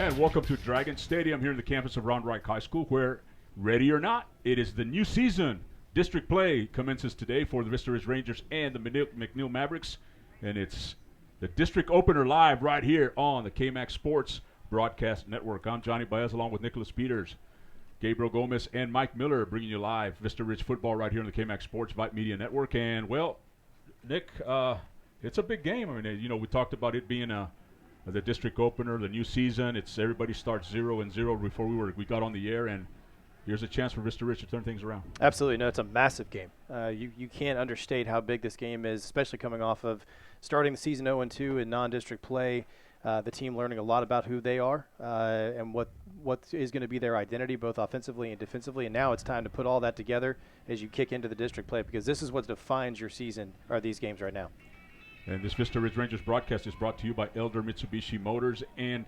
And welcome to Dragon Stadium here in the campus of Round Rock High School, where, ready or not, it is the new season. District play commences today for the VISTA Rangers and the McNeil Mavericks, and it's the district opener live right here on the KMAX Sports Broadcast Network. I'm Johnny Baez along with Nicholas Peters, Gabriel Gomez, and Mike Miller bringing you live Vista Ridge football right here on the KMAX Sports Vype Media Network. And, well, Nick, it's a big game. I mean, we talked about it being the district opener, the new season. It's everybody starts 0-0 before we got on the air, and here's a chance for Vista Ridge to turn things around. Absolutely. No, it's a massive game. You can't understate how big this game is, especially coming off of starting the season 0-2 in non-district play. The team learning a lot about who they are and what is going to be their identity, both offensively and defensively. And now it's time to put all that together as you kick into the district play, because this is what defines your season, are these games right now. And this Vista Ridge Rangers broadcast is brought to you by Elder Mitsubishi Motors. And,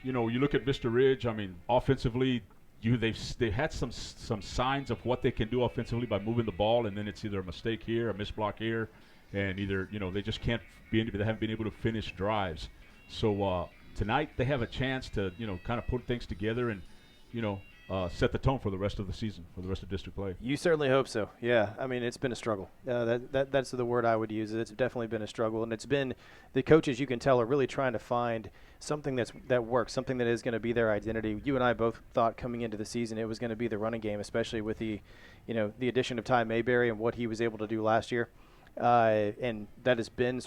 you look at Vista Ridge, I mean, offensively, they had some signs of what they can do offensively by moving the ball, and then it's either a mistake here, a missed block here, and either, they just they haven't been able to finish drives. So tonight they have a chance to, kind of put things together and, set the tone for the rest of the season, for the rest of district play. You certainly hope so. Yeah, I mean, it's been a struggle. That's the word I would use. It's definitely been a struggle, and it's been the coaches, you can tell, are really trying to find something that works, something that is going to be their identity. You and I both thought coming into the season it was going to be the running game, especially with the addition of Ty Mayberry and what he was able to do last year, and that has been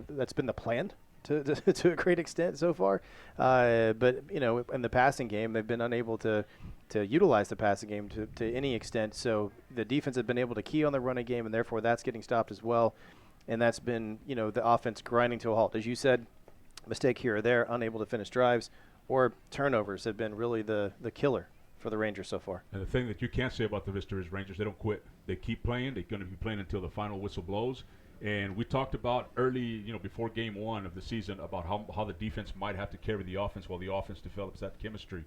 that's been the plan to a great extent so far. But in the passing game, they've been unable to utilize the passing game to any extent. So the defense has been able to key on the running game, and therefore that's getting stopped as well. And that's been, the offense grinding to a halt. As you said, mistake here or there, unable to finish drives, or turnovers have been really the killer for the Rangers so far. And the thing that you can't say about the Vista Ridge Rangers, they don't quit. They keep playing. They're going to be playing until the final whistle blows. And we talked about early, before game one of the season, about how the defense might have to carry the offense while the offense develops that chemistry.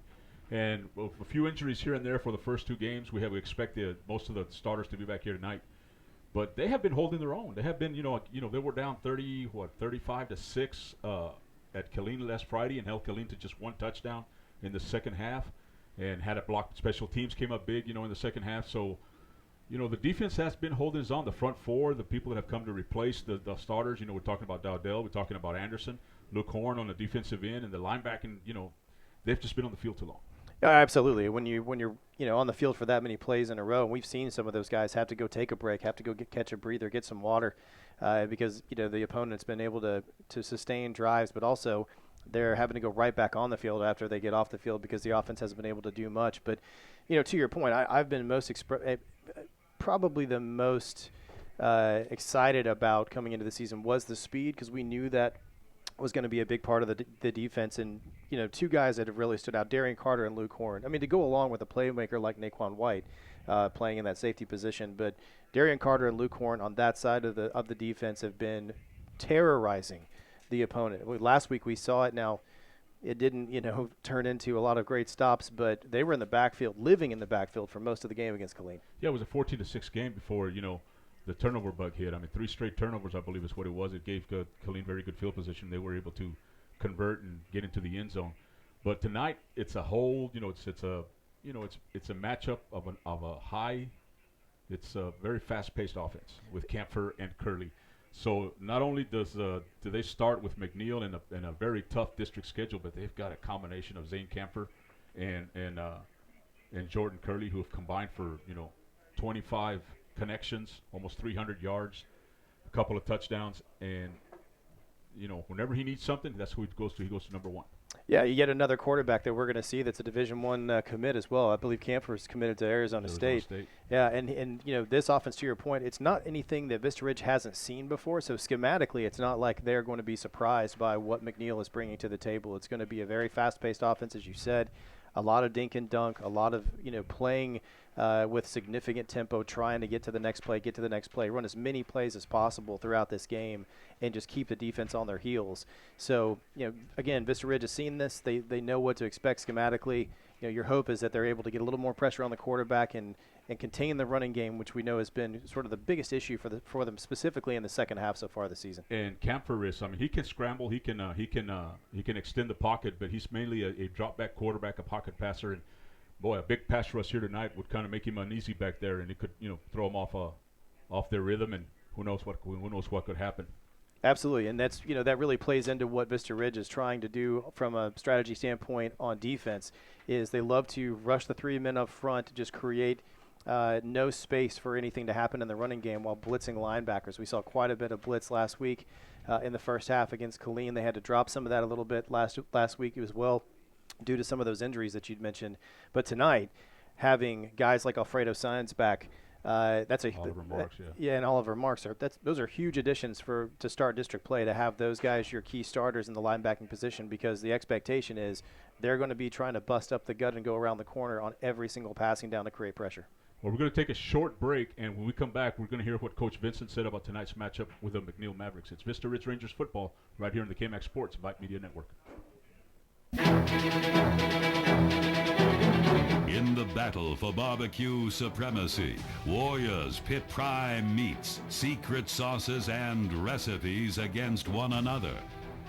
And with a few injuries here and there for the first two games, we expect most of the starters to be back here tonight. But they have been holding their own. They have been, they were down 35-6 at Killeen last Friday, and held Killeen to just one touchdown in the second half, and had a blocked. Special teams came up big, in the second half. So, the defense has been holding its own. The front four, the people that have come to replace the starters, we're talking about Dowdell, we're talking about Anderson, Luke Horn on the defensive end, and the linebacking, they've just been on the field too long. Yeah, absolutely. When you're on the field for that many plays in a row, and we've seen some of those guys have to go take a break, have to go catch a breather, get some water, because the opponent's been able to sustain drives, but also they're having to go right back on the field after they get off the field because the offense hasn't been able to do much. But to your point, I've been probably the most excited about coming into the season was the speed, because we knew that was going to be a big part of the defense. And, two guys that have really stood out, Darian Carter and Luke Horn. I mean, to go along with a playmaker like Naquan White playing in that safety position. But Darian Carter and Luke Horn on that side of the defense have been terrorizing the opponent. Last week we saw it. Now, it didn't, turn into a lot of great stops, but they were in the backfield, living in the backfield for most of the game against Killeen. Yeah, it was a 14-6 game before, the turnover bug hit. I mean, 3 straight turnovers, I believe, is what it was. It gave Killeen very good field position. They were able to convert and get into the end zone. But tonight, it's a whole, it's a matchup of a high. It's a very fast-paced offense with Camphor and Curley. So not only do they start with McNeil in a very tough district schedule, but they've got a combination of Zane Camphor and Jordan Curley, who have combined for 25 connections, almost 300 yards, a couple of touchdowns, and whenever he needs something, that's who he goes to. He goes to number one. Yeah, yet another quarterback that we're going to see that's a Division I commit as well. I believe Camphor is committed to Arizona State. Yeah, and this offense, to your point, it's not anything that Vista Ridge hasn't seen before. So schematically, it's not like they're going to be surprised by what McNeil is bringing to the table. It's going to be a very fast-paced offense, as you said. A lot of dink and dunk, a lot of playing with significant tempo, trying to get to the next play, run as many plays as possible throughout this game, and just keep the defense on their heels. So again, Vista Ridge has seen this. They know what to expect schematically, your hope is that they're able to get a little more pressure on the quarterback and contain the running game, which we know has been sort of the biggest issue for them specifically in the second half so far this season. And Camphor is, he can scramble, he can extend the pocket, but he's mainly a drop back quarterback, a pocket passer, and boy, a big pass rush here tonight would kind of make him uneasy back there, and it could throw him off their rhythm, and who knows what could happen. Absolutely, and that's that really plays into what Vista Ridge is trying to do from a strategy standpoint on defense. Is they love to rush the 3 men up front to just create no space for anything to happen in the running game while blitzing linebackers. We saw quite a bit of blitz last week in the first half against Killeen. They had to drop some of that a little bit last week as well due to some of those injuries that you'd mentioned. But tonight, having guys like Alfredo Saenz back. That's Oliver Marks, and Oliver Marks those are huge additions to start district play, to have those guys your key starters in the linebacking position, because the expectation is they're going to be trying to bust up the gut and go around the corner on every single passing down to create pressure. Well, we're going to take a short break, and when we come back, we're going to hear what Coach Vincent said about tonight's matchup with the McNeil Mavericks. It's Vista Ridge Rangers football right here on the KMAX Sports Vype Media Network. In the battle for barbecue supremacy, warriors pit prime meats, secret sauces, and recipes against one another.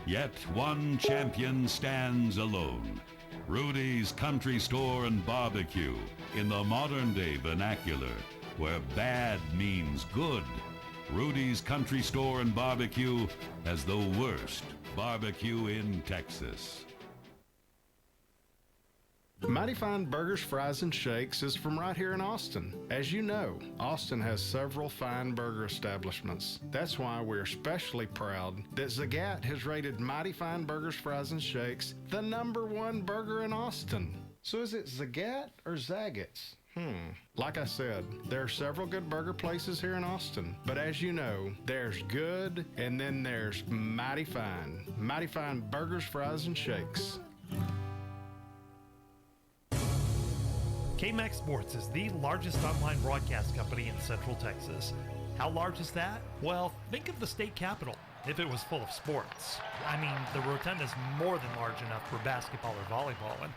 Yet one champion stands alone. Rudy's Country Store and Barbecue, in the modern-day vernacular, where bad means good. Rudy's Country Store and Barbecue has the worst barbecue in Texas. Mighty Fine Burgers, Fries, and Shakes is from right here in Austin. As you know, Austin has several fine burger establishments. That's why we're especially proud that Zagat has rated Mighty Fine Burgers, Fries, and Shakes the #1 burger in Austin. So is it Zagat or Zagat's? Like I said, there are several good burger places here in Austin. But as you know, there's good and then there's Mighty Fine. Mighty Fine Burgers, Fries, and Shakes. KMAX Sports is the largest online broadcast company in Central Texas. How large is that? Well, think of the state capitol if it was full of sports. I mean, the Rotunda's more than large enough for basketball or volleyball, and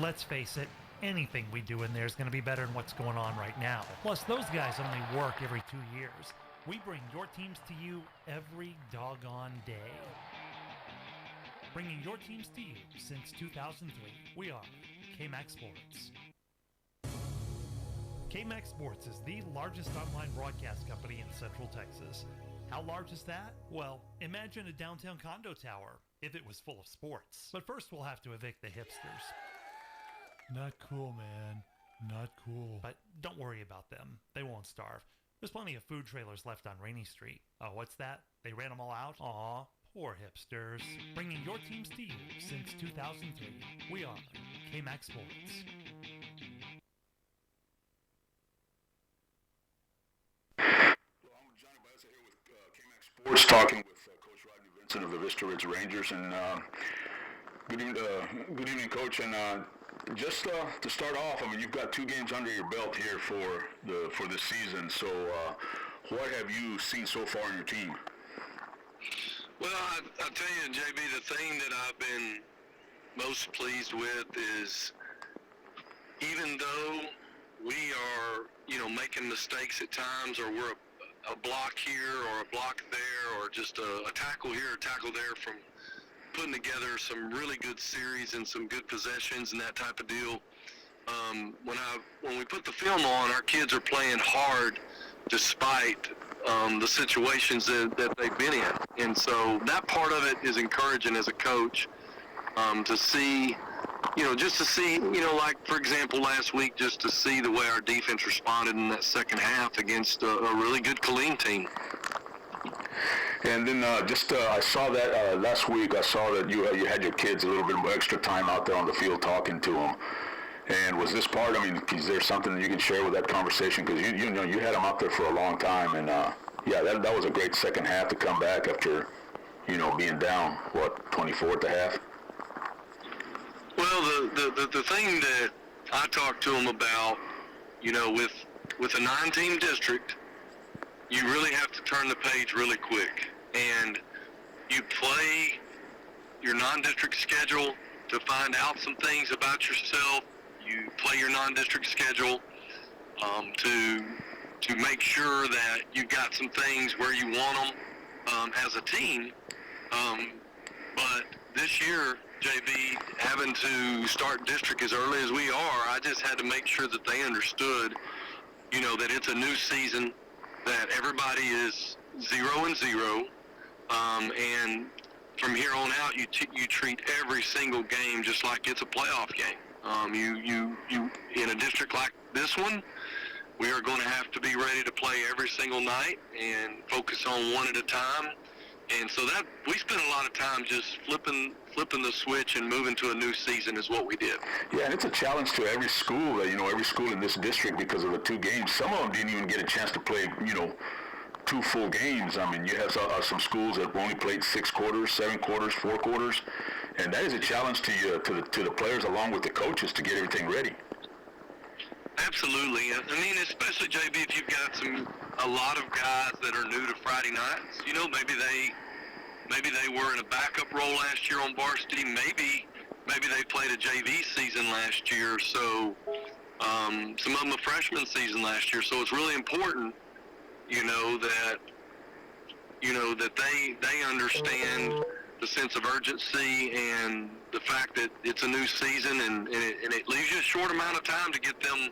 let's face it, anything we do in there is going to be better than what's going on right now. Plus, those guys only work every 2 years. We bring your teams to you every doggone day. Bringing your teams to you since 2003. We are KMAX Sports. KMAX Sports is the largest online broadcast company in Central Texas. How large is that? Well, imagine a downtown condo tower if it was full of sports. But first we'll have to evict the hipsters. Not cool, man. Not cool. But don't worry about them. They won't starve. There's plenty of food trailers left on Rainy Street. Oh, what's that? They ran them all out? Aw, poor hipsters. Bringing your teams to you since 2003. We are KMAX Sports. Sports, talking with Coach Rodney Vincent of the Vista Ridge Rangers, and good evening, Coach. And just to start off, you've got 2 games under your belt here for this season. So, what have you seen so far in your team? Well, I'll tell you, JB, the thing that I've been most pleased with is, even though we are, making mistakes at times, or we're a block here or a block there, or just a tackle here, a tackle there, from putting together some really good series and some good possessions and that type of deal. When we put the film on, our kids are playing hard despite the situations that they've been in. And so that part of it is encouraging as a coach, to see, just to see, like, for example, last week, just to see the way our defense responded in that second half against a really good Killeen team. And then I saw that last week. I saw that you had your kids a little bit more extra time out there on the field talking to them. And was this part? Is there something that you can share with that conversation? Because you had them out there for a long time, and that was a great second half to come back after being down 24 at the half. Well, the thing that I talked to them about, with a 9-team district, you really have to turn the page really quick. And you play your non-district schedule to find out some things about yourself, you play your non-district schedule, to make sure that you've got some things where you want them as a team. But this year, JB, having to start district as early as we are, I just had to make sure that they understood, that it's a new season, that everybody is 0-0, and from here on out, you treat every single game just like it's a playoff game. You in a district like this one, we are going to have to be ready to play every single night and focus on one at a time. And so that we spent a lot of time just flipping the switch and moving to a new season is what we did. Yeah, and it's a challenge to every school. Every school in this district because of the 2 games. Some of them didn't even get a chance to play. 2 full games. I mean, you have some schools that only played 6 quarters, 7 quarters, 4 quarters, and that is a challenge to the players along with the coaches to get everything ready. Absolutely. I mean, especially JB, if you've got a lot of guys that are new to Friday nights. Maybe they were in a backup role last year on varsity. Maybe they played a JV season last year. So some of them a freshman season last year. So it's really important, that they understand the sense of urgency and the fact that it's a new season and it leaves you a short amount of time to get them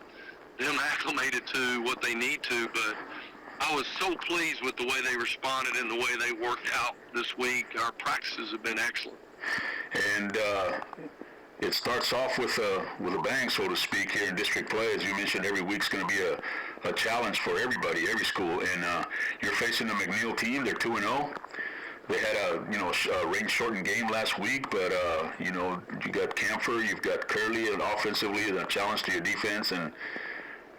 acclimated to what they need to. But I was so pleased with the way they responded and the way they worked out this week. Our practices have been excellent. And it starts off with a bang, so to speak, here in district play. As you mentioned, every week's going to be a challenge for everybody, every school. And you're facing the McNeil team. They're 2-0. They had a rain-shortened game last week, but you got Camphor, you've got Curley, and offensively a challenge to your defense, and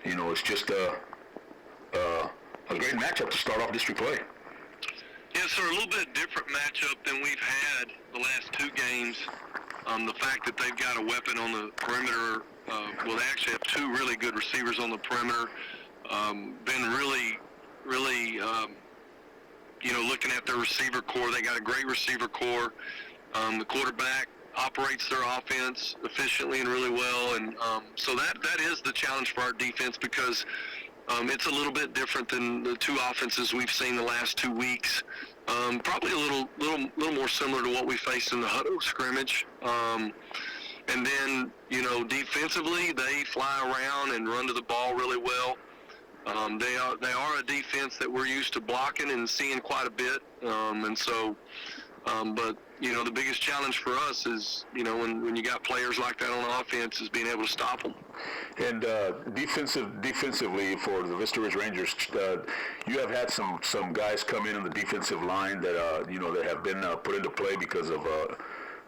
it's just a great matchup to start off district play. Yeah, so a little bit different matchup than we've had the last 2 games. The fact that they've got a weapon on the perimeter, they actually have 2 really good receivers on the perimeter. Been really, looking at their receiver core, they got a great receiver core. The quarterback operates their offense efficiently and really well, and so that is the challenge for our defense because it's a little bit different than the 2 offenses we've seen the last 2 weeks. Probably a little more similar to what we faced in the Hutto scrimmage. And then, defensively, they fly around and run to the ball really well. They are a defense that we're used to blocking and seeing quite a bit. But the biggest challenge for us is, when you got players like that on offense, is being able to stop them. And defensively for the Vista Ridge Rangers, you have had some guys come in on the defensive line that that have been put into play because of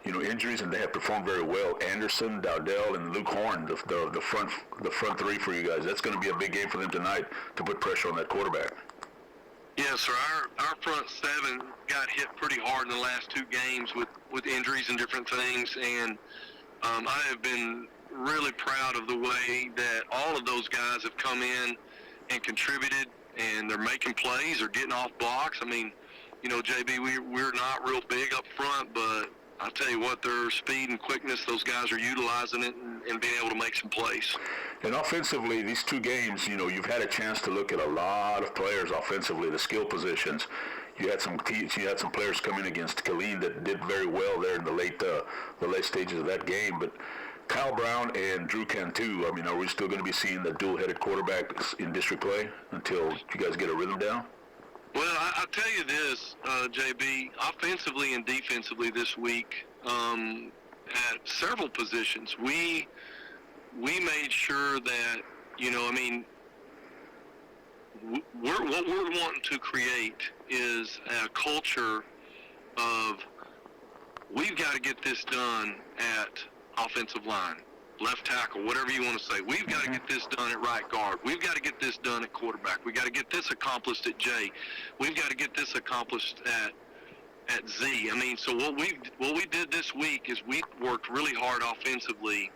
injuries, and they have performed very well. Anderson, Dowdell, and Luke Horn, the front 3 for you guys. That's going to be a big game for them tonight to put pressure on that quarterback. Yeah, sir. Our front 7 got hit pretty hard in the last 2 games with injuries and different things, and I have been really proud of the way that all of those guys have come in and contributed, and they're making plays, they're getting off blocks. I mean, JB, we're not real big up front, but I'll tell you what, their speed and quickness, those guys are utilizing it and being able to make some plays. And offensively, these 2 games, you've had a chance to look at a lot of players offensively, the skill positions. You had some players come in against Killeen that did very well there in the late stages of that game. But Kyle Brown and Drew Cantu, I mean, are we still going to be seeing the dual-headed quarterbacks in district play until you guys get a rhythm down? Well, I'll tell you this, JB, offensively and defensively this week, at several positions, we made sure that, what we're wanting to create is a culture of we've got to get this done at offensive line, left tackle, whatever you want to say. We've got to get this done at right guard. We've got to get this done at quarterback. We've got to get this accomplished at J. We've got to get this accomplished at Z. I mean, so what we did this week is we worked really hard offensively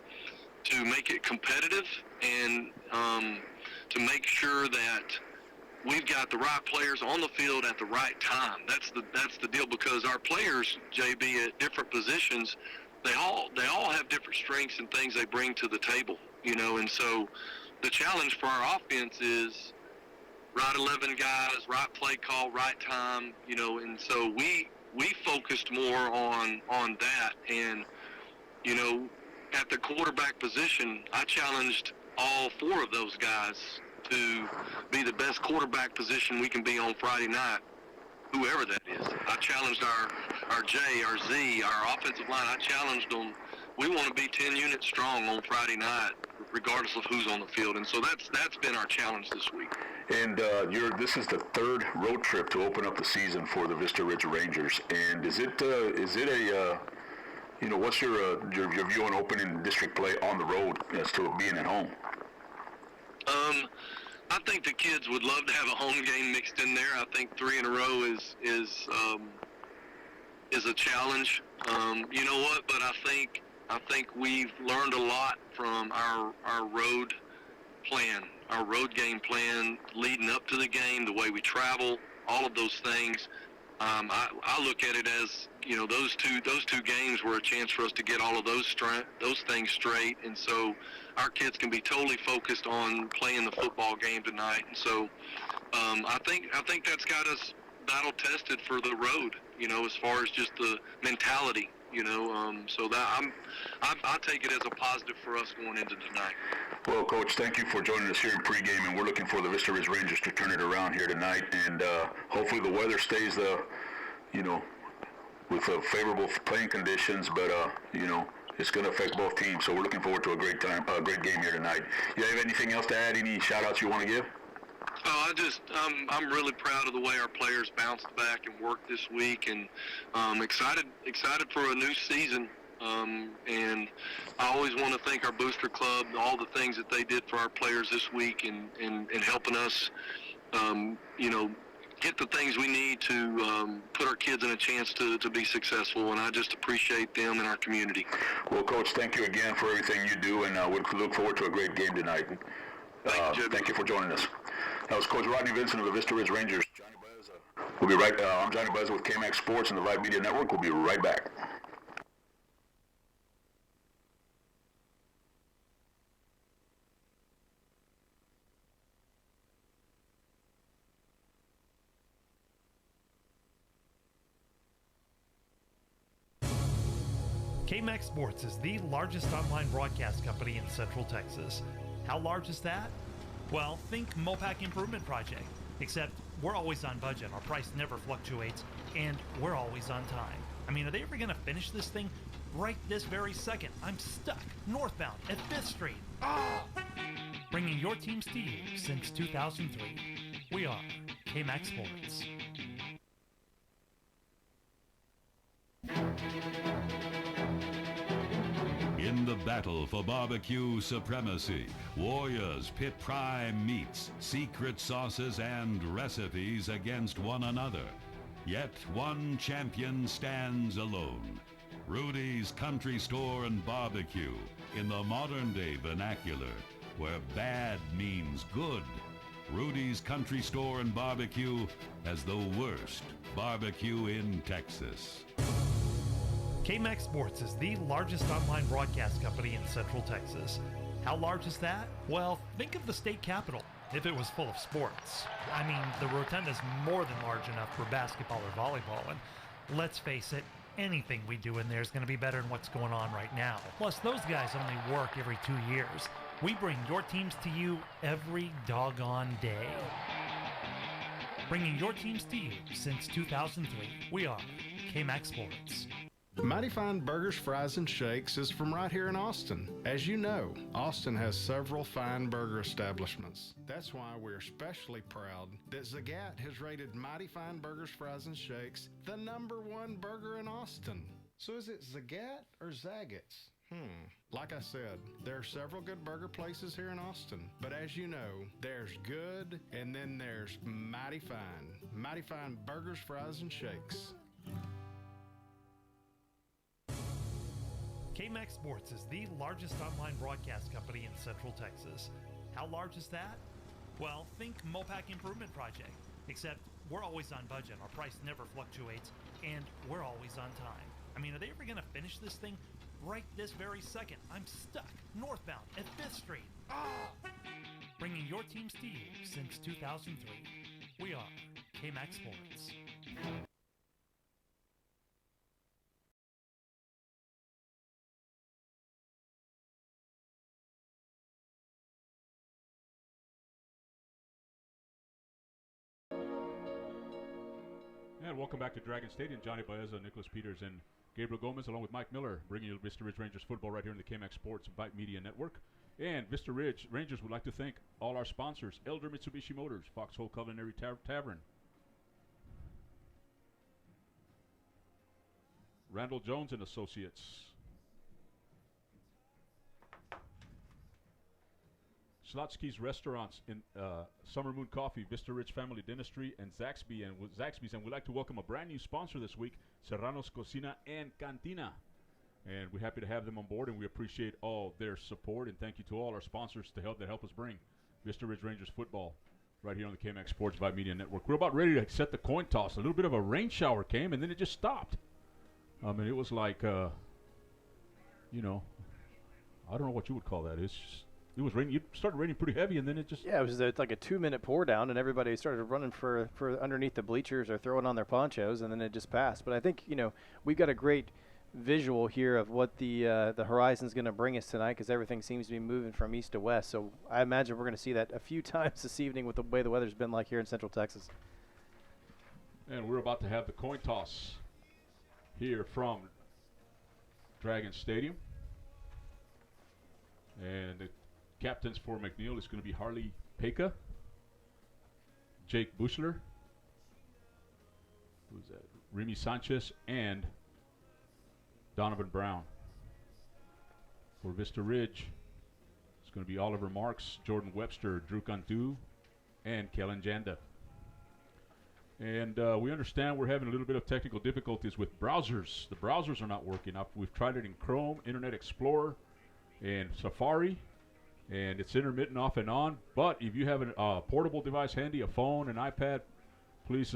to make it competitive and to make sure that we've got the right players on the field at the right time. That's the deal, because our players, JB, at different positions, they all have different strengths and things they bring to the table. and so the challenge for our offense is right 11 guys, right play call, right time, and so we focused more on that. And, at the quarterback position, I challenged all 4 of those guys to be the best quarterback position we can be on Friday night, whoever that is. I challenged our J, our Z, our offensive line. I challenged them. We want to be 10 units strong on Friday night, regardless of who's on the field. And so that's been our challenge this week. And this is the 3rd road trip to open up the season for the Vista Ridge Rangers. And is it a what's your view on opening district play on the road as to being at home? I think the kids would love to have a home game mixed in there. I think 3 in a row is a challenge. You know what? But I think we've learned a lot from our road plan, our road game plan leading up to the game, the way we travel, all of those things. I look at it as, those two games were a chance for us to get all of those things straight, and so our kids can be totally focused on playing the football game tonight. And so I think that's got us battle tested for the road, as far as just the mentality, so that I take it as a positive for us going into tonight. Well, Coach, thank you for joining us here in pregame, and we're looking for the Vista Ridge Rangers to turn it around here tonight, and hopefully the weather stays with favorable playing conditions, but it's going to affect both teams, so we're looking forward to a great game here tonight. You have anything else to add? Any shout-outs you want to give? I'm really proud of the way our players bounced back and worked this week, and excited for a new season. And I always want to thank our booster club, all the things that they did for our players this week, and helping us, get the things we need to put our kids in a chance to be successful. And I just appreciate them and our community. Well, Coach, thank you again for everything you do, and we look forward to a great game tonight. Thank you for joining us. That was Coach Rodney Vincent of the Vista Ridge Rangers. We'll be right. I'm Johnny Buzza with KMAX Sports and the Vype Media Network. We'll be right back. KMAX Sports is the largest online broadcast company in Central Texas. How large is that? Well, think Mopac Improvement Project, except we're always on budget, our price never fluctuates, and we're always on time. I mean, are they ever going to finish this thing? Right this very second, I'm stuck northbound at 5th Street. Oh! Bringing your teams to you since 2003. We are KMAX Sports. In the battle for barbecue supremacy, warriors pit prime meats, secret sauces, and recipes against one another. Yet one champion stands alone. Rudy's Country Store and Barbecue, in the modern-day vernacular, where bad means good. Rudy's Country Store and Barbecue has the worst barbecue in Texas. KMAX Sports is the largest online broadcast company in Central Texas. How large is that? Well, think of the state capitol, if it was full of sports. I mean, the rotunda's more than large enough for basketball or volleyball, and let's face it, anything we do in there is going to be better than what's going on right now. Plus, those guys only work every 2 years. We bring your teams to you every doggone day. Bringing your teams to you since 2003. We are KMAX Sports. Mighty Fine Burgers, Fries, and Shakes is from right here in Austin. As you know, Austin has several fine burger establishments. That's why we're especially proud that Zagat has rated Mighty Fine Burgers, Fries, and Shakes the #1 burger in Austin. So is it Zagat or Zagat's? Like I said, there are several good burger places here in Austin. But as you know, there's good and then there's Mighty Fine. Mighty Fine Burgers, Fries, and Shakes. KMAX Sports is the largest online broadcast company in Central Texas. How large is that? Well, think Mopac Improvement Project, except we're always on budget, our price never fluctuates, and we're always on time. I mean, are they ever going to finish this thing? Right this very second, I'm stuck northbound at 5th Street. Bringing your teams to you since 2003. We are K-Max Sports. And welcome back to Dragon Stadium. Johnny Baeza, Nicholas Peters, and Gabriel Gomez, along with Mike Miller, bringing you Vista Ridge Rangers football right here in the KMAX Sports Vype Media Network. And Vista Ridge Rangers would like to thank all our sponsors: Elder Mitsubishi Motors, Foxhole Culinary Tavern, Randall Jones and Associates, Slotsky's Restaurants in Summer Moon Coffee, Vista Ridge Family Dentistry, and Zaxby's. And we'd like to welcome a brand new sponsor this week, Serrano's Cocina and Cantina. And we're happy to have them on board, and we appreciate all their support. And thank you to all our sponsors that help us bring Vista Ridge Rangers football right here on the KMAX Sports Vype Media Network. We're about ready to set the coin toss. A little bit of a rain shower came, and then it just stopped. I mean, it was like, I don't know what you would call that. It was raining. It started raining pretty heavy, and then it just... Yeah, it was like a 2-minute pour down, and everybody started running for underneath the bleachers or throwing on their ponchos, and then it just passed. But I think, we've got a great visual here of what the horizon's going to bring us tonight, because everything seems to be moving from east to west. So I imagine we're going to see that a few times this evening with the way the weather's been like here in Central Texas. And we're about to have the coin toss here from Dragon Stadium. And the captains for McNeil is going to be Harley Peka, Jake Bushler, who's that? Remy Sanchez, and Donovan Brown. For Vista Ridge, it's going to be Oliver Marks, Jordan Webster, Drew Cantu, and Kellen Janda. And we understand we're having a little bit of technical difficulties with browsers. The browsers are not working up. We've tried it in Chrome, Internet Explorer, and Safari, and it's intermittent off and on. But if you have a portable device handy, a phone, an iPad, please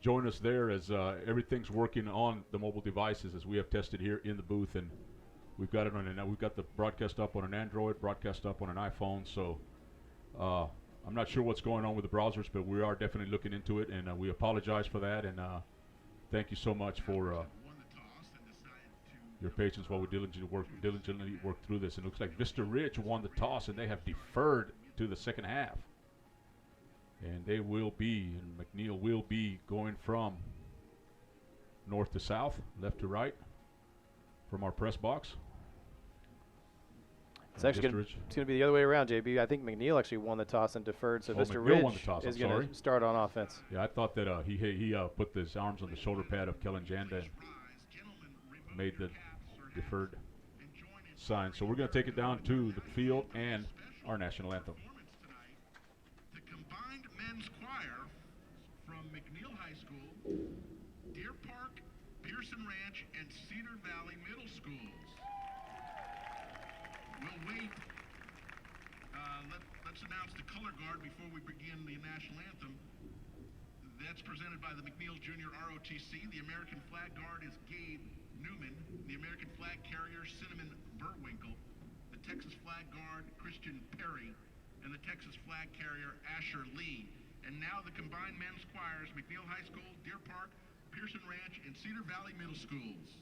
join us there as everything's working on the mobile devices as we have tested here in the booth. And we've got it we've got the broadcast up on an Android, broadcast up on an iPhone. So I'm not sure what's going on with the browsers, but we are definitely looking into it, and we apologize for that. And thank you so much for your patience while we diligently work through this. And it looks like Vista Ridge won the toss, and they have deferred to the second half. And they will be, and McNeil will be going from north to south, left to right, from our press box. It's actually going to be the other way around, JB. I think McNeil actually won the toss and deferred, so Vista Ridge is going to start on offense. Yeah, I thought that he put his arms on the shoulder pad of Kellen Janda and made the deferred sign. So we're going to take it down to the field and our national anthem. The combined men's choir from McNeil High School, Deer Park, Pearson Ranch, and Cedar Valley Middle Schools. We'll wait. Let's announce the color guard before we begin the national anthem. That's presented by the McNeil Junior ROTC. The American flag guard is Gabe Newman. The American flag carrier, Cinnamon Burwinkle. The Texas flag guard, Christian Perry. And the Texas flag carrier, Asher Lee. And now the combined men's choirs, McNeil High School, Deer Park, Pearson Ranch, and Cedar Valley Middle Schools.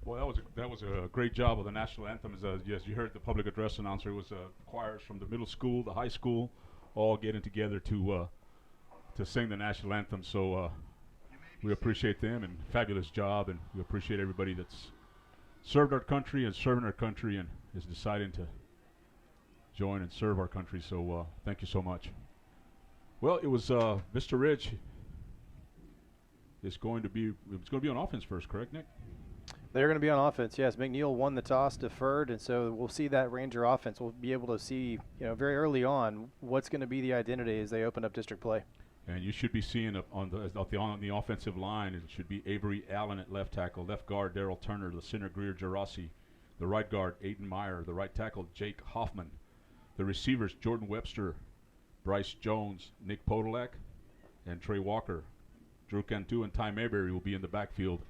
Well, that was a great job of the national anthem. Yes, you heard the public address announcer. It was choirs from the middle school, the high school, all getting together to sing the national anthem. So we appreciate them, and fabulous job, and we appreciate everybody that's served our country and serving our country and is deciding to join and serve our country. So thank you so much. Well, it was Vista Ridge. It's going to be on offense first, correct, Nick? They're going to be on offense, yes. McNeil won the toss, deferred, and so we'll see that Ranger offense. We'll be able to see, very early on what's going to be the identity as they open up district play. And you should be seeing on the offensive line, it should be Avery Allen at left tackle, left guard Daryl Turner, the center Greer Gerasi, the right guard Aiden Meyer, the right tackle Jake Hoffman, the receivers Jordan Webster, Bryce Jones, Nick Podolak, and Trey Walker. Drew Cantu and Ty Mayberry will be in the backfield.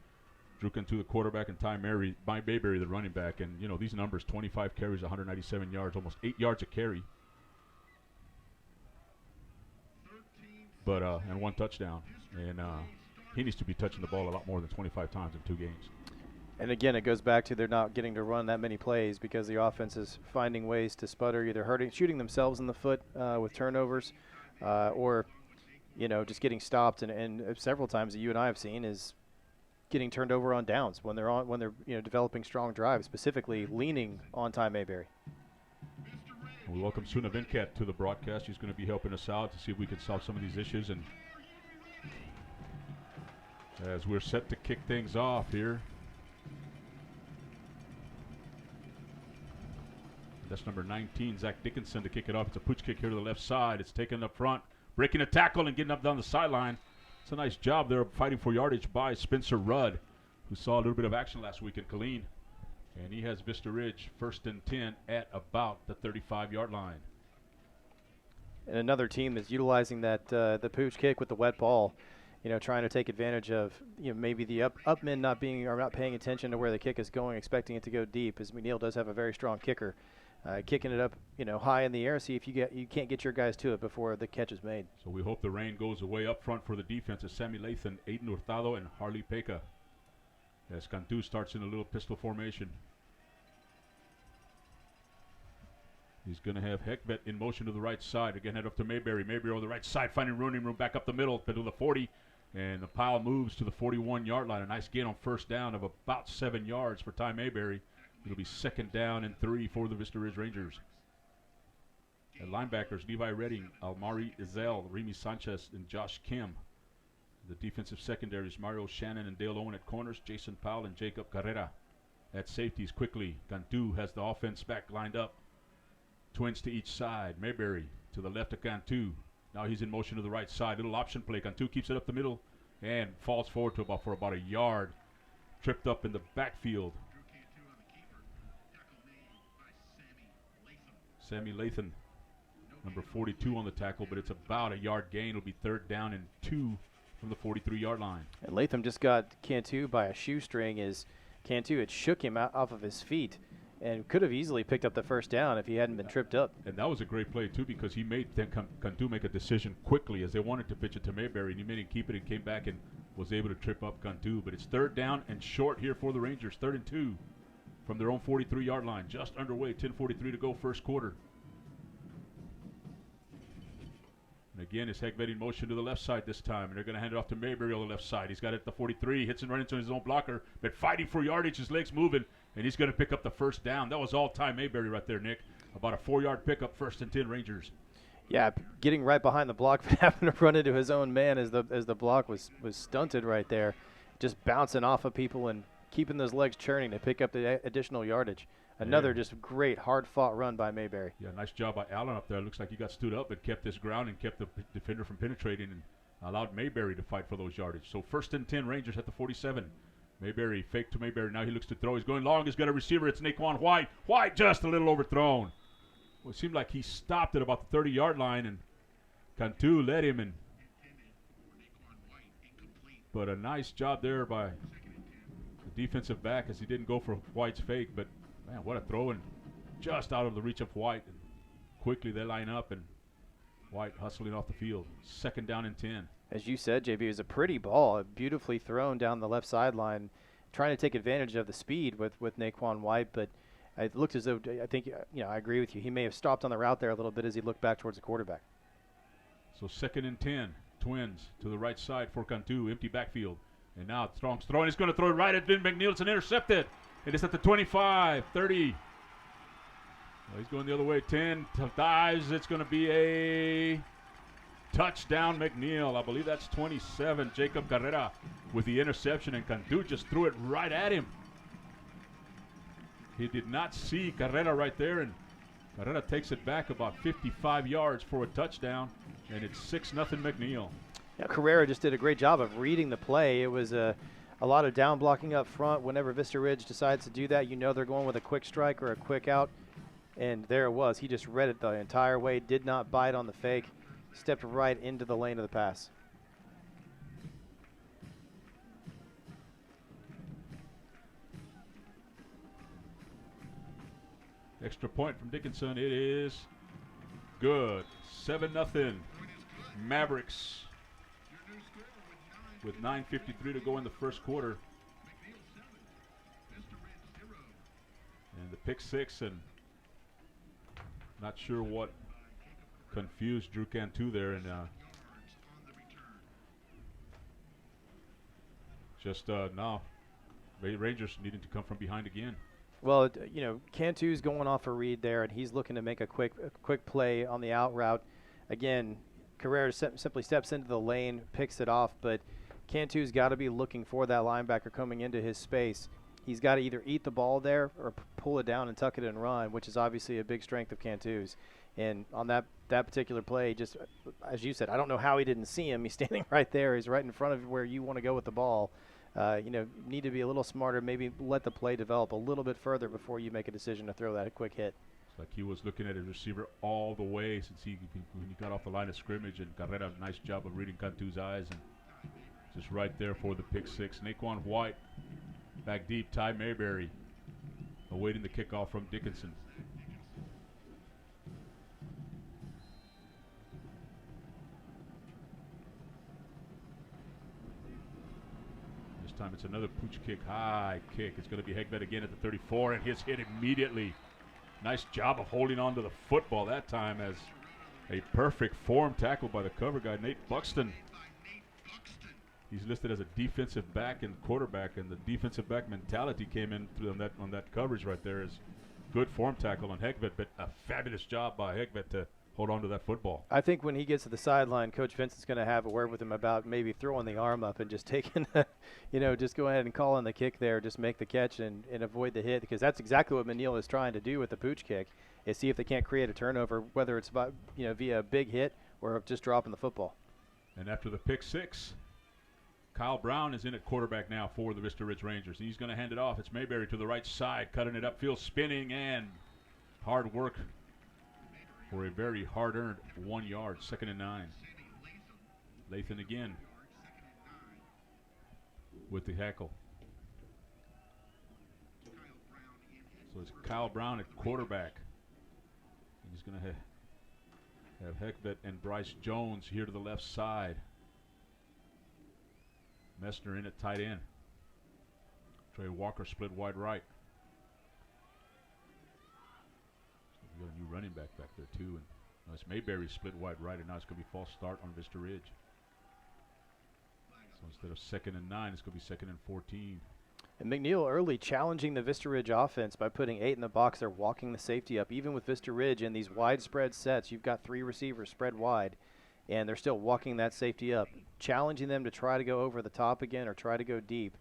Drew Cantu, the quarterback, and Ty Mayberry, the running back. And, these numbers, 25 carries, 197 yards, almost 8 yards a carry. But and 1 touchdown. And he needs to be touching the ball a lot more than 25 times in 2 games. And again, it goes back to they're not getting to run that many plays because the offense is finding ways to sputter, either shooting themselves in the foot with turnovers or, just getting stopped. And several times that you and I have seen is getting turned over on downs when they're developing strong drives, specifically leaning on Ty Mayberry. We welcome Suna Venkat to the broadcast. He's going to be helping us out to see if we can solve some of these issues. And as we're set to kick things off here, that's number 19, Zach Dickinson, to kick it off. It's a pooch kick here to the left side. It's taken up front, breaking a tackle and getting up down the sideline. It's a nice job there fighting for yardage by Spencer Rudd, who saw a little bit of action last week in Killeen. And he has Vista Ridge 1st and 10 at about the 35-yard line. And another team is utilizing that the pooch kick with the wet ball, trying to take advantage of maybe the up men not paying attention to where the kick is going, expecting it to go deep, as McNeil does have a very strong kicker. Kicking it up, high in the air, see if you can't get your guys to it before the catch is made. So we hope the rain goes away up front for the defense as Sammy Lathan, Aiden Hurtado, and Harley Peka. As Cantu starts in a little pistol formation. He's going to have Heckbet in motion to the right side. Again, head up to Mayberry. Mayberry on the right side, finding running room back up the middle to the 40. And the pile moves to the 41-yard line. A nice gain on first down of about 7 yards for Ty Mayberry. It'll be 2nd down and 3 for the Vista Ridge Rangers. At linebackers, Levi Redding, Almari Izell, Remy Sanchez, and Josh Kim. The defensive secondaries, Mario Shannon and Dale Owen at corners, Jason Powell and Jacob Carrera. At safeties, quickly, Cantu has the offense back lined up. Twins to each side. Mayberry to the left of Cantu. Now he's in motion to the right side. Little option play. Cantu keeps it up the middle and falls forward for about a yard. Tripped up in the backfield. Sammy Lathan, number 42 on the tackle, but it's about a yard gain. It'll be 3rd down and 2 from the 43-yard line. And Latham just got Cantu by a shoestring as Cantu had shook him out off of his feet and could have easily picked up the first down if he hadn't been tripped up. And that was a great play, too, because he made Cantu make a decision quickly as they wanted to pitch it to Mayberry, and he made him keep it and came back and was able to trip up Cantu. But it's 3rd down and short here for the Rangers, 3rd and 2 from their own 43-yard line. Just underway, 10:43 to go, first quarter. And again, it's Heckbet in motion to the left side this time, and they're going to hand it off to Mayberry on the left side. He's got it at the 43, hits and runs into his own blocker, but fighting for yardage, his legs moving, and he's going to pick up the first down. That was all Ty Mayberry right there, Nick. About a 4-yard pickup, 1st and 10 Rangers. Yeah, getting right behind the block, but having to run into his own man as the block was stunted right there, just bouncing off of people and keeping those legs churning to pick up the additional yardage. Another just great, hard-fought run by Mayberry. Yeah, nice job by Allen up there. Looks like he got stood up and kept this ground and kept the defender from penetrating and allowed Mayberry to fight for those yardage. So 1st and 10 Rangers at the 47. Mayberry, fake to Mayberry. Now he looks to throw. He's going long. He's got a receiver. It's Naquan White. White just a little overthrown. Well, it seemed like he stopped at about the 30-yard line, and Cantu led him. But a nice job there by the defensive back as he didn't go for White's fake. But, man, what a throw, and just out of the reach of White. And quickly they line up, and White hustling off the field. 2nd down and 10. As you said, JB, it was a pretty ball, beautifully thrown down the left sideline. trying to take advantage of the speed with Naquan White, but it looked as though, I think, I agree with you. He may have stopped on the route there a little bit as he looked back towards the quarterback. So 2nd and 10. Twins to the right side for Cantu. Empty backfield. And now Strong's throwing. He's going to throw it right at McNeil. It's an intercepted. It is at the 25, 30. Well, he's going the other way. 10 dives. It's going to be a touchdown, McNeil. I believe that's 27. Jacob Carrera with the interception, and Cantu just threw it right at him. He did not see Carrera right there, and Carrera takes it back about 55 yards for a touchdown, and it's 6-0 McNeil. Yeah, Carrera just did a great job of reading the play. It was a lot of down blocking up front. Whenever Vista Ridge decides to do that, they're going with a quick strike or a quick out. And there it was. He just read it the entire way, did not bite on the fake, stepped right into the lane of the pass. Extra point from Dickinson. It is good. 7-0 Mavericks with 9:53 to go in the first quarter. And the pick six, and not sure what confused Drew Cantu there, and now Rangers needing to come from behind again. Well, Cantu's going off a read there, and he's looking to make a quick play on the out route. Again, Carrera simply steps into the lane, picks it off, but Cantu's got to be looking for that linebacker coming into his space. He's got to either eat the ball there or pull it down and tuck it and run, which is obviously a big strength of Cantu's. And on that particular play, just as you said, I don't know how he didn't see him. He's standing right there. He's right in front of where you want to go with the ball. Need to be a little smarter, maybe let the play develop a little bit further before you make a decision to throw that quick hit. It's like he was looking at his receiver all the way since he got off the line of scrimmage, and Carrera, nice job of reading Cantu's eyes, and just right there for the pick six. Naquan White back deep. Ty Mayberry awaiting the kickoff from Dickinson. Time it's another pooch kick, high kick. It's going to be Hegvet again at the 34, and he's hit immediately. Nice job of holding on to the football that time, as a perfect form tackle by the cover guy, Nate Buxton. He's listed as a defensive back and quarterback, and the defensive back mentality came in through on that coverage right there. Is good form tackle on Hegvet, but a fabulous job by Hegvet to hold on to that football. I think when he gets to the sideline, Coach Vincent's going to have a word with him about maybe throwing the arm up and just taking, just go ahead and call in the kick there, just make the catch and avoid the hit, because that's exactly what McNeil is trying to do with the pooch kick, is see if they can't create a turnover, whether it's about, via a big hit or just dropping the football. And after the pick six, Kyle Brown is in at quarterback now for the Vista Ridge Rangers. He's going to hand it off. It's Mayberry to the right side, cutting it upfield, spinning, and hard work for a very hard-earned 1 yard, 2nd and 9. Lathan again with the hackle. So it's Kyle Brown at quarterback. And he's going to have Hegvet and Bryce Jones here to the left side. Messner in at tight end. Trey Walker split wide right. We got a new running back there too, and it's Mayberry split wide right, and now it's going to be false start on Vista Ridge. So instead of 2nd and 9, it's going to be 2nd and 14. And McNeil early challenging the Vista Ridge offense by putting 8 in the box. They're walking the safety up. Even with Vista Ridge in these widespread sets, you've got 3 receivers spread wide, and they're still walking that safety up, challenging them to try to go over the top again or try to go deep,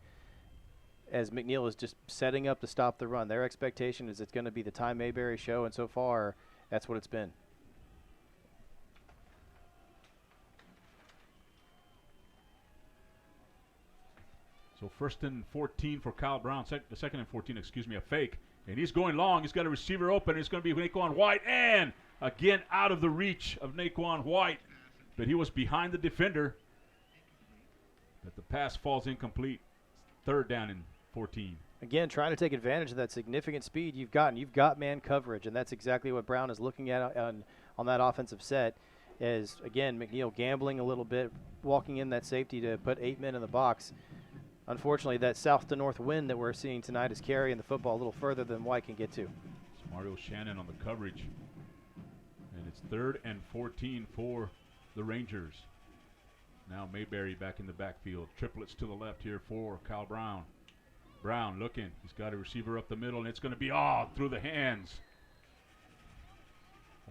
as McNeil is just setting up to stop the run. Their expectation is it's going to be the Ty Mayberry show, and so far, that's what it's been. So 1st and 14 for Kyle Brown. 2nd and 14, a fake. And he's going long. He's got a receiver open. It's going to be Naquan White. And again, out of the reach of Naquan White. But he was behind the defender. But the pass falls incomplete. 3rd down and 14. Again, trying to take advantage of that significant speed you've got. And you've got man coverage, and that's exactly what Brown is looking at on that offensive set. Is, again, McNeil gambling a little bit, walking in that safety to put 8 men in the box. unfortunately, that south to north wind that we're seeing tonight is carrying the football a little further than White can get to. It's Mario Shannon on the coverage. And it's 3rd and 14 for the Rangers. Now Mayberry back in the backfield. Triplets to the left here for Kyle Brown. Brown looking. He's got a receiver up the middle, and it's going to be through the hands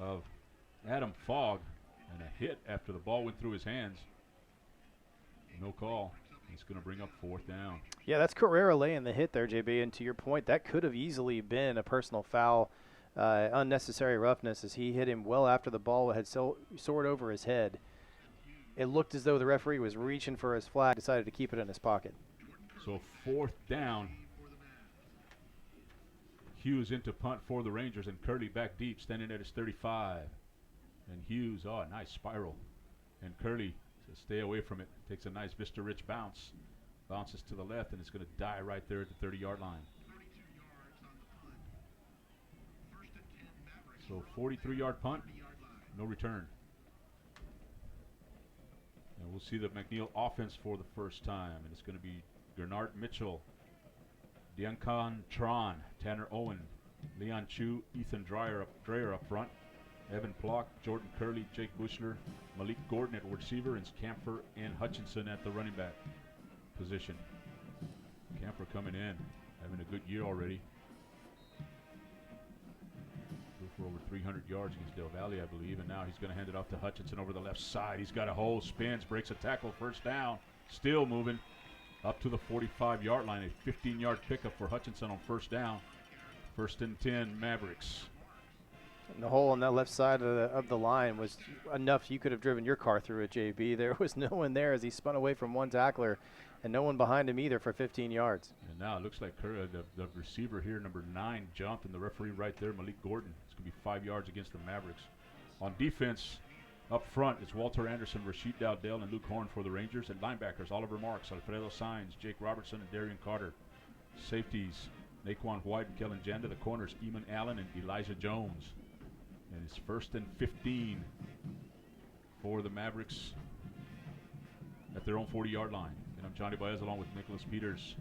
of Adam Fogg. And a hit after the ball went through his hands. No call. It's going to bring up 4th down. Yeah, that's Carrera laying the hit there, JB. And to your point, that could have easily been a personal foul, unnecessary roughness, as he hit him well after the ball had soared over his head. It looked as though the referee was reaching for his flag, decided to keep it in his pocket. So 4th down. Hughes into punt for the Rangers, and Curley back deep, standing at his 35. And Hughes, nice spiral. And Curley says stay away from it. Takes a nice Vista Rich bounce. Bounces to the left, and it's going to die right there at the 30-yard line. So 43-yard punt, no return. And we'll see the McNeil offense for the first time. And it's going to be Gernard Mitchell, Diancon Tron, Tanner Owen, Leon Chu, Ethan Dreyer up front, Evan Plock, Jordan Curley, Jake Bushler, Malik Gordon at receiver, and Camphor and Hutchinson at the running back position. Camphor coming in, having a good year already. For over 300 yards against Del Valle, I believe, and now he's going to hand it off to Hutchinson over the left side. He's got a hole, spins, breaks a tackle, first down, still moving up to the 45-yard line. A 15-yard pickup for Hutchinson on first down. 1st and 10, Mavericks. And the hole on that left side of the line was enough you could have driven your car through it, JB. There was no one there as he spun away from one tackler, and no one behind him either for 15 yards. And now it looks like the receiver here, number 9, jumped, and the referee right there, Malik Gordon. It's going to be 5 yards against the Mavericks. On defense, up front, it's Walter Anderson, Rashid Dowdell, and Luke Horn for the Rangers. And linebackers, Oliver Marks, Alfredo Saenz, Jake Robertson, and Darian Carter. Safeties, Naquan White and Kellen Janda. The corners, Eamon Allen and Elijah Jones. And it's 1st and 15 for the Mavericks at their own 40-yard line. And I'm Johnny Baez along with Nicholas Peters,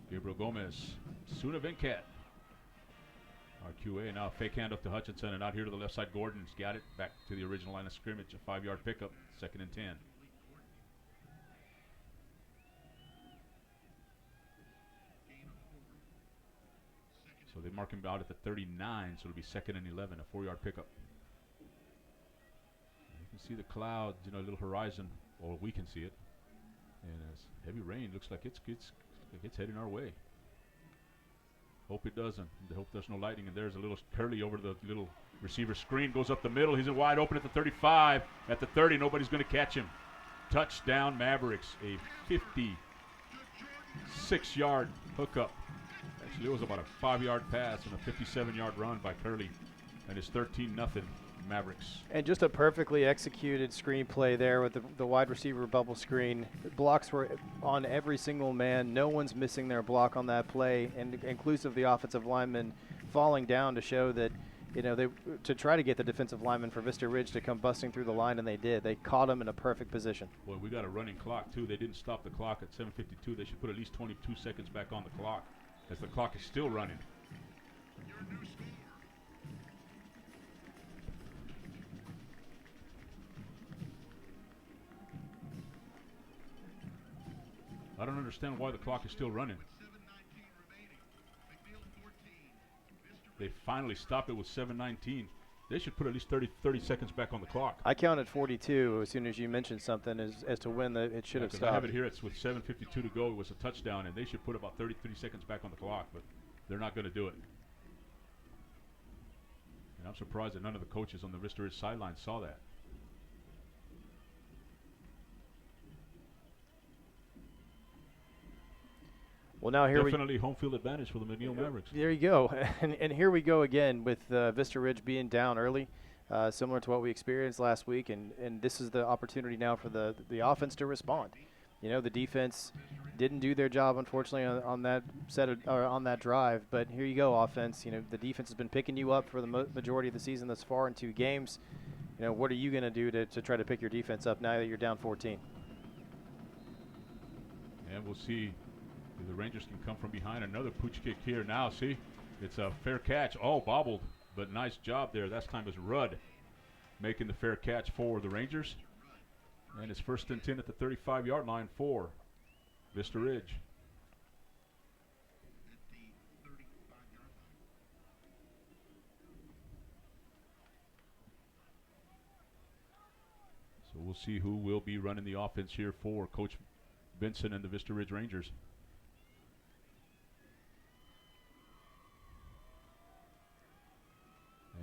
Gabriel Gomez, Suna Venkat. Our QA now fake handoff to Hutchinson, and out here to the left side, Gordon's got it back to the original line of scrimmage. A 5-yard pickup, 2nd and 10. So they mark him out at the 39, so it'll be 2nd and 11, a 4-yard pickup. You can see the clouds, a little horizon, or we can see it. And as heavy rain looks like it's heading our way. Hope it doesn't. Hope there's no lightning. And there's a little Curly over the little receiver screen. Goes up the middle. He's wide open at the 35. At the 30, nobody's going to catch him. Touchdown Mavericks. A 56-yard hookup. Actually, it was about a 5-yard pass and a 57-yard run by Curly. And it's 13-0 Mavericks. And just a perfectly executed screenplay there with the wide receiver bubble screen. Blocks were on every single man. No one's missing their block on that play, and inclusive of the offensive lineman falling down to show that, to try to get the defensive lineman for Vista Ridge to come busting through the line, and they did. They caught him in a perfect position. Well, we got a running clock, too. They didn't stop the clock at 7:52. They should put at least 22 seconds back on the clock, as the clock is still running. I don't understand why the clock is still running. They finally stopped it with 7:19. They should put at least 30 seconds back on the clock. I counted 42 as soon as you mentioned something as to when it should have stopped. I have it here. It's with 7:52 to go. It was a touchdown, and they should put about 30 seconds back on the clock, but they're not going to do it. And I'm surprised that none of the coaches on the Vista Ridge sideline saw that. Well, now here definitely home field advantage for the McNeil Mavericks. There you go. And here we go again with Vista Ridge being down early, similar to what we experienced last week. And this is the opportunity now for the offense to respond. The defense didn't do their job, unfortunately, on that on that drive. But here you go, offense. The defense has been picking you up for the majority of the season thus far in 2 games. What are you going to do to try to pick your defense up now that you're down 14? And we'll see The Rangers can come from behind. Another pooch kick here. Now, see, it's a fair catch. Oh, bobbled, but nice job there. That time is Rudd making the fair catch for the Rangers. And it's 1st and 10 at the 35-yard line for Vista Ridge. So we'll see who will be running the offense here for Coach Benson and the Vista Ridge Rangers.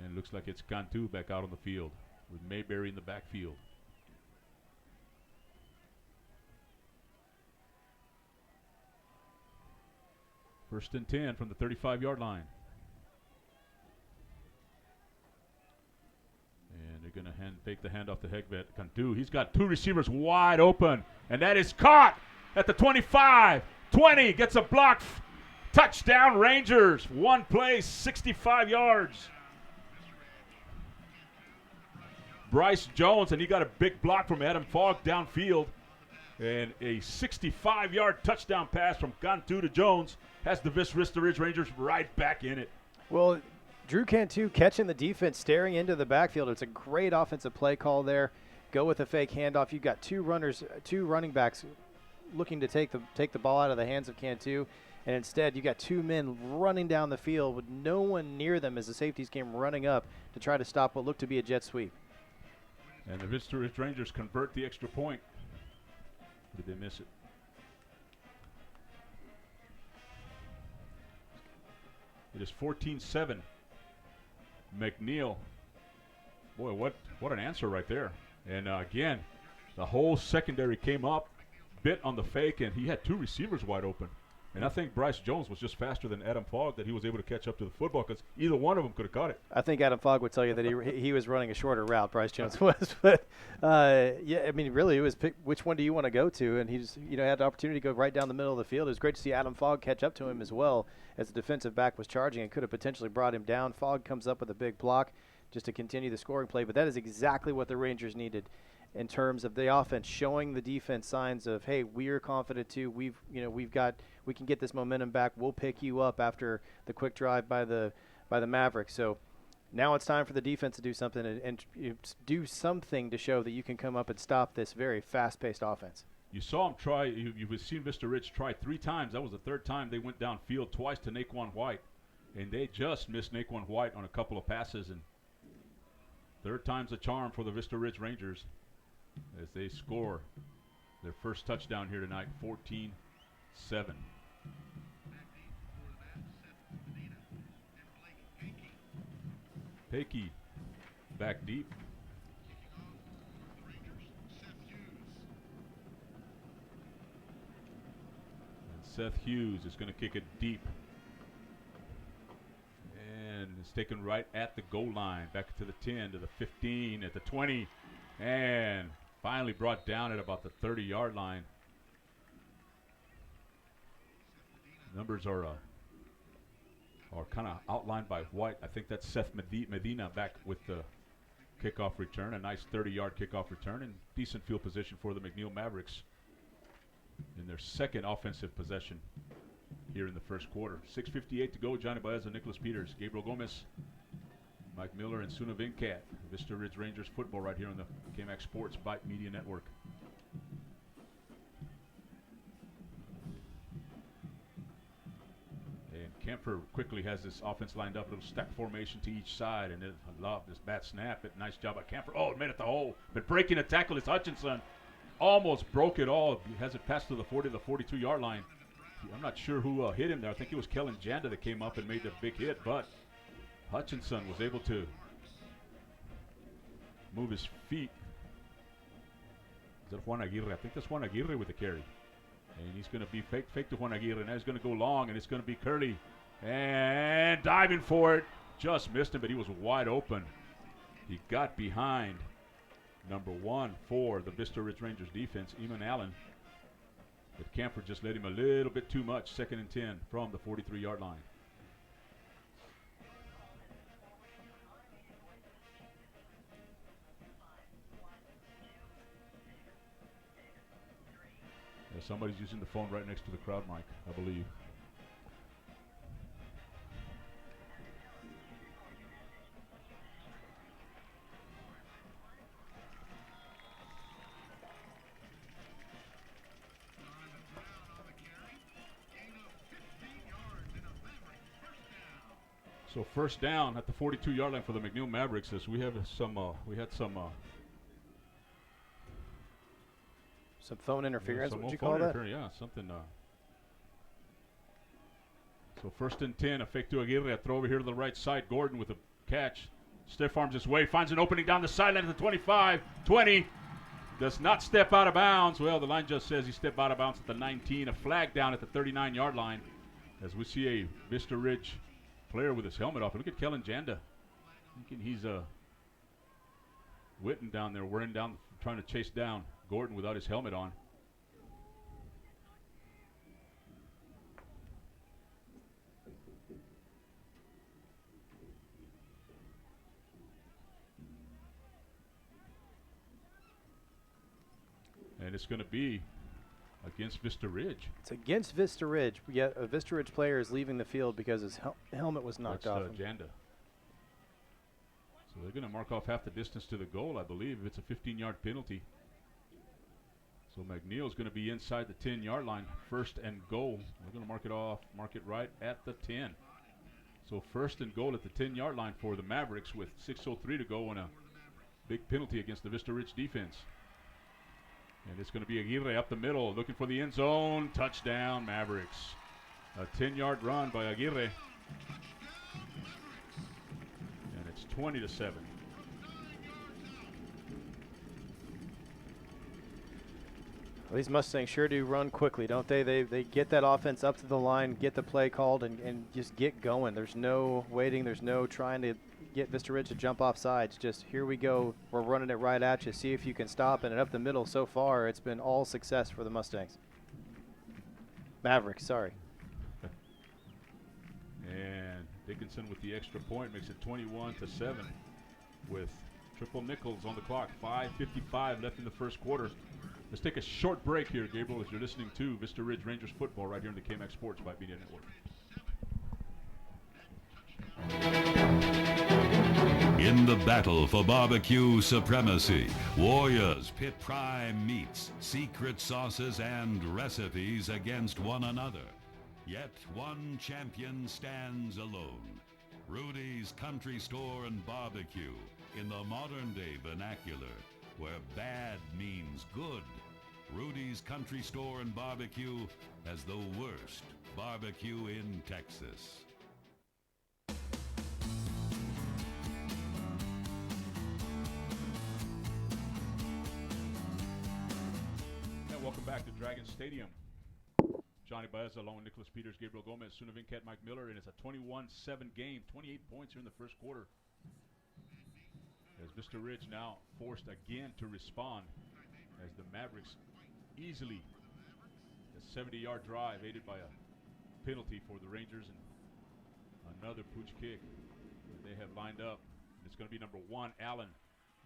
And it looks like it's Cantu back out on the field with Mayberry in the backfield. First and 10 from the 35-yard line. And they're going to fake the handoff to Hegvet. Cantu, he's got 2 receivers wide open. And that is caught at the 25. 20 gets a block. Touchdown Rangers. One play, 65 yards. Bryce Jones, and he got a big block from Adam Fogg downfield. And a 65-yard touchdown pass from Cantu to Jones has the Vista Ridge Rangers right back in it. Well, Drew Cantu catching the defense, staring into the backfield. It's a great offensive play call there. Go with a fake handoff. You've got 2 running backs looking to take the ball out of the hands of Cantu, and instead you got 2 men running down the field with no one near them as the safeties came running up to try to stop what looked to be a jet sweep. And the Vista Ridge Rangers convert the extra point. Did they miss it? It is 14-7. McNeil. Boy, what an answer right there. And again, the whole secondary came up, bit on the fake, and he had 2 receivers wide open. And I think Bryce Jones was just faster than Adam Fogg that he was able to catch up to the football because either one of them could have caught it. I think Adam Fogg would tell you that he was running a shorter route, Bryce Jones was. But, yeah, I mean, really, it was pick which one do you want to go to, and he just had the opportunity to go right down the middle of the field. It was great to see Adam Fogg catch up to him as well as the defensive back was charging and could have potentially brought him down. Fogg comes up with a big block just to continue the scoring play, but that is exactly what the Rangers needed in terms of the offense, showing the defense signs of, hey, we are confident too. We can get this momentum back. We'll pick you up after the quick drive by the Mavericks. So now it's time for the defense to do something and do something to show that you can come up and stop this very fast-paced offense. You saw him try. You've seen Vista Ridge try 3 times. That was the 3rd time they went downfield, twice to Naquan White, and they just missed Naquan White on a couple of passes. And 3rd time's a charm for the Vista Ridge Rangers as they score their first touchdown here tonight, 14-7. Pakey back deep. And Seth Hughes is going to kick it deep. And it's taken right at the goal line, back to the 10, to the 15, at the 20, and finally brought down at about the 30-yard line. Numbers are kind of outlined by White. I think that's Seth Medina back with the kickoff return, a nice 30-yard kickoff return, and decent field position for the McNeil Mavericks in their 2nd offensive possession here in the first quarter. 6:58 to go. Johnny Baez and Nicholas Peters, Gabriel Gomez, Mike Miller, and Suna Vincat. Vista Ridge Rangers football right here on the KMAX Sports Vype Media Network. And Kemper quickly has this offense lined up, a little stack formation to each side, and I love this bat snap. But nice job by Kemper. Oh, it made it the hole. But breaking a tackle is Hutchinson. Almost broke it all. He has it passed to the 40, the 42-yard line. I'm not sure who hit him there. I think it was Kellen Janda that came up and made the big hit, but Hutchinson was able to move his feet. Is that Juan Aguirre? I think that's Juan Aguirre with the carry. And he's going to be fake to Juan Aguirre. Now he's going to go long, and it's going to be Curley. And diving for it. Just missed him, but he was wide open. He got behind number 1 for the Vista Ridge Rangers defense, Eamon Allen. But Camper just let him a little bit too much. 2nd and 10 from the 43-yard line. Yeah, somebody's using the phone right next to the crowd mic, I believe. So first down at the 42-yard line for the McNeil Mavericks. As we had some phone interference. Some What you phone call that? Yeah, something. So first and 10, a fake to Aguirre, a throw over here to the right side. Gordon with a catch. Stiff arms his way, finds an opening down the sideline at the 25, 20. Does not step out of bounds. Well, the line just says he stepped out of bounds at the 19. A flag down at the 39-yard line. As we see a Vista Ridge player with his helmet off. And look at Kellen Janda. He's Witten down there, wearing down, trying to chase down Gordon without his helmet on. And it's going to be against Vista Ridge. It's against Vista Ridge, yet a Vista Ridge player is leaving the field because his helmet was knocked off. That's Janda. So they're going to mark off half the distance to the goal, I believe. It's a 15-yard penalty. So McNeil's going to be inside the 10-yard line, first and goal. They're going to mark it off, mark it right at the 10. So first and goal at the 10-yard line for the Mavericks with 6:03 to go and a big penalty against the Vista Ridge defense. And it's going to be Aguirre up the middle, looking for the end zone. Touchdown, Mavericks. A 10-yard run by Aguirre. And it's 20-7. Well, these Mustangs sure do run quickly, don't they? They get that offense up to the line, get the play called, and just get going. There's no waiting. There's no trying to get Vista Ridge to jump off sides. Just here we go. We're running it right at you. See if you can stop. And up the middle so far, it's been all success for the Mustangs. Mavericks, sorry. And Dickinson with the extra point makes it 21-7 with triple nickels on the clock. 5:55 left in the first quarter. Let's take a short break here, Gabriel, as you're listening to Vista Ridge Rangers football right here in the KMAX Sports Vype Media Network. In the battle for barbecue supremacy, Warriors pit prime meats, secret sauces, and recipes against one another. Yet one champion stands alone. Rudy's Country Store and Barbecue, in the modern-day vernacular, where bad means good. Rudy's Country Store and Barbecue has the worst barbecue in Texas. Welcome back to Dragon Stadium. Johnny Baez along with Nicholas Peters, Gabriel Gomez, Sunavincat, Mike Miller, and it's a 21-7 game, 28 points here in the first quarter. As Vista Ridge now forced again to respond as the Mavericks easily a 70-yard drive aided by a penalty for the Rangers and another pooch kick that they have lined up. And it's going to be number 1, Allen,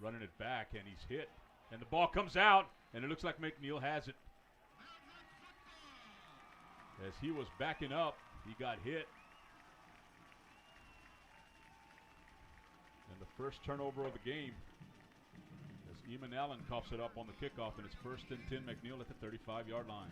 running it back, and he's hit. And the ball comes out, and it looks like McNeil has it. As he was backing up, he got hit. And the first turnover of the game, as Eamon Allen coughs it up on the kickoff, and it's first and 10, McNeil at the 35-yard line.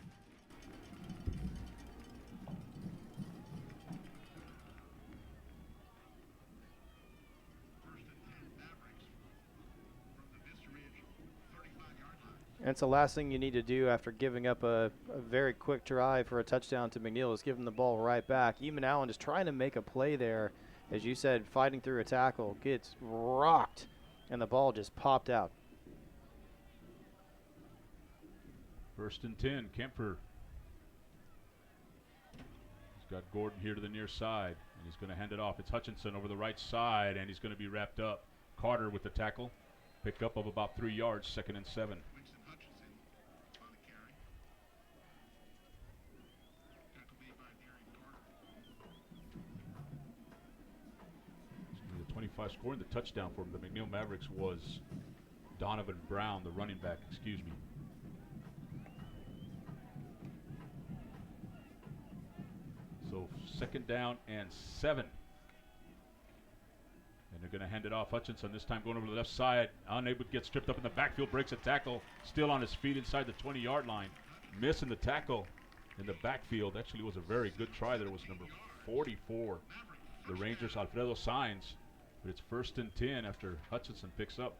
And it's the last thing you need to do after giving up a very quick drive for a touchdown to McNeil is give him the ball right back. Eamon Allen just trying to make a play there. As you said, fighting through a tackle, gets rocked, and the ball just popped out. First and 10, Kemper. He's got Gordon here to the near side, and he's going to hand it off. It's Hutchinson over the right side, and he's going to be wrapped up. Carter with the tackle. Pick up of about 3 yards, 2nd and 7. The 25 scoring the touchdown for the McNeil Mavericks was Donovan Brown, the running back, excuse me. So 2nd down and 7. And they're going to hand it off. Hutchinson this time going over to the left side. Unable to get stripped up in the backfield. Breaks a tackle. Still on his feet inside the 20-yard line. Missing the tackle in the backfield. Actually was a very good try. There was number 44. The Rangers, Alfredo Sainz. But it's 1st and 10 after Hutchinson picks up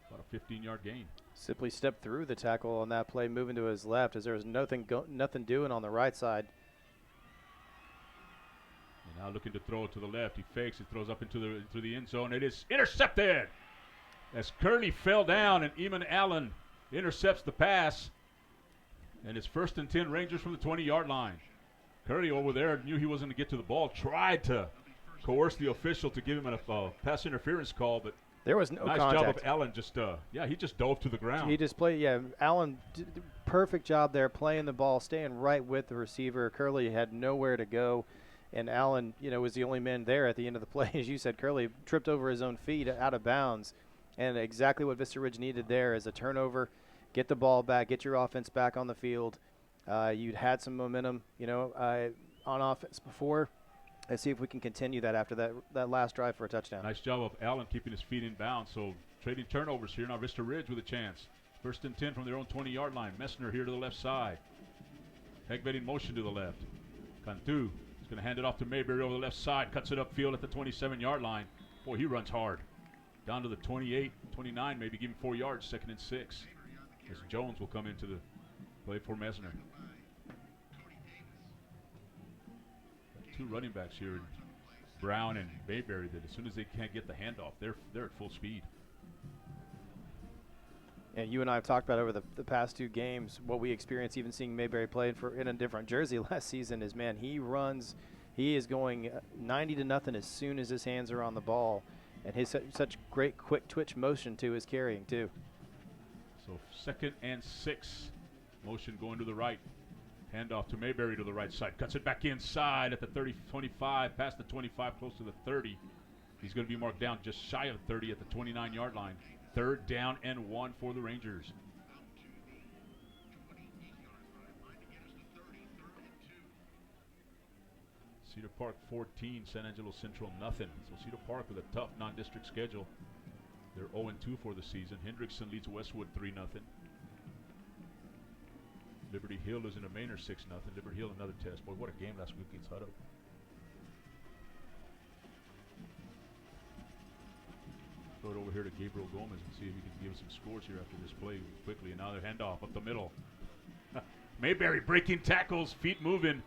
about a 15-yard gain. Simply stepped through the tackle on that play, moving to his left as there was nothing doing on the right side. And now looking to throw to the left. He fakes. He throws up into the end zone. It is intercepted as Curley fell down and Eamon Allen intercepts the pass. And it's 1st and 10 Rangers from the 20-yard line. Curley over there knew he wasn't going to get to the ball. Tried to coerce the official to give him a pass interference call, but there was no nice contact. job of Allen. Just he just dove to the ground. He just played. Yeah, Allen did a perfect job there, playing the ball, staying right with the receiver. Curley had nowhere to go, and Allen, was the only man there at the end of the play. As you said, Curley tripped over his own feet out of bounds, and exactly what Vista Ridge needed there is a turnover, get the ball back, get your offense back on the field. You'd had some momentum, on offense before. Let's see if we can continue that after that last drive for a touchdown. Nice job of Allen keeping his feet in bounds. So trading turnovers here. Now Vista Ridge with a chance. 1st and 10 from their own 20-yard line. Messner here to the left side. Hegvet in motion to the left. Cantu is going to hand it off to Mayberry over the left side. Cuts it upfield at the 27-yard line. Boy, he runs hard. Down to the 28, 29, maybe give him 4 yards. 2nd and 6. As Jones will come into the play for Messner. 2 running backs here, Brown and Mayberry, that as soon as they can't get the handoff, they're at full speed. And you and I have talked about over the past 2 games what we experienced, even seeing Mayberry play in a different jersey last season. Is he runs, he is going 90-0 as soon as his hands are on the ball, and his such great quick twitch motion to his carrying too. So 2nd and 6, motion going to the right. Handoff to Mayberry to the right side. Cuts it back inside at the 30-25, past the 25, close to the 30. He's going to be marked down just shy of 30 at the 29-yard line. 3rd down and 1 for the Rangers. Cedar Park 14, San Angelo Central nothing. So Cedar Park with a tough non-district schedule. They're 0-2 for the season. Hendrickson leads Westwood 3-0. Liberty Hill is in a Manor 6-0. Liberty Hill another test. Boy, what a game last week against Hutto. Throw it over here to Gabriel Gomez and see if he can give us some scores here after this play quickly. And now they're handoff up the middle. Mayberry breaking tackles, feet moving,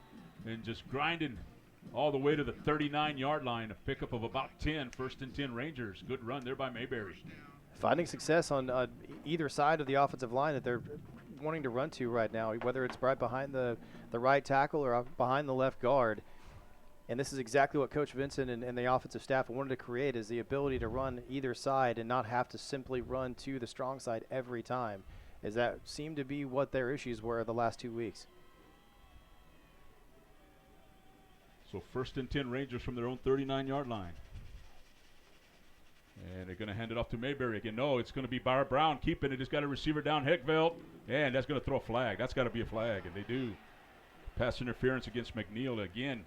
and just grinding all the way to the 39-yard line. A pickup of about 10. 1st and 10 Rangers. Good run there by Mayberry. Finding success on either side of the offensive line that they're wanting to run to right now, whether it's right behind the right tackle or behind the left guard. And this is exactly what Coach Vincent and the offensive staff wanted to create, is the ability to run either side and not have to simply run to the strong side every time, as that seemed to be what their issues were the last 2 weeks. So 1st and 10 Rangers from their own 39-yard line. And they're going to hand it off to Mayberry again. No, it's going to be Barrett Brown keeping it. He's got a receiver down, Heckveld. And that's going to throw a flag. That's got to be a flag, and they do. Pass interference against McNeil again.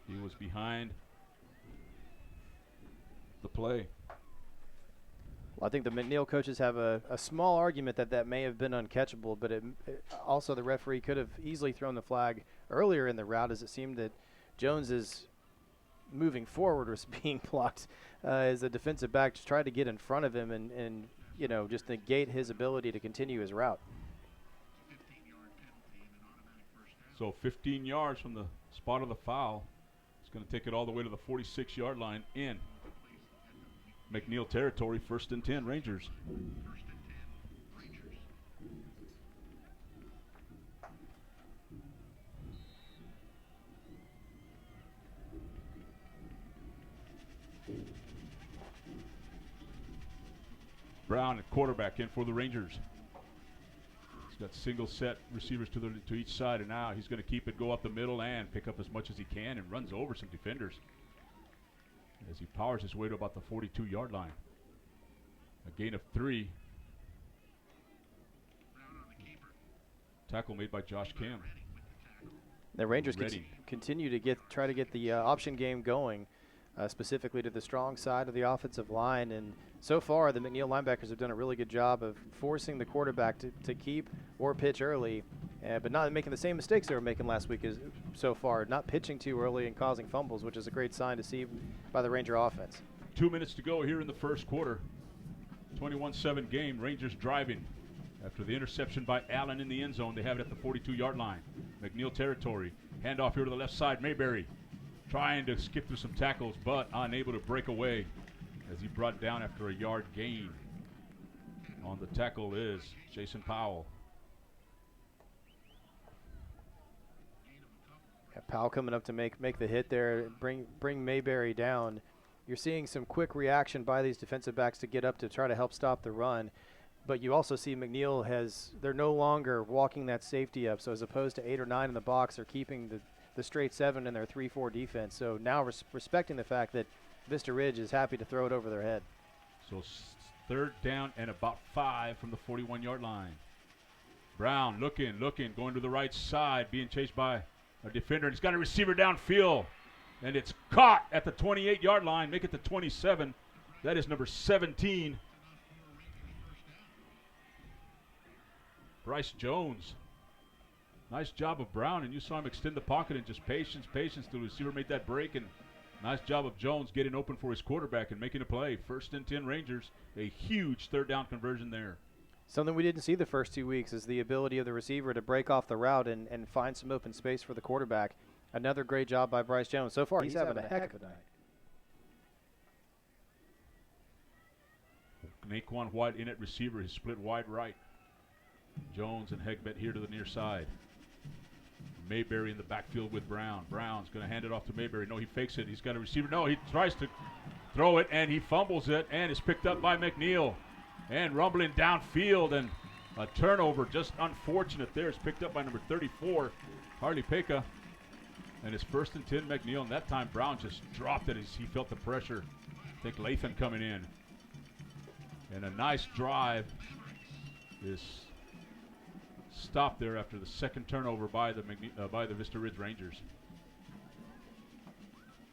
He was behind the play. Well, I think the McNeil coaches have a small argument that may have been uncatchable, but also the referee could have easily thrown the flag earlier in the route, as it seemed that Jones's moving forward was being blocked as a defensive back just tried to get in front of him and just negate his ability to continue his route. So 15 yards from the spot of the foul. It's going to take it all the way to the 46-yard line in McNeil territory. 1st and 10 Rangers. Brown at quarterback in for the Rangers. He's got single set receivers to each side, and now he's going to keep it, go up the middle, and pick up as much as he can, and runs over some defenders as he powers his way to about the 42-yard line. A gain of 3. Tackle made by Josh Kim. The Rangers Ready. continue to try to get the option game going, specifically to the strong side of the offensive line. And so far, the McNeil linebackers have done a really good job of forcing the quarterback to keep or pitch early, but not making the same mistakes they were making last week so far, not pitching too early and causing fumbles, which is a great sign to see by the Ranger offense. 2 minutes to go here in the first quarter. 21-7 game. Rangers driving. After the interception by Allen in the end zone, they have it at the 42-yard line. McNeil territory. Handoff here to the left side. Mayberry trying to skip through some tackles, but unable to break away as he brought down after a yard gain. On the tackle is Jason Powell. Yeah, Powell coming up to make the hit there, bring Mayberry down. You're seeing some quick reaction by these defensive backs to get up to try to help stop the run. But you also see McNeil they're no longer walking that safety up. So as opposed to 8 or 9 in the box, they're keeping the straight 7 in their 3-4 defense. So now respecting the fact that Vista Ridge is happy to throw it over their head. So third down and about 5 from the 41-yard line. Brown looking, going to the right side, being chased by a defender. And he's got a receiver downfield. And it's caught at the 28-yard line. Make it to 27. That is number 17. Bryce Jones. Nice job of Brown, and you saw him extend the pocket and just patience till the receiver made that break. And nice job of Jones getting open for his quarterback and making a play. 1st and 10 Rangers. A huge third down conversion there. Something we didn't see the first 2 weeks is the ability of the receiver to break off the route and find some open space for the quarterback. Another great job by Bryce Jones. So far, he's having a heck of a night. Naquan White in at receiver. He's split wide right. Jones and Hegbet here to the near side. Mayberry in the backfield with Brown. Brown's going to hand it off to Mayberry. No, he fakes it. He's got a receiver. No, he tries to throw it, and he fumbles it, and it's picked up by McNeil. And rumbling downfield, and a turnover. Just unfortunate there. It's picked up by number 34, Harley Peka. And it's 1st and 10 McNeil, and that time Brown just dropped it as he felt the pressure. I think Lathan coming in. And a nice drive is stopped there after the second turnover by the Vista Ridge Rangers.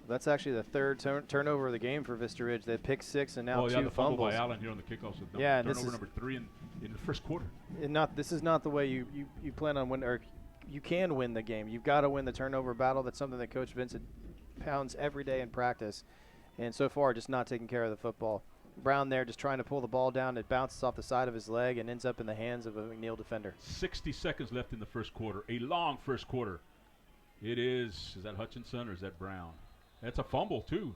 That's actually the third turnover of the game for Vista Ridge. They picked 6 and now 2 the fumble fumbles. by Allen here on the kickoff. So turnover number 3 in the first quarter. This is not the way you plan on winning, or you can win the game. You've got to win the turnover battle. That's something that Coach Vincent pounds every day in practice. And so far, just not taking care of the football. Brown there just trying to pull the ball down. It bounces off the side of his leg and ends up in the hands of a McNeil defender. 60 seconds left in the first quarter. A long first quarter. Is that Hutchinson or is that Brown? That's a fumble too.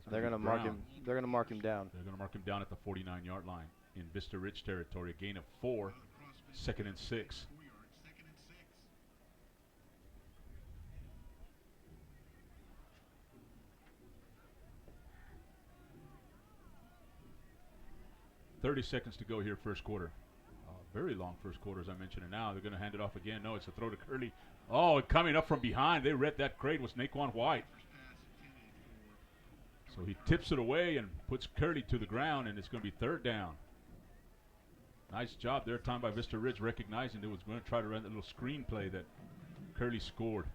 They're going to mark him. They're going to mark him down. They're going to mark him down at the 49-yard line in Vista Ridge territory. A gain of 4. 2nd and 6. $30 seconds to go here, first quarter. Very long first quarter, as I mentioned. And now they're going to hand it off again. No, it's a throw to Curley. Oh, coming up from behind. They read that crate was Naquan White. So he tips it away and puts Curley to the ground, and it's going to be 3rd down. Nice job there, time by Vista Ridge, recognizing it was going to try to run that little screen play that Curley scored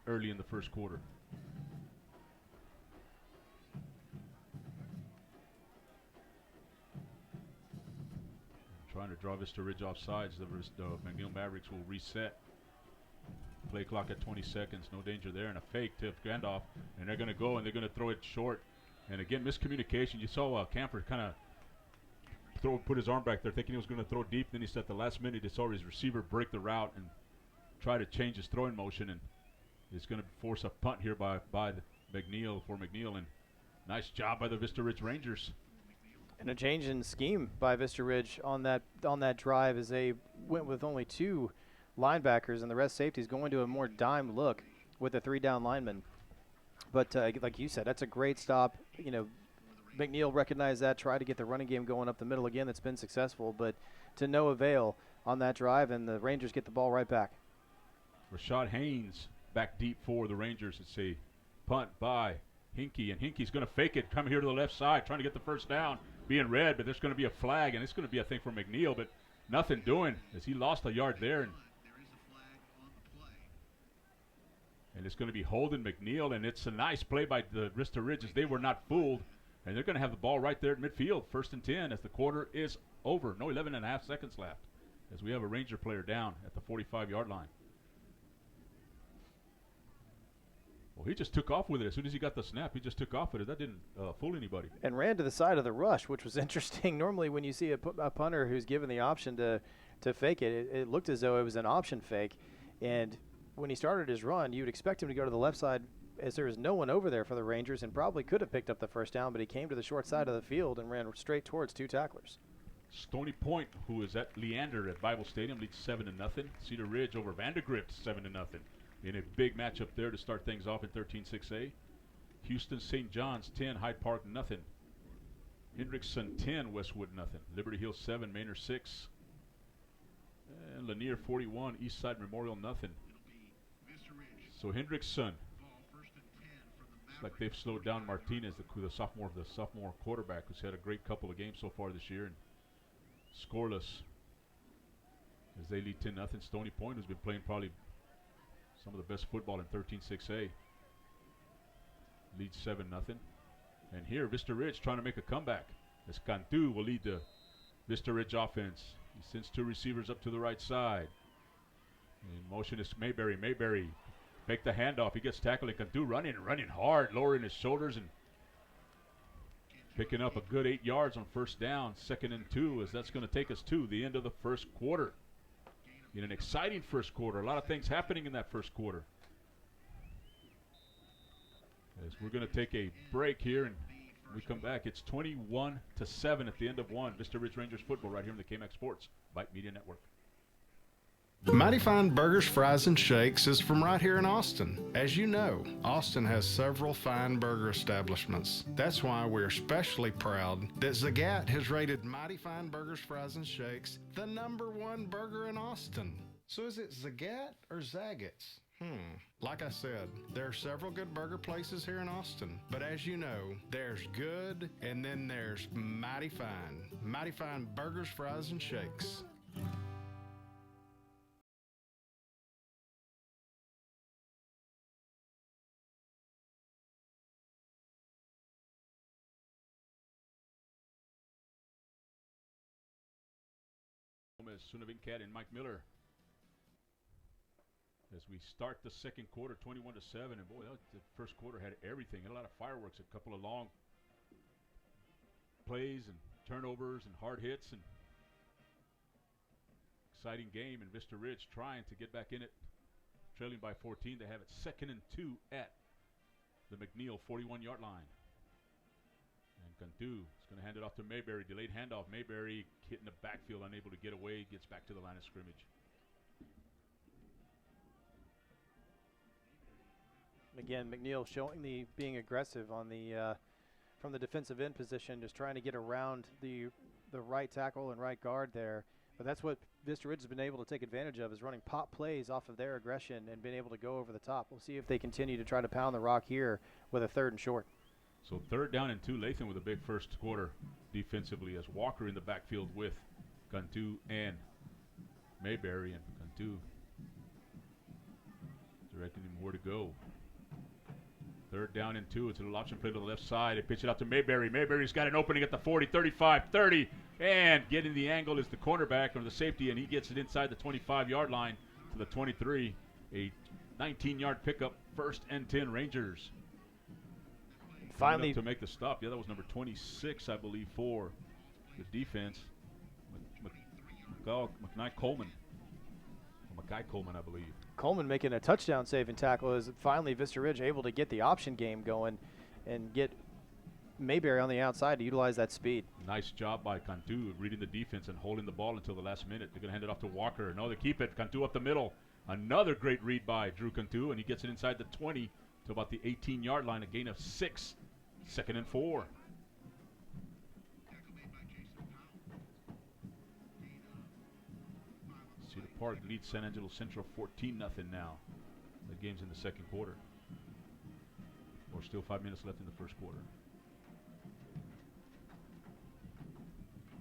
early in the first quarter. Trying to draw Vista Ridge off sides. The McNeil Mavericks will reset. Play clock at 20 seconds. No danger there. And a fake to Gandalf. And they're going to go and they're going to throw it short. And again, miscommunication. You saw Camper kind of put his arm back there thinking he was going to throw deep. Then he said at the last minute he saw his receiver break the route and try to change his throwing motion. And it's going to force a punt here by McNeil for McNeil. And nice job by the Vista Ridge Rangers. And a change in scheme by Vista Ridge on that drive as they went with only 2 linebackers and the rest safeties going to a more dime look with a 3-down lineman. But like you said, that's a great stop. McNeil recognized that, tried to get the running game going up the middle again. That's been successful, but to no avail on that drive, and the Rangers get the ball right back. Rashad Haynes back deep for the Rangers. It's a punt by Hinkie, and Hinkie's going to fake it, come here to the left side, trying to get the first down, being red, but there's going to be a flag, and it's going to be, I think, for McNeil, but nothing doing as he lost a yard there. And it's going to be holding McNeil, and it's a nice play by the VISTA Ridge as they were not fooled. And they're going to have the ball right there at midfield, 1st and 10 as the quarter is over. No 11 and a half seconds left as we have a Ranger player down at the 45-yard line. Well, he just took off with it. As soon as he got the snap, he just took off with it. That didn't fool anybody. And ran to the side of the rush, which was interesting. Normally when you see a punter who's given the option to fake it, it looked as though it was an option fake. And when he started his run, you'd expect him to go to the left side as there was no one over there for the Rangers and probably could have picked up the first down, but he came to the short side of the field and ran straight towards 2 tacklers. Stony Point, who is at Leander at Bible Stadium, leads 7-0. Cedar Ridge over Vandergrift, 7-0. In a big matchup there to start things off in 13-6A. Houston St. John's 10, Hyde Park nothing. Hendrickson 10, Westwood nothing. Liberty Hill 7, Manor 6. And Lanier 41, Eastside Memorial nothing. So Hendrickson, looks like they've slowed down Martinez, the sophomore quarterback, who's had a great couple of games so far this year, and scoreless as they lead 10-0. Stony Point, who's been playing probably some of the best football in 13-6A, leads 7-0. And here, VISTA Ridge trying to make a comeback as Cantu will lead the VISTA Ridge offense. He sends 2 receivers up to the right side. In motion is Mayberry. Mayberry make the handoff. He gets tackled, and Cantu running hard, lowering his shoulders and picking up a good 8 yards on first down. 2nd and 2 as that's going to take us to the end of the first quarter. In an exciting first quarter. A lot of things happening in that first quarter. As we're going to take a break here, and when we come back, it's 21-7 at the end of 1. VISTA Ridge Rangers football right here in the KMAX Sports Vype Media Network. Mighty Fine Burgers, Fries, and Shakes is from right here in Austin. As you know, Austin has several fine burger establishments. That's why we're especially proud that Zagat has rated Mighty Fine Burgers, Fries, and Shakes the #1 burger in Austin. So is it Zagat or Zagat's? Like I said, there are several good burger places here in Austin. But as you know, there's good and then there's Mighty Fine. Mighty Fine Burgers, Fries, and Shakes. Sunavin Cat and Mike Miller as we start the second quarter, 21-7, and boy, the first quarter had everything. Had a lot of fireworks, a couple of long plays and turnovers and hard hits, and exciting game. And VISTA Ridge trying to get back in it, trailing by 14. They have it 2nd and 2 at the McNeil 41-yard line. And Cantu is going to hand it off to Mayberry. Delayed handoff. Mayberry hit in the backfield, unable to get away. Gets back to the line of scrimmage. Again, McNeil showing being aggressive on the from the defensive end position, just trying to get around the right tackle and right guard there. But that's what VISTA Ridge has been able to take advantage of, is running pop plays off of their aggression and being able to go over the top. We'll see if they continue to try to pound the rock here with a 3rd and short. So 3rd down and 2. Lathan with a big first quarter defensively as Walker in the backfield with Cantu and Mayberry, and Cantu directing him where to go. 3rd down and 2. It's a little option play to the left side. They pitch it out to Mayberry. Mayberry's got an opening at the 40, 35, 30, and getting the angle is the cornerback or the safety, and he gets it inside the 25-yard line to the 23. A 19-yard pickup, 1st and 10 Rangers. Finally to make the stop. Yeah, that was number 26, I believe, for the defense. McKay Coleman, I believe. Coleman making a touchdown saving tackle as finally VISTA Ridge able to get the option game going and get Mayberry on the outside to utilize that speed. Nice job by Cantu reading the defense and holding the ball until the last minute. They're going to hand it off to Walker. No, they keep it. Cantu up the middle. Another great read by Drew Cantu, and he gets it inside the 20 to about the 18-yard line. A gain of 6. 2nd and 4. Cedar Park leads San Angelo Central 14-0 now. The game's in the second quarter. Or still 5 minutes left in the first quarter.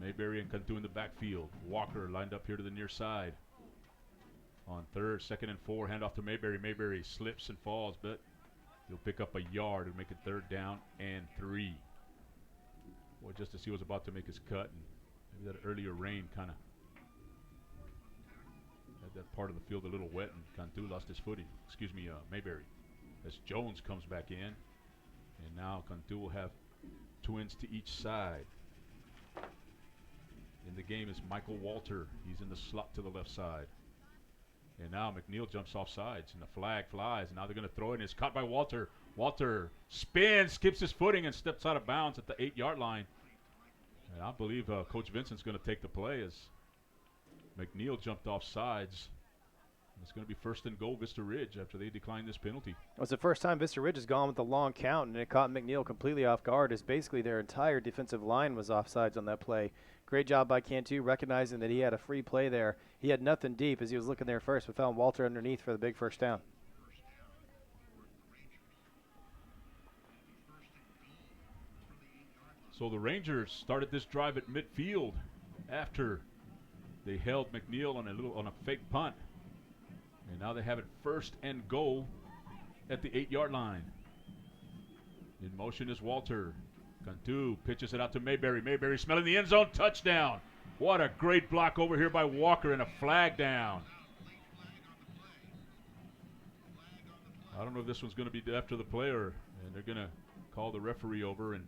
Mayberry and Cantu in the backfield. Walker lined up here to the near side. On third, 2nd and 4, hand off to Mayberry. Mayberry slips and falls, but he'll pick up a yard and make it 3rd down and 3. Boy, just as he was about to make his cut, and maybe that earlier rain kind of had that part of the field a little wet, and Cantu lost his footing. Mayberry. As Jones comes back in, and now Cantu will have twins to each side. In the game is Michael Walter. He's in the slot to the left side. And now McNeil jumps off sides, and the flag flies. And now they're going to throw it, and it's caught by Walter. Walter spins, skips his footing, and steps out of bounds at the 8-yard line. And I believe Coach Vincent's going to take the play as McNeil jumped off sides. And it's going to be 1st and goal, Vista Ridge, after they decline this penalty. It was the first time Vista Ridge has gone with a long count, and it caught McNeil completely off guard as basically their entire defensive line was offsides on that play. Great job by Cantu recognizing that he had a free play there. He had nothing deep as he was looking there first, but found Walter underneath for the big 1st down. So the Rangers started this drive at midfield after they held McNeil on a fake punt. And now they have it 1st and goal at the 8-yard line. In motion is Walter. Cantu pitches it out to Mayberry. Mayberry smelling the end zone. Touchdown. What a great block over here by Walker, and a flag down. I don't know if this one's going to be after the play and they're going to call the referee over, and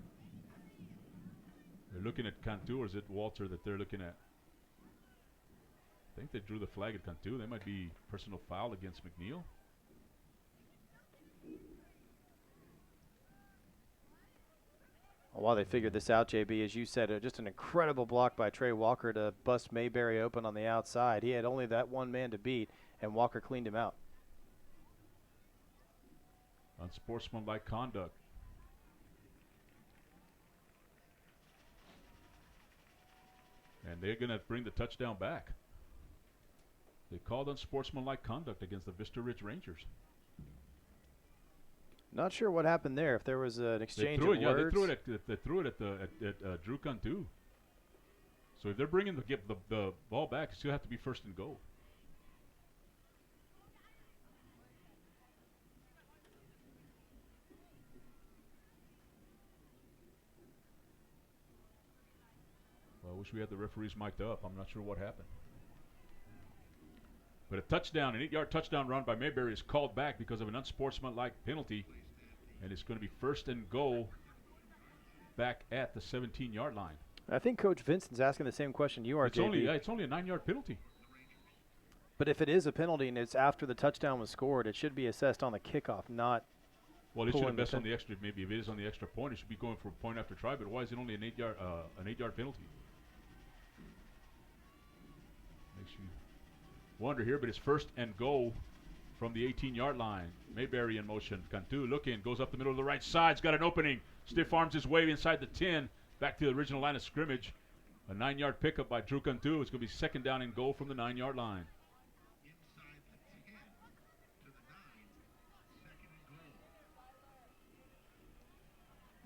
they're looking at Cantu, or is it Walter that they're looking at? I think they drew the flag at Cantu. They might be personal foul against McNeil. While they figured this out, JB, as you said, just an incredible block by Trey Walker to bust Mayberry open on the outside. He had only that one man to beat, and Walker cleaned him out. Unsportsmanlike conduct. And they're going to bring the touchdown back. They called unsportsmanlike conduct against the Vista Ridge Rangers. Not sure what happened there. If there was an exchange of words. They threw it at Drew Cantu. So if they're bringing the ball back, it's going to have to be 1st and goal. Well, I wish we had the referees mic'd up. I'm not sure what happened. But a touchdown, an 8-yard touchdown run by Mayberry is called back because of an unsportsmanlike penalty. And it's going to be 1st and goal back at the 17-yard line. I think Coach Vincent's asking the same question you are, JB. It's only a 9-yard penalty. But if it is a penalty and it's after the touchdown was scored, it should be assessed on the kickoff, not. Well, it should invest on the extra. Maybe if it is on the extra point, it should be going for a point after try. But why is it only an 8-yard penalty? Makes you wonder here. But it's 1st and goal from the 18-yard line. Mayberry in motion. Cantu looking, goes up the middle of the right side. He's got an opening. Stiff arms his way inside the 10. Back to the original line of scrimmage. A 9-yard pickup by Drew Cantu. It's going to be 2nd down and goal from the 9-yard line.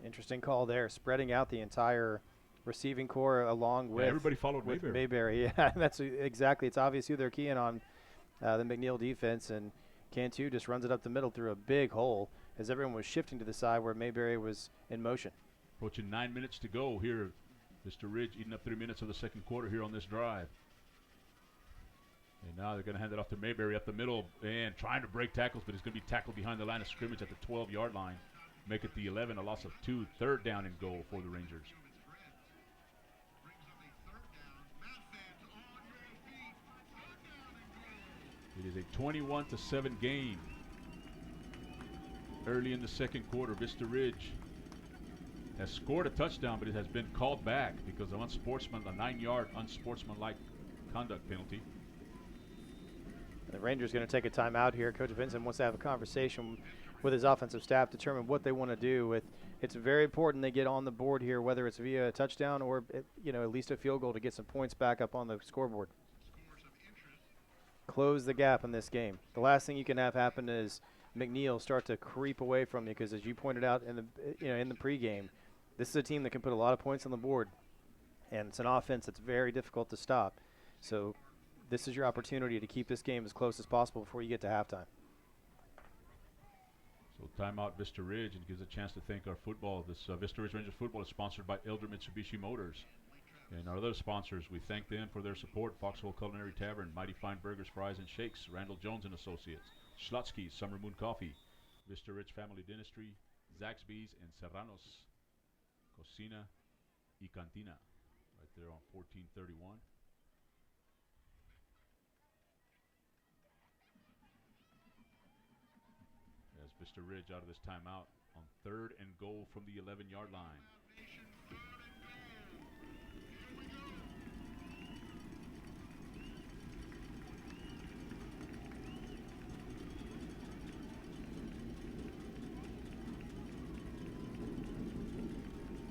Interesting call there, spreading out the entire receiving core along with everybody followed Mayberry. Yeah, that's exactly. It's obvious who they're keying on, the McNeil defense, and Cantu just runs it up the middle through a big hole as everyone was shifting to the side where Mayberry was in motion. Approaching 9 minutes to go here. Mr. Ridge eating up 3 minutes of the 2nd quarter here on this drive. And now they're going to hand it off to Mayberry up the middle and trying to break tackles, but he's going to be tackled behind the line of scrimmage at the 12-yard line. Make it the 11, a loss of 2, 3rd down and goal for the Rangers. It is a 21-7 game. Early in the 2nd quarter, Vista Ridge has scored a touchdown, but it has been called back because of a 9-yard unsportsmanlike conduct penalty. The Rangers going to take a timeout here. Coach Vincent wants to have a conversation with his offensive staff, determine what they want to do. It's very important they get on the board here, whether it's via a touchdown or at least a field goal to get some points back up on the scoreboard. Close the gap in this game. The last thing you can have happen is McNeil start to creep away from you because, as you pointed out in the pregame, this is a team that can put a lot of points on the board. And it's an offense that's very difficult to stop. So this is your opportunity to keep this game as close as possible before you get to halftime. So timeout Vista Ridge, and gives a chance to thank our football. This Vista Ridge Rangers football is sponsored by Elder Mitsubishi Motors. And our other sponsors, we thank them for their support. Foxhole Culinary Tavern, Mighty Fine Burgers, Fries, and Shakes, Randall Jones and Associates, Schlotsky's Summer Moon Coffee, Vista Ridge Family Dentistry, Zaxby's, and Serrano's Cocina y Cantina, right there on 1431. As Vista Ridge out of this timeout on 3rd and goal from the 11-yard line.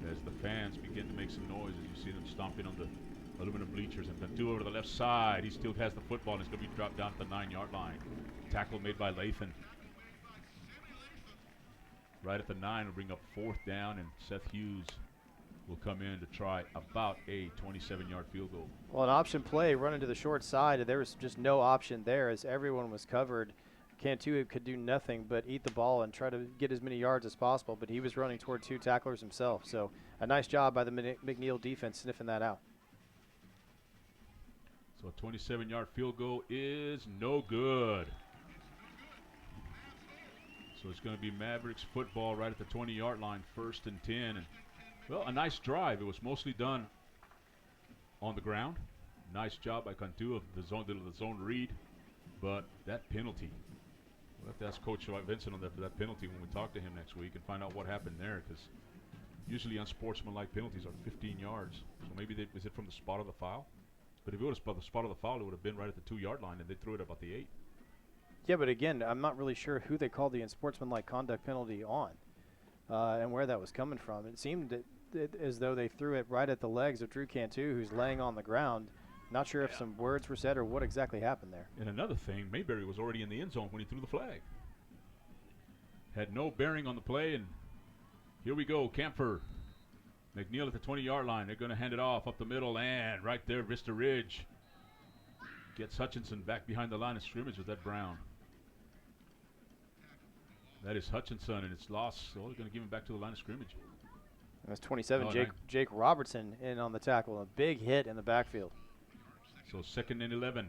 As the fans begin to make some noise, as you see them stomping on the aluminum bleachers, and Bantu over to the left side. He still has the football, and it's going to be dropped down at the 9-yard line. Tackle made by Lathan. Right at the 9 will bring up 4th down, and Seth Hughes will come in to try about a 27-yard field goal. Well, an option play running to the short side, and there was just no option there as everyone was covered. Cantu could do nothing but eat the ball and try to get as many yards as possible, but he was running toward 2 tacklers himself. So a nice job by the McNeil defense sniffing that out. So a 27-yard field goal is no good. So it's going to be Mavericks football right at the 20-yard line, 1st and 10. And, well, a nice drive. It was mostly done on the ground. Nice job by Cantu of the zone read. But that penalty, we'll have to ask Coach Vincent on that penalty when we talk to him next week and find out what happened there, because usually unsportsmanlike penalties are 15 yards. So maybe is it from the spot of the foul? But if it was the spot of the foul, it would have been right at the 2-yard line, and they threw it about the 8. Yeah, but again, I'm not really sure who they called the unsportsmanlike conduct penalty on and where that was coming from. It seemed as though they threw it right at the legs of Drew Cantu, who's laying on the ground. Not sure if some words were said or what exactly happened there. And another thing, Mayberry was already in the end zone when he threw the flag. Had no bearing on the play, and here we go, Camphor. McNeil at the 20-yard line. They're going to hand it off up the middle, and right there, Vista Ridge gets Hutchinson back behind the line of scrimmage with that Brown. That is Hutchinson, and it's lost, so they're going to give him back to the line of scrimmage. That's 27, Jake Robertson in on the tackle. A big hit in the backfield. So 2nd and 11.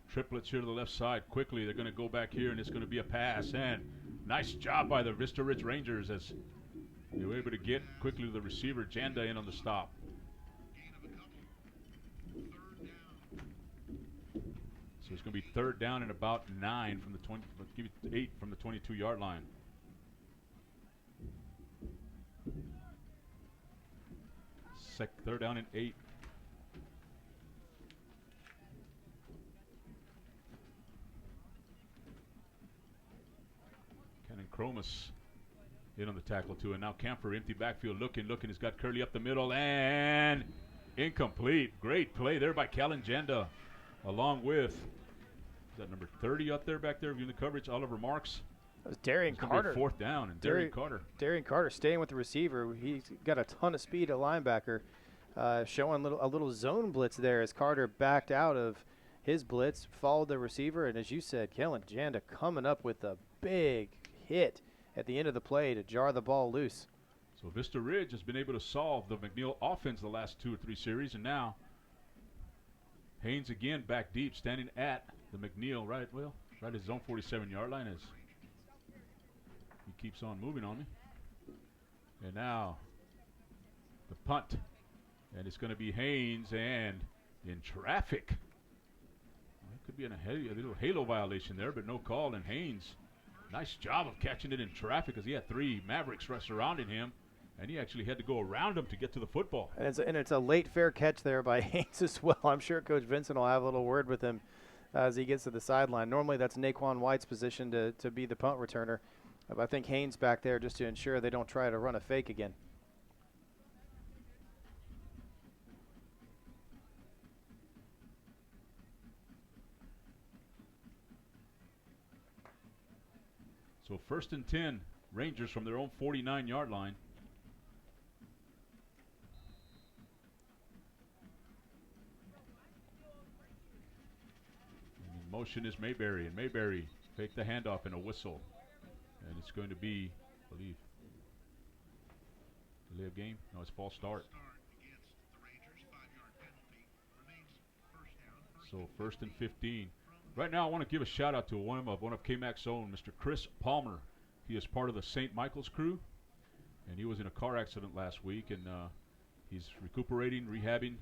Triplets here to the left side. Quickly, they're going to go back here, and it's going to be a pass. And nice job by the Vista Ridge Rangers as they were able to get quickly to the receiver, Janda, in on the stop. So it's going to be 3rd down and about 9 from the 20, give it 8 from the 22-yard line. Third down and 8. Cannon Cromus in on the tackle too, and now Camphor empty backfield, looking. He's got Curley up the middle and incomplete. Great play there by Callan Janda, along with that number 30 up there back there viewing the coverage, Oliver Marks. That was Darian Carter. 4th down, and Darian Carter. Darian Carter staying with the receiver. He's got a ton of speed at linebacker, showing a little zone blitz there as Carter backed out of his blitz, followed the receiver, and as you said, Kellen Janda coming up with a big hit at the end of the play to jar the ball loose. So Vista Ridge has been able to solve the McNeil offense the last 2 or 3 series, and now Haynes again back deep, standing at the McNeil right at his own 47-yard line as he keeps on moving on me. And now the punt, and it's going to be Haynes, and in traffic. Well, it could be a little halo violation there, but no call. And Haynes, nice job of catching it in traffic, because he had 3 Mavericks surrounding him, and he actually had to go around him to get to the football. And it's a late fair catch there by Haynes as well. I'm sure Coach Vincent will have a little word with him as he gets to the sideline. Normally that's Naquan White's position to be the punt returner. But I think Haynes back there just to ensure they don't try to run a fake again. So 1st and 10, Rangers from their own 49-yard line. motion is Mayberry, and Mayberry fake the handoff and a whistle. And it's going to be, I believe, delay of game? No, it's false start. So 1st and 15. Right now I want to give a shout out to one of K-Mac's own, Mr. Chris Palmer. He is part of the St. Michael's crew, and he was in a car accident last week, and he's recuperating, rehabbing,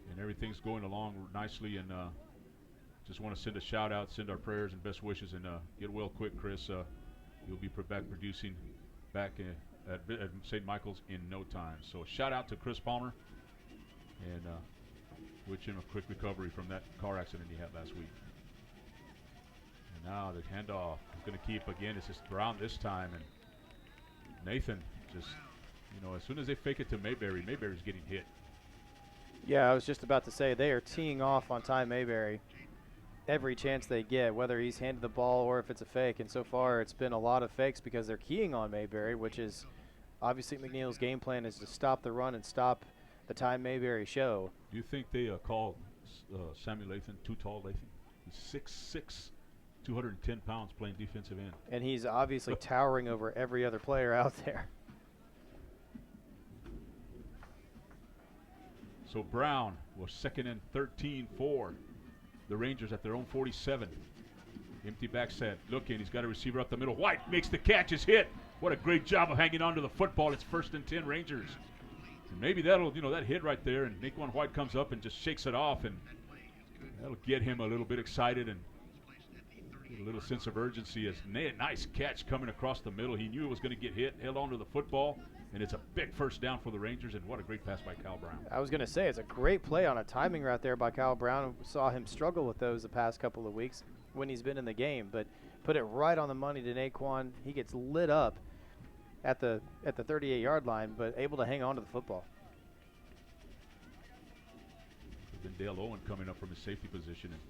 and everything's going along nicely. And just want to send a shout out, send our prayers and best wishes, and get well quick, Chris. You'll be back producing back at St. Michael's in no time. So a shout out to Chris Palmer, and wish him a quick recovery from that car accident he had last week. And now the handoff is going to keep again. It's just Brown this time, and Nathan just, as soon as they fake it to Mayberry, Mayberry's getting hit. Yeah, I was just about to say they are teeing off on Ty Mayberry every chance they get, whether he's handed the ball or if it's a fake. And so far it's been a lot of fakes because they're keying on Mayberry, which is obviously McNeil's game plan is to stop the run and stop the Ty Mayberry show. Do you think they call Samuel Lathan too tall, Lathan? He's 6'6", 210 pounds playing defensive end. And he's obviously towering over every other player out there. So Brown was 2nd and 13 for the Rangers at their own 47. Empty back set, looking, he's got a receiver up the middle. White makes the catch, is hit. What a great job of hanging on to the football. It's 1st and 10 Rangers. And maybe that'll, that hit right there, and Naquan White comes up and just shakes it off, and that'll get him a little bit excited and a little sense of urgency. As nice catch coming across the middle. He knew it was going to get hit, held onto the football, and it's a big first down for the Rangers, and what a great pass by Kyle Brown. I was going to say, it's a great play on a timing right there by Kyle Brown. We saw him struggle with those the past couple of weeks when he's been in the game, but put it right on the money to Naquan. He gets lit up at the 38-yard line, but able to hang on to the football. Then Dale Owen coming up from his safety position and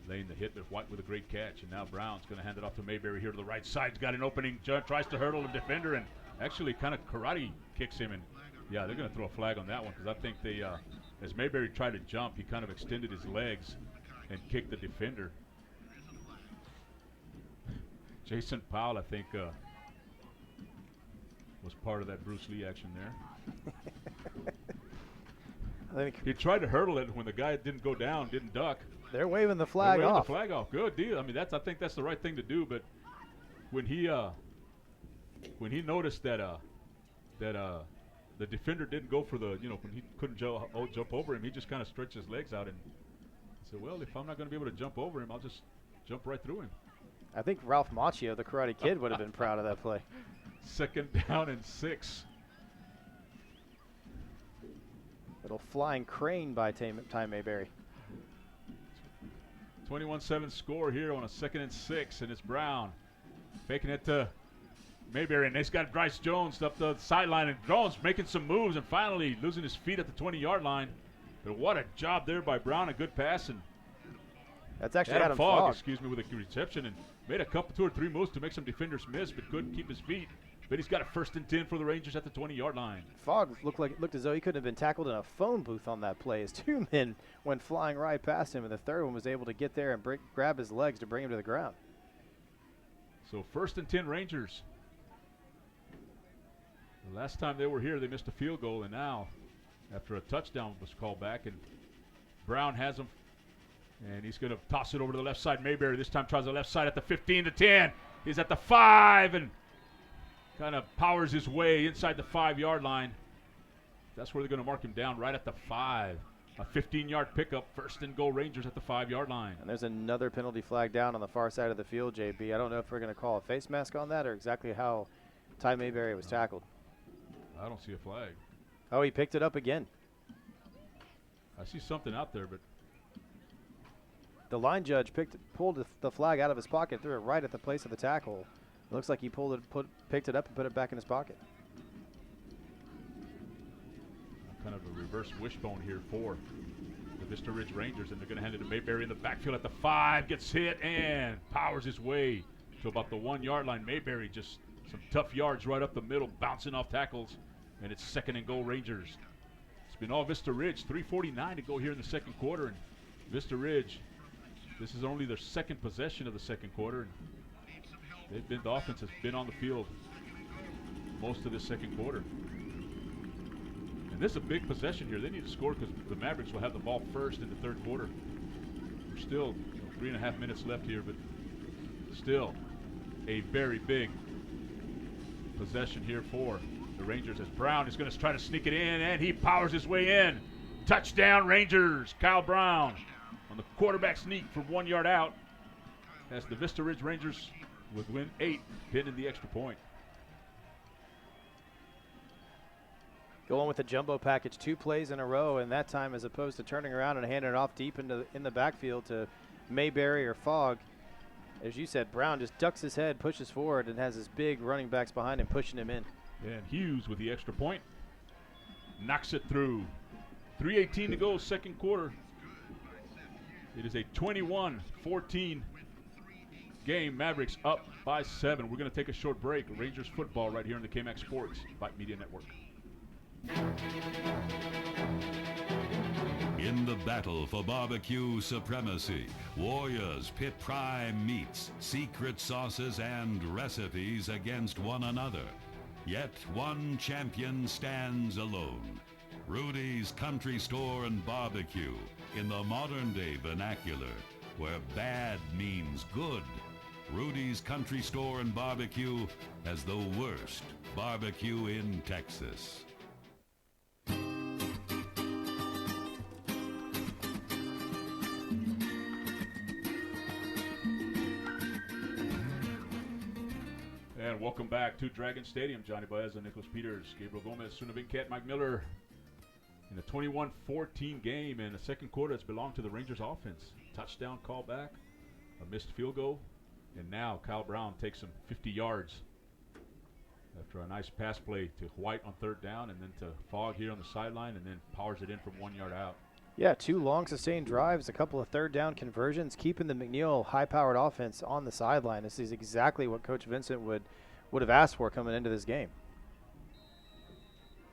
laying the hit, but White with a great catch. And now Brown's going to hand it off to Mayberry here to the right side. He's got an opening, tries to hurdle the defender, and actually kind of karate kicks him. And yeah, they're going to throw a flag on that one because I think they, as Mayberry tried to jump, he kind of extended his legs and kicked the defender. Jason Powell, I think, was part of that Bruce Lee action there. I think he tried to hurdle it when the guy didn't go down, didn't duck. They're waving the flag off. The flag off. Good deal. I mean, I think that's the right thing to do. But when he noticed that the defender didn't go for the, when he couldn't jump over him, he just kind of stretched his legs out and said, well, if I'm not going to be able to jump over him, I'll just jump right through him. I think Ralph Macchio, the Karate Kid, would have been proud of that play. 2nd down and 6. Little flying crane by Ty Mayberry. 21-7 score here on a 2nd and 6, and it's Brown faking it to Mayberry, and he's got Bryce Jones up the sideline, and Jones making some moves and finally losing his feet at the 20-yard line. But what a job there by Brown, a good pass, and that's actually Adam Fogg. With a reception, and made a couple, 2 or 3 moves to make some defenders miss, but couldn't keep his feet. But he's got a 1st and 10 for the Rangers at the 20-yard line. Fogg looked as though he couldn't have been tackled in a phone booth on that play, as 2 men went flying right past him, and the third one was able to get there and grab his legs to bring him to the ground. So 1st and 10 Rangers. The last time they were here, they missed a field goal, and now, after a touchdown was called back, and Brown has him, and he's going to toss it over to the left side. Mayberry this time tries the left side at the 15 to 10. He's at the 5, and kind of powers his way inside the 5-yard line. That's where they're going to mark him down, right at the 5. A 15-yard pickup, 1st and goal Rangers at the 5-yard line. And there's another penalty flag down on the far side of the field, JB. I don't know if we're going to call a face mask on that or exactly how Ty Mayberry was tackled. I don't see a flag. Oh, he picked it up again. I see something out there, but the line judge pulled the flag out of his pocket, threw it right at the place of the tackle. It looks like he picked it up and put it back in his pocket. Kind of a reverse wishbone here for the Vista Ridge Rangers, and they're going to hand it to Mayberry in the backfield at the 5, gets hit and powers his way to about the 1-yard line. Mayberry just some tough yards right up the middle, bouncing off tackles, and it's 2nd and goal Rangers. It's been all Vista Ridge, 3:49 to go here in the 2nd quarter, and Vista Ridge This is only their second possession of the second quarter. The offense has been on the field most of the second quarter. And this is a big possession here. They need to score because the Mavericks will have the ball first in the third quarter. There's still 3.5 minutes left here, but still a very big possession here for the Rangers, as Brown is going to try to sneak it in, and he powers his way in. Touchdown Rangers. Kyle Brown on the quarterback sneak from 1 yard out, as the Vista Ridge Rangers would win 8, pinning the extra point. Going with the jumbo package 2 plays in a row, and that time, as opposed to turning around and handing it off deep in the backfield to Mayberry or Fogg, as you said, Brown just ducks his head, pushes forward, and has his big running backs behind him pushing him in. And Hughes with the extra point knocks it through. 3:18 to go, second quarter. It is a 21-14 game. Mavericks up by 7. We're going to take a short break. Rangers football right here on the KMAX Sports Vype Media Network. In the battle for barbecue supremacy, Warriors pit prime meats, secret sauces, and recipes against one another. Yet one champion stands alone. Rudy's Country Store and Barbecue, in the modern-day vernacular, where bad means good. Rudy's Country Store and Barbecue has the worst barbecue in Texas. And welcome back to Dragon Stadium. Johnny Baez and Nicholas Peters, Gabriel Gomez, Sunavin Cat, Mike Miller. In a 21-14 game in the second quarter, it's belonged to the Rangers offense. Touchdown call back, a missed field goal, and now Kyle Brown takes him 50 yards after a nice pass play to White on third down, and then to Fogg here on the sideline, and then powers it in from 1 yard out. Yeah, 2 long sustained drives, a couple of third down conversions, keeping the McNeil high-powered offense on the sideline. This is exactly what Coach Vincent would have asked for coming into this game.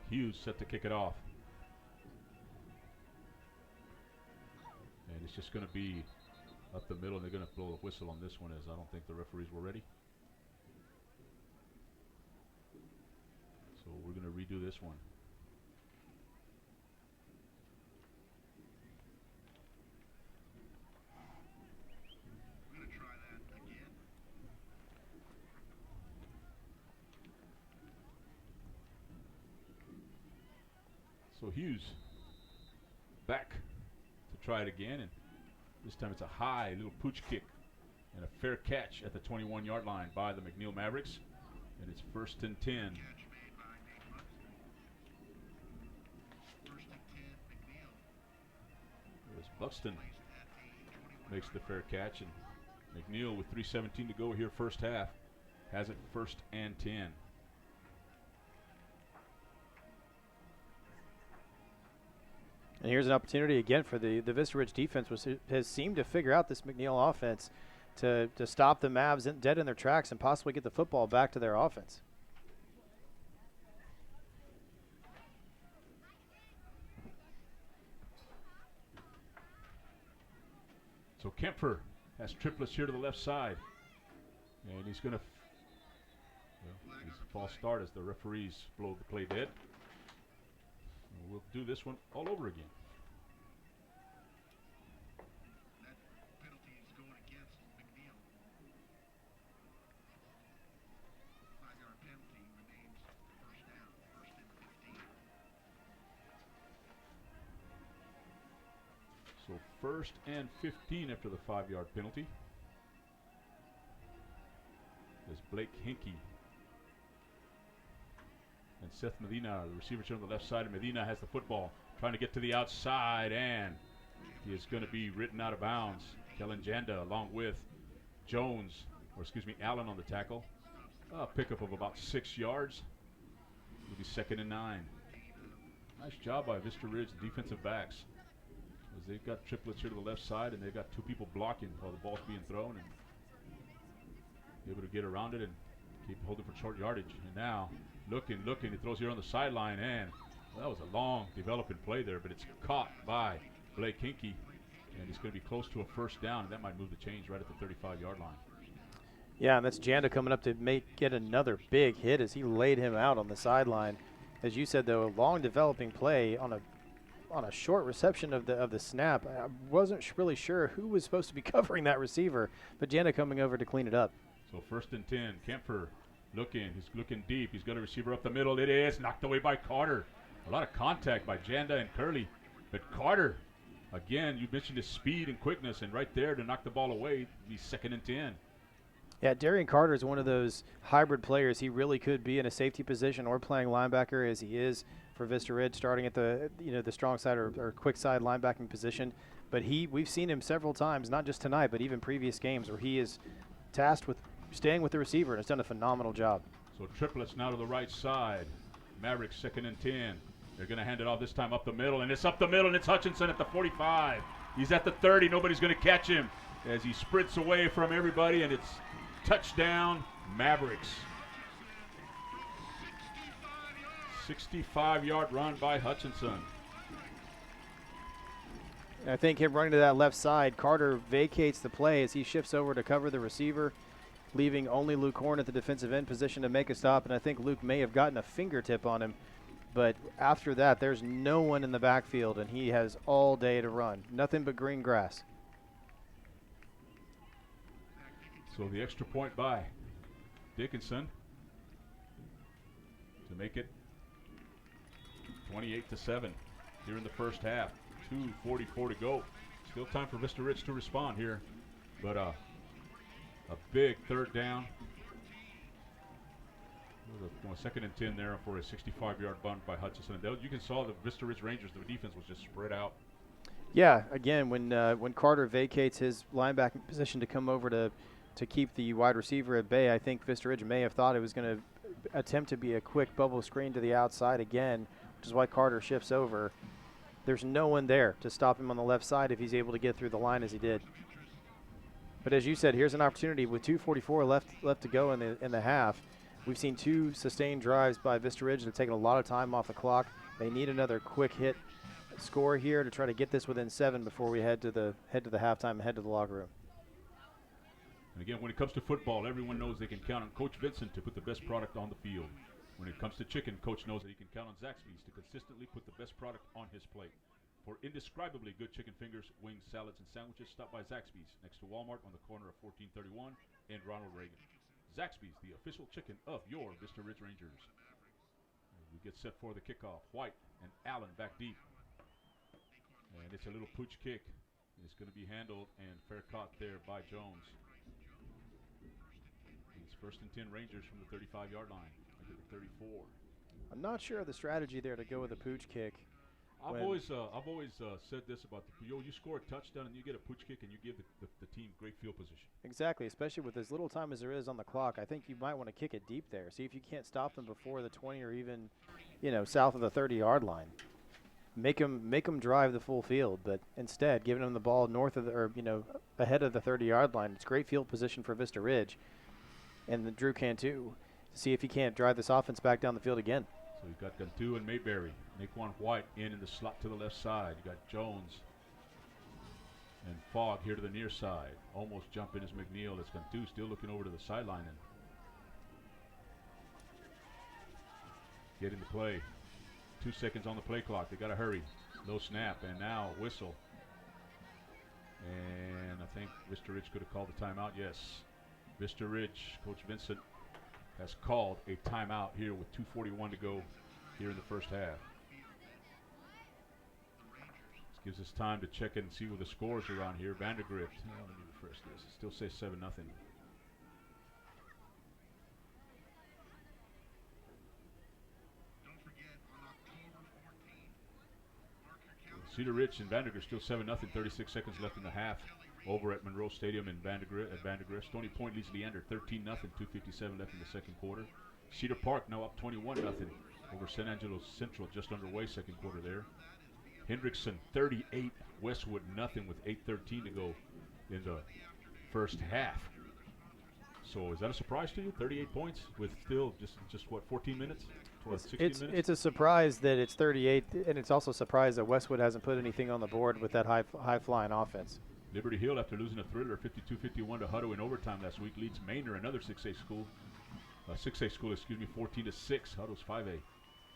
Hughes set to kick it off. And it's just going to be up the middle, and they're going to blow the whistle on this one, as I don't think the referees were ready. So we're going to redo this one. We're going to try that again. So Hughes back to try it again, and this time it's a high little pooch kick and a fair catch at the 21-yard line by the McNeil Mavericks, and it's 1st and 10. Catch made by Nate Buxton. 1st and 10, McNeil. As Buxton Placed at the 21 makes the fair catch, and McNeil with 3:17 to go here first half has it 1st and 10. And here's an opportunity again for the Vista Ridge defense, which has seemed to figure out this McNeil offense to stop the Mavs dead in their tracks and possibly get the football back to their offense. So Kempfer has triplets here to the left side, and he's going to it's a false start as the referees blow the play dead. And we'll do this one all over again. That penalty is going against McNeil. 5-yard penalty remains first down, 1st and 15. So 1st and 15 after the 5-yard penalty. There's Blake Hinkey and Seth Medina, the receivers here on the left side, and Medina has the football, trying to get to the outside, and he is going to be written out of bounds. Kellen Janda along with Allen on the tackle. A pickup of about 6 yards. It'll be 2nd and 9. Nice job by Vista Ridge, the defensive backs, as they've got triplets here to the left side, and they've got 2 people blocking while the ball's being thrown, and able to get around it and keep holding for short yardage. And now looking, he throws here on the sideline, and that was a long developing play there, but it's caught by Blake Hinkey, And he's going to be close to a first down, and that might move the chains right at the 35-yard line. Yeah, and that's Janda coming up to get another big hit as he laid him out on the sideline. As you said, though, a long developing play on a short reception of the snap. I wasn't really sure who was supposed to be covering that receiver, but Janda coming over to clean it up. So 1st and 10, Kemper looking. He's looking deep. He's got a receiver up the middle. It is knocked away by Carter. A lot of contact by Janda and Curley. But Carter, again, you mentioned his speed and quickness, and right there to knock the ball away, he's 2nd and 10. Yeah, Darian Carter is one of those hybrid players. He really could be in a safety position or playing linebacker, as he is for Vista Ridge, starting at the strong side or quick side linebacking position. But we've seen him several times, not just tonight, but even previous games, where he is tasked with staying with the receiver and has done a phenomenal job. So triplets now to the right side. Mavericks 2nd and 10. They're going to hand it off this time up the middle, and it's up the middle, and it's Hutchinson at the 45. He's at the 30. Nobody's going to catch him as he sprints away from everybody, and it's touchdown, Mavericks. 65-yard run by Hutchinson. And I think him running to that left side, Carter vacates the play as he shifts over to cover the receiver, leaving only Luke Horn at the defensive end position to make a stop. And I think Luke may have gotten a fingertip on him. But after that, there's no one in the backfield, and he has all day to run. Nothing but green grass. So the extra point by Dickinson to make it 28-7 here in the first half. 2:44 to go. Still time for Vista Ridge to respond here, but a big 3rd down. 2nd and 10 there for a 65-yard bunt by Hutchinson. You can saw the Vista Ridge Rangers, the defense was just spread out. Yeah, again, when Carter vacates his linebacking position to come over to keep the wide receiver at bay, I think Vista Ridge may have thought it was going to attempt to be a quick bubble screen to the outside again, which is why Carter shifts over. There's no one there to stop him on the left side if he's able to get through the line as he did. But as you said, here's an opportunity with 2:44 left to go in the half. We've seen 2 sustained drives by Vista Ridge. They're taking a lot of time off the clock. They need another quick hit score here to try to get this within 7 before we head to the halftime and head to the locker room. And again, when it comes to football, everyone knows they can count on Coach Vincent to put the best product on the field. When it comes to chicken, Coach knows that he can count on Zaxby's to consistently put the best product on his plate. For indescribably good chicken fingers, wings, salads, and sandwiches, stop by Zaxby's next to Walmart on the corner of 1431 and Ronald Reagan. Zaxby's, the official chicken of your Vista Ridge Rangers. We get set for the kickoff. White and Allen back deep. And it's a little pooch kick. It's going to be handled and fair caught there by Jones. It's 1st and 10 Rangers from the 35-yard line. At the 34. I'm not sure of the strategy there to go with a pooch kick. I've always said this about you score a touchdown and you get a pooch kick and you give the team great field position. Exactly, especially with as little time as there is on the clock. I think you might want to kick it deep there. See if you can't stop them before the 20 or even, south of the 30-yard line. Make them drive the full field, but instead giving them the ball north of ahead of the 30-yard line. It's great field position for Vista Ridge, and Drew Cantu to see if he can't drive this offense back down the field again. So you've got Cantu and Mayberry. Naquan White in the slot to the left side. You got Jones and Fogg here to the near side. Almost jumping as McNeil. As Cantu still looking over to the sideline and getting the play. 2 seconds on the play clock. They got to hurry. No snap, and now whistle. And I think Vista Ridge could have called the timeout. Yes, Vista Ridge, Coach Vincent has called a timeout here with 2:41 to go here in the first half. This gives us time to check in and see what the scores are on here. Vandergrift, let me refresh this. It still says 7-0. Cedar Ridge and Vandergrift still 7-0. 36 seconds left in the half. Over at Monroe Stadium in Vandergrift. Stony Point leads Leander 13-0. 2:57 left in the second quarter. Cedar Park now up 21-0 over San Angelo Central, just underway second quarter there. Hendrickson 38, Westwood nothing with 8:13 to go in the first half. So is that a surprise to you? 38 points with still just what, 14 minutes? what, 60 minutes? It's a surprise that it's 38, and it's also a surprise that Westwood hasn't put anything on the board with that high-flying offense. Liberty Hill, after losing a thriller 52-51 to Hutto in overtime last week, leads Manor, another 6A school. 14-6. Hutto's 5A.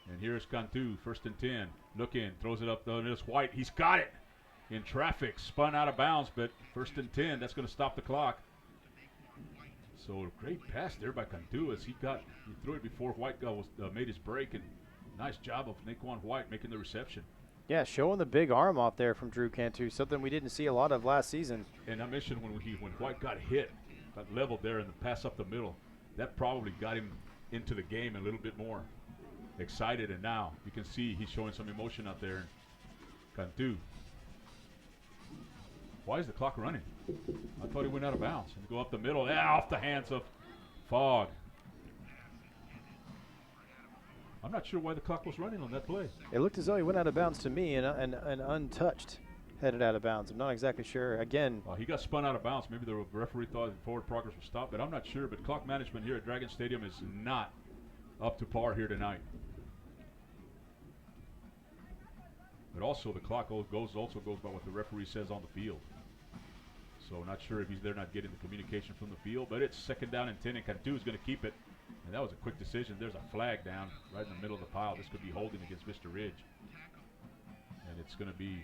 And here's Cantu, 1st and 10. Look in, throws it up. There's White. He's got it in traffic. Spun out of bounds, but 1st and 10. That's going to stop the clock. So great pass there by Cantu as he threw it before White made his break. And nice job of Naquan White making the reception. Yeah, showing the big arm off there from Drew Cantu, something we didn't see a lot of last season. And I mentioned when White got hit, got leveled there in the pass up the middle, that probably got him into the game a little bit more excited. And now you can see he's showing some emotion out there. Cantu. Why is the clock running? I thought he went out of bounds. And go up the middle, off the hands of Fogg. I'm not sure why the clock was running on that play. It looked as though he went out of bounds to me and untouched, headed out of bounds. I'm not exactly sure. Again, he got spun out of bounds. Maybe the referee thought forward progress was stopped, but I'm not sure. But clock management here at Dragon Stadium is not up to par here tonight. But also the clock goes by what the referee says on the field. So not sure if they're not getting the communication from the field, but it's 2nd down and 10, and Cantu is going to keep it. And that was a quick decision. There's a flag down right in the middle of the pile. This could be holding against Vista Ridge. And it's going to be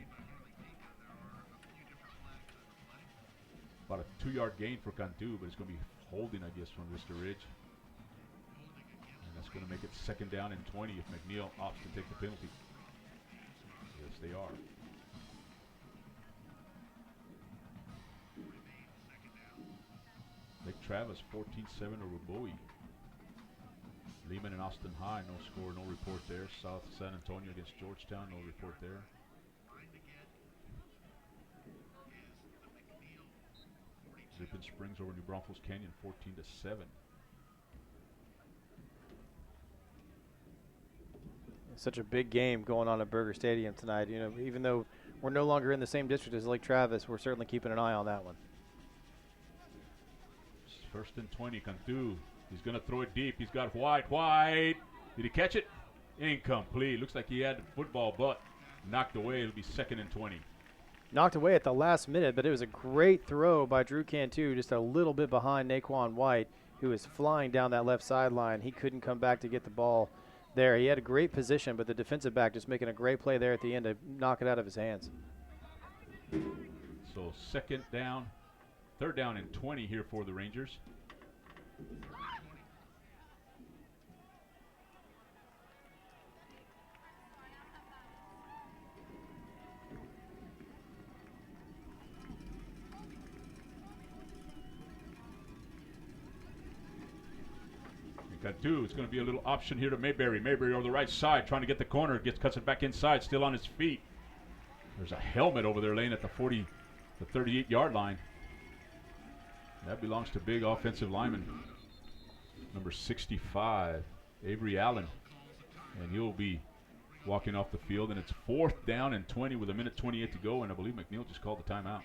about a 2-yard gain for Cantu, but it's going to be holding, I guess, from Vista Ridge. And that's going to make it 2nd down and 20 if McNeil opts to take the penalty. Yes, they are. Lake Travis 14-7 over Bowie. Lehman and Austin High, no score, no report there. South San Antonio against Georgetown, no report there. Ripon Springs over New Braunfels Canyon 14-7. such a big game going on at Burger Stadium tonight. You know, even though we're no longer in the same district as Lake Travis, we're certainly keeping an eye on that one. 1st and 20, Cantu. He's going to throw it deep. He's got White. Did he catch it? Incomplete. Looks like he had the football, but knocked away. It'll be 2nd and 20. Knocked away at the last minute, but it was a great throw by Drew Cantu, just a little bit behind Naquan White, who was flying down that left sideline. He couldn't come back to get the ball there. He had a great position, but the defensive back just making a great play there at the end to knock it out of his hands. So 3rd down and 20 here for the Rangers. Cantu, it's going to be a little option here to Mayberry. Mayberry over the right side, trying to get the corner. Cuts it back inside, still on his feet. There's a helmet over there laying at the 38-yard line. That belongs to big offensive lineman, number 65, Avery Allen. And he'll be walking off the field, and it's 4th down and 20 with 1:28 to go, and I believe McNeil just called the timeout.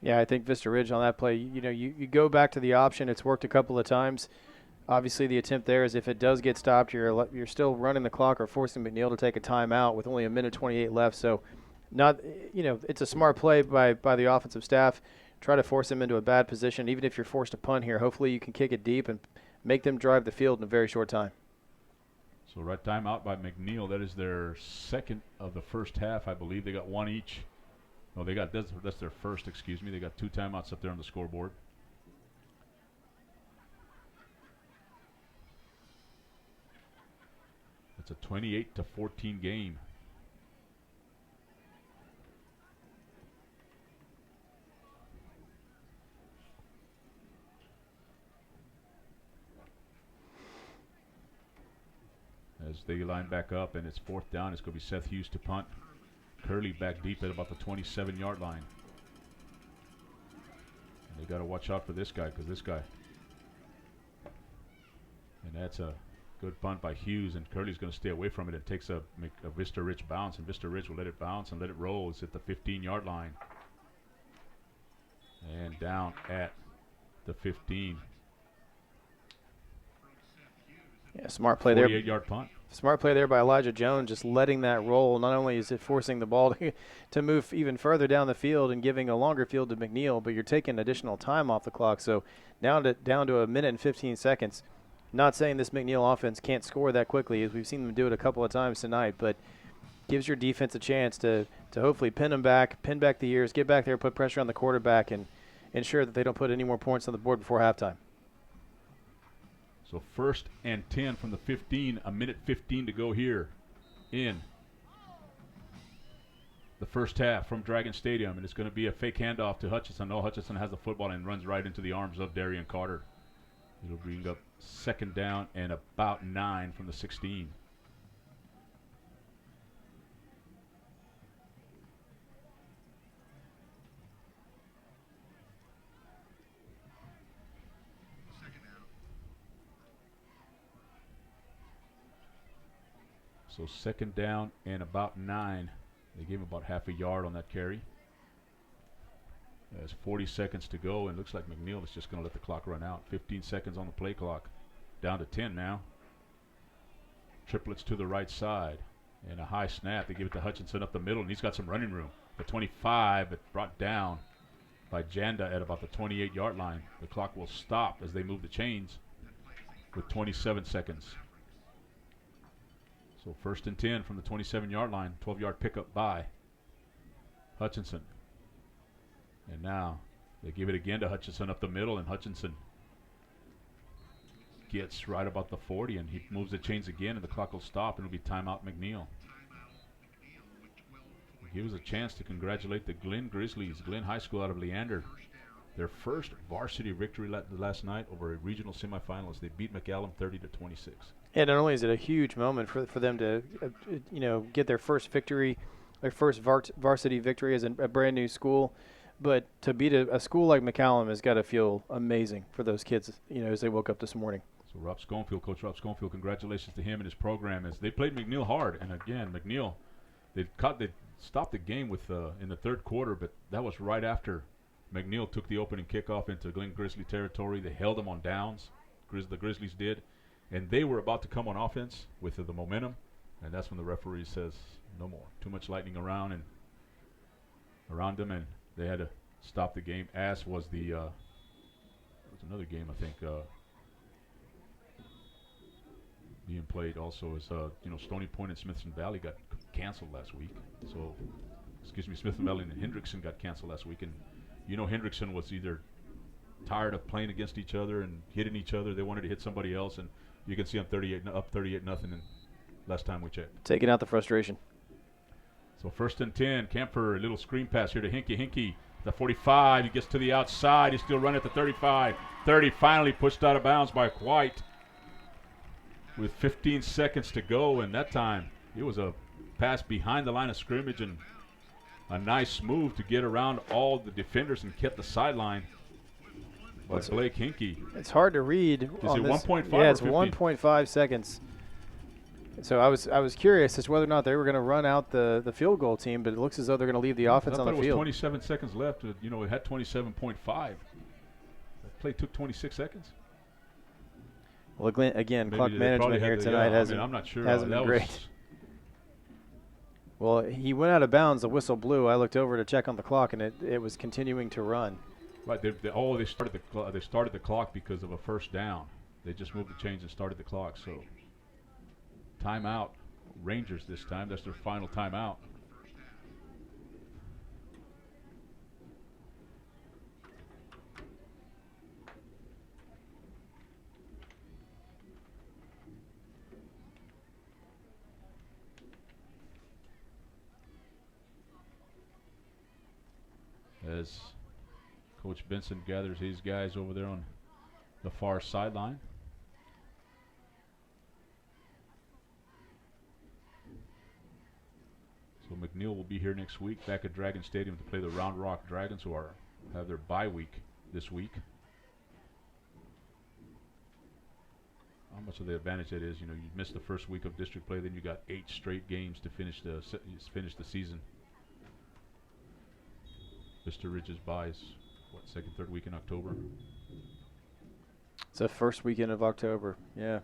Yeah, I think Vista Ridge on that play, you know, you go back to the option. It's worked a couple of times. Obviously, the attempt there is if it does get stopped, you're still running the clock or forcing McNeil to take a timeout with only 1:28 left. So, it's a smart play by the offensive staff. Try to force them into a bad position. Even if you're forced to punt here, hopefully you can kick it deep and make them drive the field in a very short time. So right timeout by McNeil. That is their second of the first half, I believe. They got one each. No, that's their first, excuse me. They got 2 timeouts up there on the scoreboard. It's a 28-14 game. As they line back up, and it's 4th down, it's going to be Seth Hughes to punt. Curley back deep at about the 27-yard line. And they got to watch out for this guy, because this guy. And that's a good punt by Hughes, and Curley's going to stay away from it. It takes a Vista Ridge bounce, and Vista Ridge will let it bounce and let it roll. It's at the 15-yard line. And down at the 15. Yeah, smart play there. 48-yard punt. Smart play there by Elijah Jones, just letting that roll. Not only is it forcing the ball to move even further down the field and giving a longer field to McNeil, but you're taking additional time off the clock. So down to a minute and 15 seconds. Not saying this McNeil offense can't score that quickly, as we've seen them do it a couple of times tonight, but gives your defense a chance to hopefully pin back the ears, get back there, put pressure on the quarterback, and ensure that they don't put any more points on the board before halftime. So 1st and 10 from the 15, a minute 15 to go here in the first half from Dragon Stadium. And it's going to be a fake handoff to Hutchinson. No, Hutchinson has the football and runs right into the arms of Darian Carter. It'll bring up 2nd down and about 9 from the 16. So 2nd down and about 9. They gave him about half a yard on that carry. There's 40 seconds to go, and looks like McNeil is just going to let the clock run out. 15 seconds on the play clock. Down to 10 now. Triplets to the right side. And a high snap. They give it to Hutchinson up the middle, and he's got some running room. The 25, but brought down by Janda at about the 28-yard line. The clock will stop as they move the chains with 27 seconds. So 1st and 10 from the 27-yard line. 12-yard pickup by Hutchinson. And now they give it again to Hutchinson up the middle, and Hutchinson gets right about the 40, and he moves the chains again, and the clock will stop, and it'll be timeout McNeil. He gives a chance to congratulate the Glen Grizzlies, Glen High School out of Leander. Their first varsity victory last night over a regional semifinalist. They beat McAllen 30-26. And not only is it a huge moment for them to, get their first victory, their first varsity victory as a brand new school, but to beat a school like McAllen has got to feel amazing for those kids, as they woke up this morning. So Rob Schoenfield, Coach Rob Schoenfield, congratulations to him and his program as they played McNeil hard. And again, McNeil, they stopped the game with in the 3rd quarter, but that was right after McNeil took the opening kickoff into Glen Grizzly territory. They held them on downs. The Grizzlies did. And they were about to come on offense with the momentum, and that's when the referee says, no more. Too much lightning around them, and they had to stop the game, as was the there was another game, I think, being played also as, Stony Point and Smithson Valley got canceled last week. So, Smithson Valley and Hendrickson got canceled last week, and Hendrickson was either tired of playing against each other and hitting each other. They wanted to hit somebody else, and you can see I'm up 38-0 and last time we checked. Taking out the frustration. So 1st and 10, Kemper, a little screen pass here to Hinkie. Hinkie, the 45, he gets to the outside. He's still running at the 35. 30 finally pushed out of bounds by White with 15 seconds to go, and that time it was a pass behind the line of scrimmage and a nice move to get around all the defenders and get the sideline. But Blake Hinkie. It's hard to read. Is it 1.5? Yeah, it's 1.5 seconds. So I was curious as to whether or not they were going to run out the field goal team, but it looks as though they're going to leave the offense on the field. It was 27 seconds left. It had 27.5. That play took 26 seconds. Well, again, Maybe clock management here tonight hasn't. I'm not sure. Hasn't been great. Well, he went out of bounds. The whistle blew. I looked over to check on the clock, and it was continuing to run. Right. They started the clock because of a 1st down. They just moved the chains and started the clock. So timeout, Rangers this time. That's their final timeout. As Coach Benson gathers his guys over there on the far sideline. So McNeil will be here next week back at Dragon Stadium to play the Round Rock Dragons, who have their bye week this week. How much of the advantage that is? You missed the first week of district play, then you got 8 straight games to finish the season. Vista Ridge's bye is, 2nd, 3rd week in October? It's the first weekend of October. Yeah.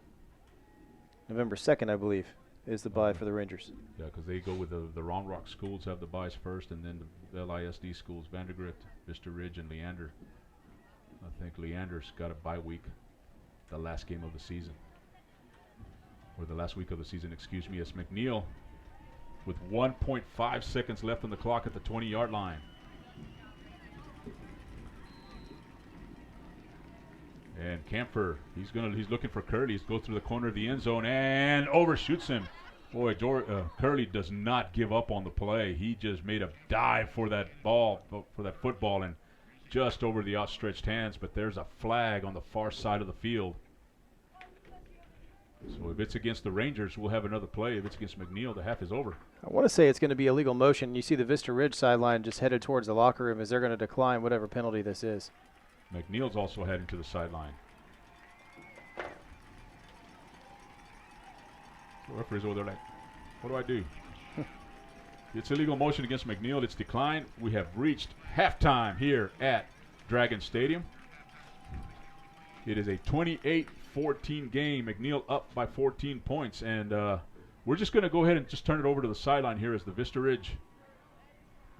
November 2nd, I believe, is the bye for the Rangers. Yeah, because they go with the Round Rock schools have the byes first, and then the LISD schools, Vandergrift, Vista Ridge, and Leander. I think Leander's got a bye week, the last game of the season. Or the last week of the season, excuse me. It's McNeil with 1.5 seconds left on the clock at the 20-yard line. And Camphor, he's looking for Curley. He's go through the corner of the end zone and overshoots him. Boy, Curley does not give up on the play. He just made a dive for that ball, for that football, and just over the outstretched hands. But there's a flag on the far side of the field. So if it's against the Rangers, we'll have another play. If it's against McNeil, the half is over. I want to say it's going to be illegal motion. You see the Vista Ridge sideline just headed towards the locker room as they're going to decline whatever penalty this is. McNeil's also heading to the sideline. The referee's over there like, what do I do? It's illegal motion against McNeil. It's declined. We have reached halftime here at Dragon Stadium. It is a 28-14 game. McNeil up by 14 points. And we're just going to go ahead and just turn it over to the sideline here as the Vista Ridge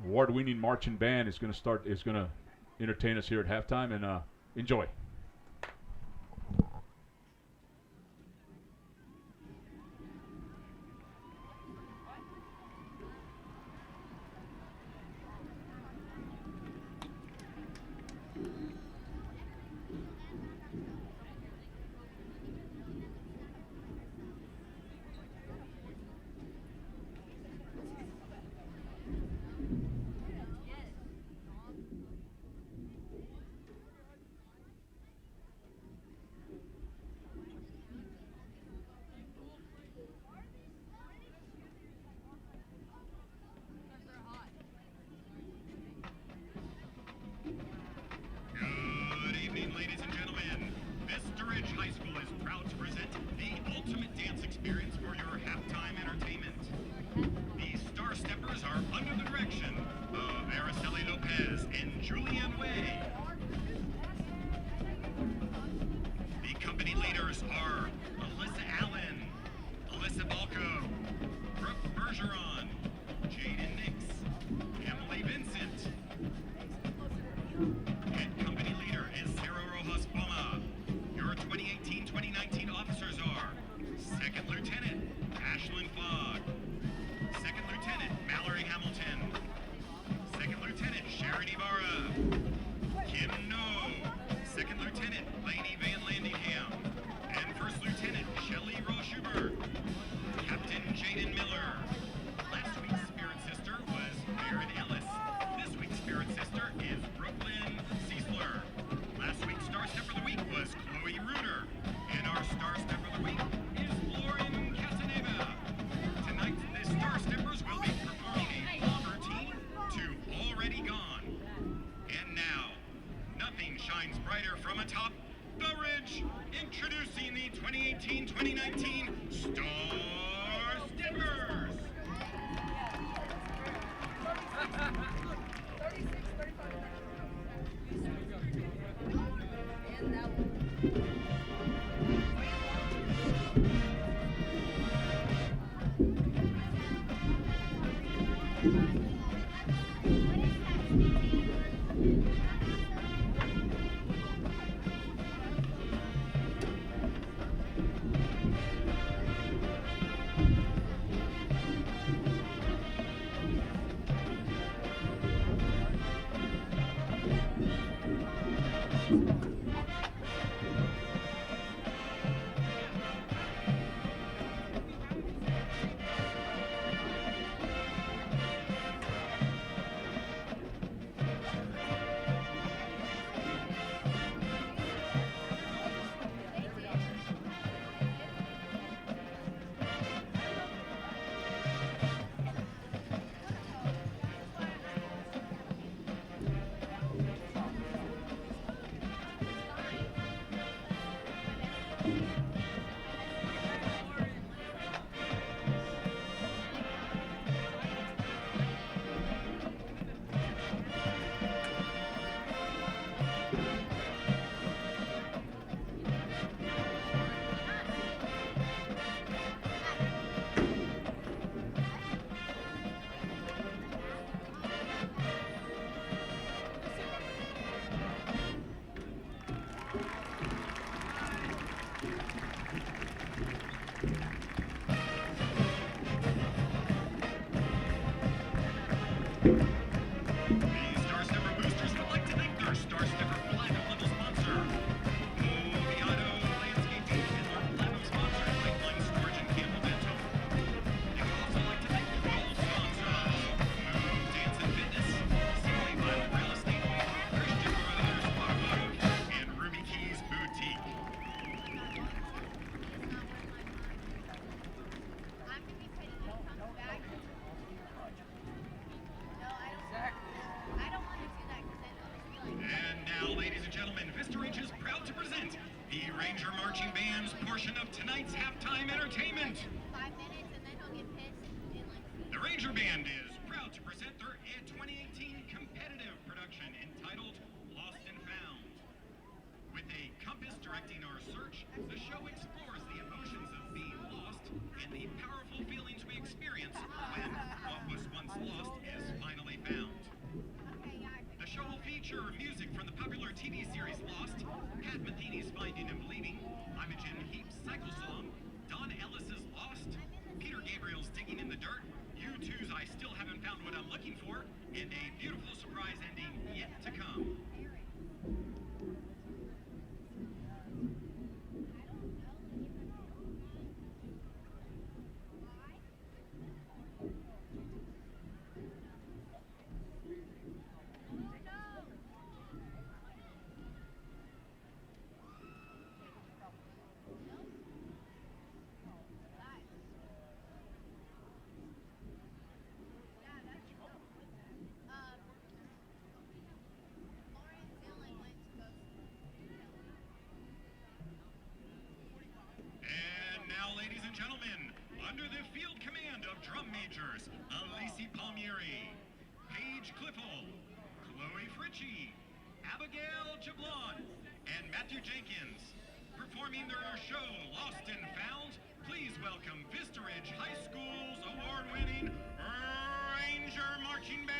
award-winning marching band is going to entertain us here at halftime, and enjoy. Introducing the 2018-2019 Star Steppers. The Star Stepper boosters would like to thank their Star Stepper Platinum level sponsor, Moviado Landscaping, and our Platinum sponsor, Pipeline Storage and Campbell Dental. They would also like to thank the gold sponsors, Move Dance and Fitness, Simply Violent Real Estate, Christian Brothers Automotive, and Ruby Keys Boutique. And now, ladies and gentlemen, Vista Range is proud to present the Ranger Marching Band's portion of tonight's halftime entertainment. 5 minutes and then he'll get pissed and like. The Ranger Band is proud to present their 2018 competitive production entitled Lost and Found. With a compass directing our search, the show explores the emotions of being lost and the powerful feelings we experience when what was once lost is finally found. The show will feature music from the popular TV series Lost, Pat Metheny's Finding and Believing, Imogen Heap's Cycle Song, Don Ellis's Lost, Peter Gabriel's Digging in the Dirt, U2's I Still Haven't Found What I'm Looking For, and a beautiful surprise ending yet to come. And now, ladies and gentlemen, under the field command of drum majors Alisi Palmieri, Paige Cliffle, Chloe Fritchie, Abigail Jablon, and Matthew Jenkins, performing their show Lost and Found, please welcome Vista Ridge High School's award-winning Ranger Marching Band.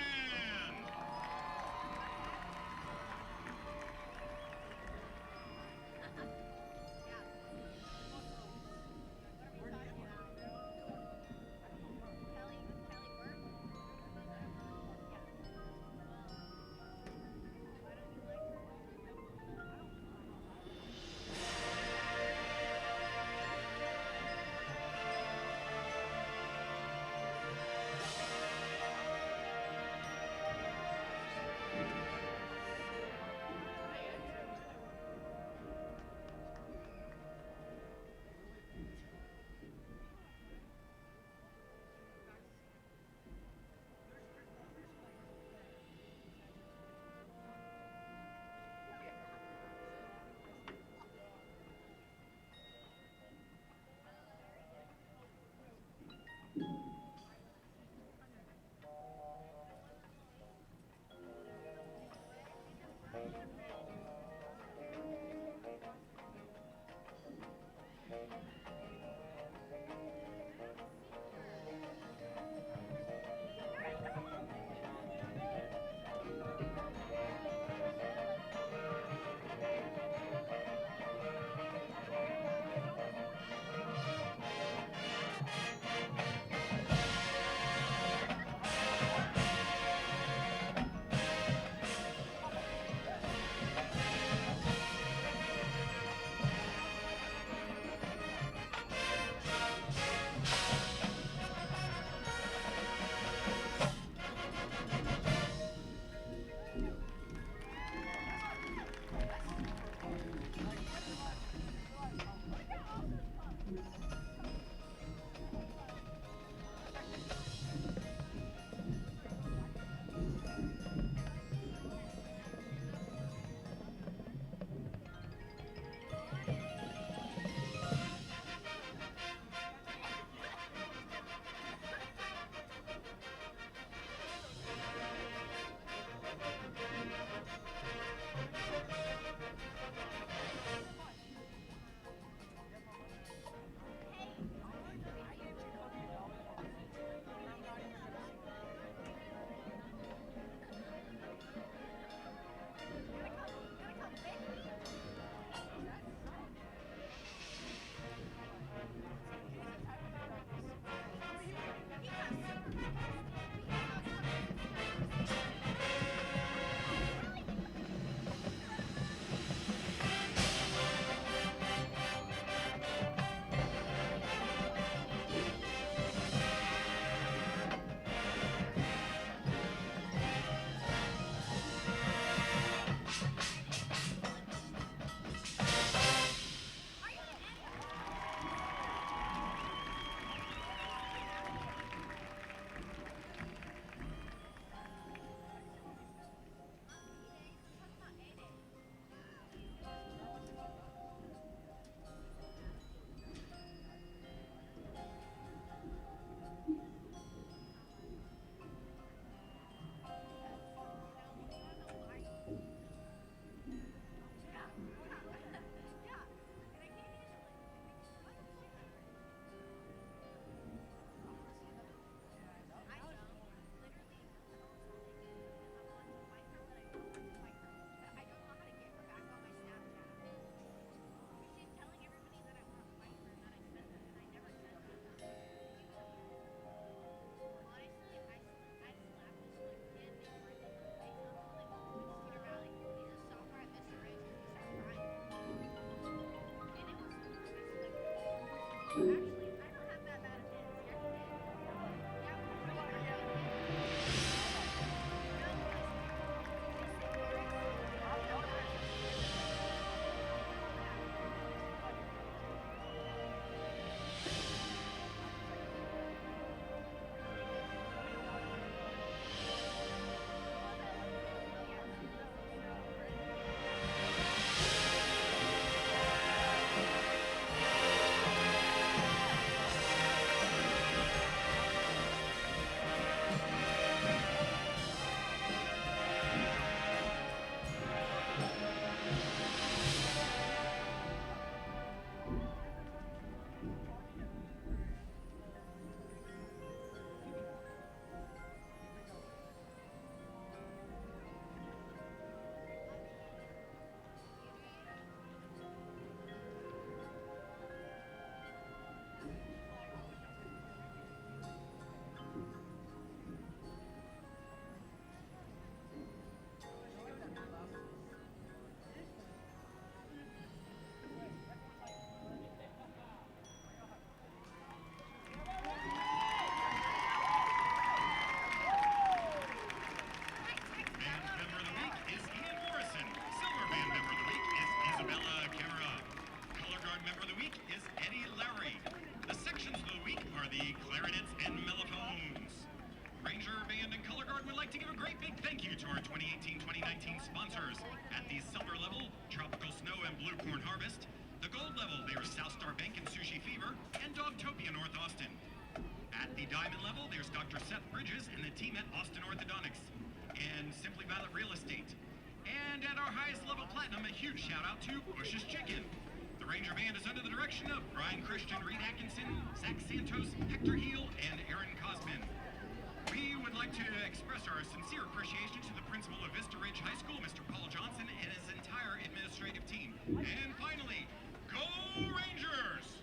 And finally, go Rangers!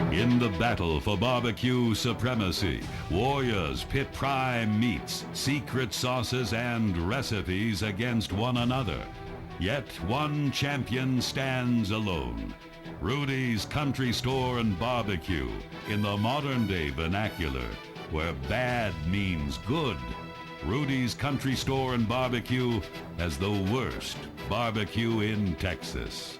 In the battle for barbecue supremacy, warriors pit prime meats, secret sauces, and recipes against one another. Yet one champion stands alone. Rudy's Country Store and Barbecue, in the modern-day vernacular, where bad means good. Rudy's Country Store and Barbecue has the worst barbecue in Texas.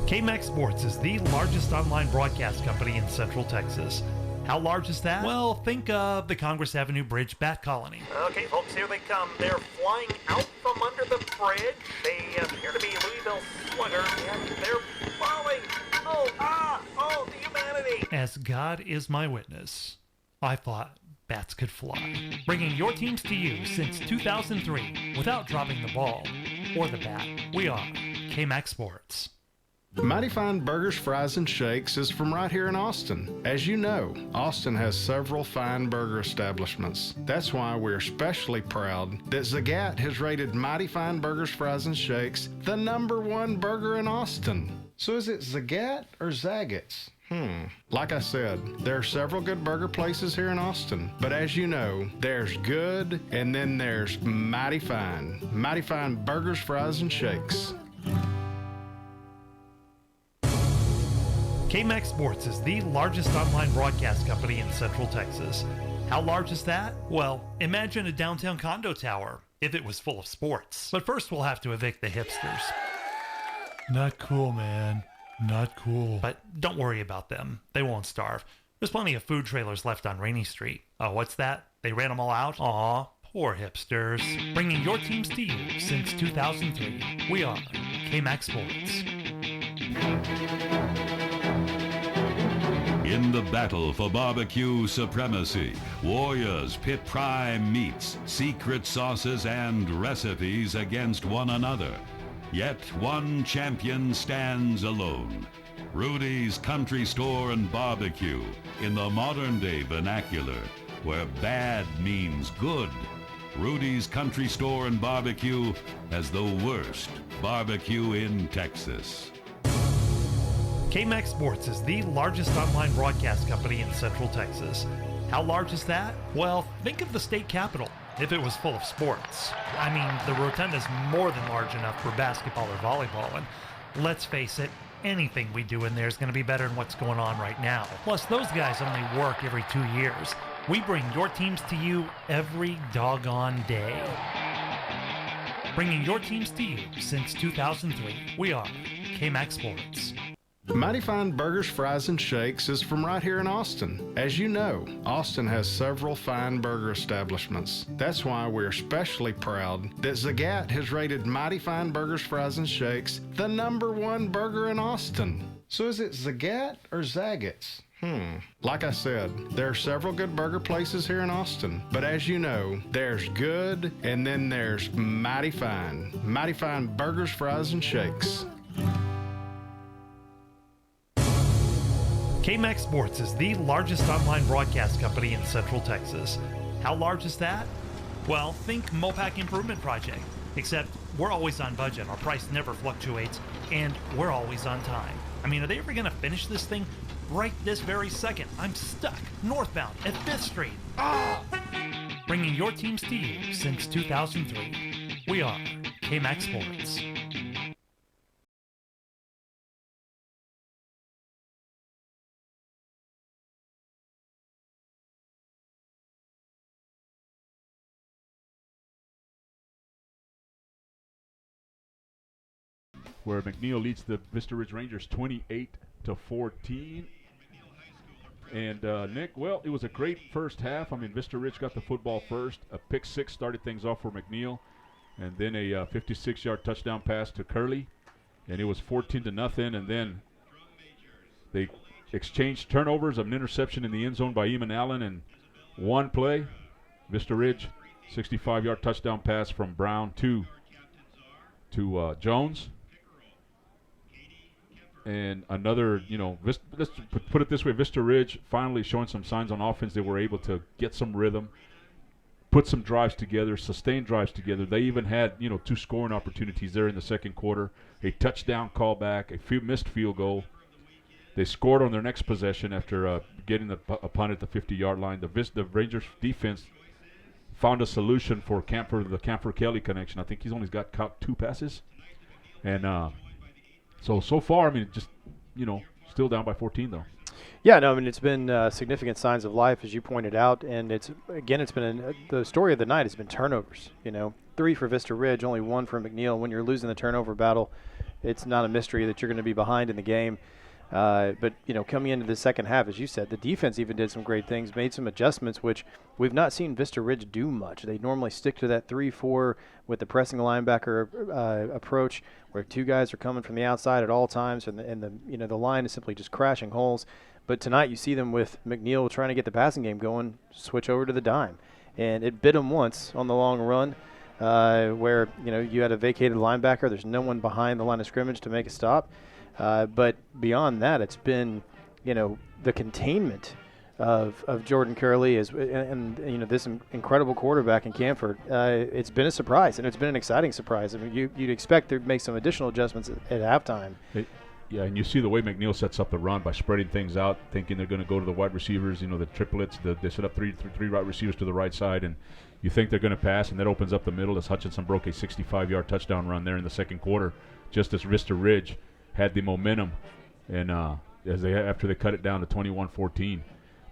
KMAX Sports is the largest online broadcast company in Central Texas. How large is that? Well, think of the Congress Avenue Bridge Bat Colony. Okay, folks, here they come. They're flying out from under the bridge. They appear to be Louisville Sluggers, and they're falling. Oh, the humanity. As God is my witness, I thought bats could fly. Bringing your teams to you since 2003 without dropping the ball or the bat. We are KMAX Sports. Mighty Fine Burgers, Fries, and Shakes is from right here in Austin. As you know, Austin has several fine burger establishments. That's why we're especially proud that Zagat has rated Mighty Fine Burgers, Fries, and Shakes the #1 burger in Austin. So is it Zagat or Zagat's? Like I said, there are several good burger places here in Austin. But as you know, there's good and then there's Mighty Fine. Mighty Fine Burgers, Fries, and Shakes. KMAX Sports is the largest online broadcast company in Central Texas. How large is that? Well, imagine a downtown condo tower if it was full of sports. But first we'll have to evict the hipsters. Not cool, man. Not cool. But don't worry about them. They won't starve. There's plenty of food trailers left on Rainy Street. Oh, what's that? They ran them all out? Aw, poor hipsters. Bringing your teams to you since 2003. We are KMAX Sports. In the battle for barbecue supremacy, warriors pit prime meats, secret sauces, and recipes against one another. Yet one champion stands alone. Rudy's Country Store and Barbecue, in the modern-day vernacular, where bad means good. Rudy's Country Store and Barbecue has the worst barbecue in Texas. KMAX Sports is the largest online broadcast company in Central Texas. How large is that? Well, think of the state capitol if it was full of sports. I mean, the Rotunda's more than large enough for basketball or volleyball, and let's face it, anything we do in there is going to be better than what's going on right now. Plus, those guys only work every 2 years. We bring your teams to you every doggone day. Bringing your teams to you since 2003. We are KMAX Sports. Mighty Fine Burgers, Fries, and Shakes is from right here in Austin. As you know, Austin has several fine burger establishments. That's why we're especially proud that Zagat has rated Mighty Fine Burgers, Fries, and Shakes the #1 burger in Austin. So is it Zagat or Zagat's? Like I said, there are several good burger places here in Austin. But as you know, there's good and then there's Mighty Fine. Mighty Fine Burgers, Fries, and Shakes. KMAX Sports is the largest online broadcast company in Central Texas. How large is that? Well, think Mopac Improvement Project. Except we're always on budget, our price never fluctuates, and we're always on time. I mean, are they ever going to finish this thing? Right this very second, I'm stuck northbound at 5th Street. Ah! Bringing your teams to you since 2003. We are KMAX Sports. Where McNeil leads the Vista Ridge Rangers 28-14. And Nick, well, it was a great first half. I mean, Vista Ridge got the football first. A pick six started things off for McNeil, and then a 56-yard touchdown pass to Curley, and it was 14-0. And then they exchanged turnovers of an interception in the end zone by Eamon Allen, and one play, Vista Ridge, 65-yard touchdown pass from Brown to Jones. And another, let's put it this way, Vista Ridge finally showing some signs on offense. They were able to get some rhythm, put some drives together, sustain drives together. They even had, 2 scoring opportunities there in the second quarter, a touchdown callback, a missed field goal. They scored on their next possession after getting a punt at the 50-yard line. The Rangers defense found a solution for the Camphor-Kelly connection. I think he's only got caught 2 passes. And so far, I mean, just, still down by 14, though. Yeah, no, I mean, it's been significant signs of life, as you pointed out, and it's been the story of the night has been turnovers. 3 for Vista Ridge, only 1 for McNeil. When you're losing the turnover battle, it's not a mystery that you're going to be behind in the game. But coming into the second half, as you said, the defense even did some great things, made some adjustments, which we've not seen Vista Ridge do much. They normally stick to that 3-4 with the pressing linebacker approach, where 2 guys are coming from the outside at all times, and the line is simply just crashing holes. But tonight you see them with McNeil trying to get the passing game going, switch over to the dime, and it bit them once on the long run, where you had a vacated linebacker. There's no one behind the line of scrimmage to make a stop. But beyond that, it's been, the containment of Jordan Curley and this incredible quarterback in Camphor. It's been a surprise, and it's been an exciting surprise. I mean, you'd expect to make some additional adjustments at halftime. Yeah, and you see the way McNeil sets up the run by spreading things out, thinking they're going to go to the wide receivers, the triplets. They set up three wide receivers to the right side, and you think they're going to pass, and that opens up the middle as Hutchinson broke a 65-yard touchdown run there in the second quarter, just as Vista Ridge had the momentum, and after they cut it down to 21-14.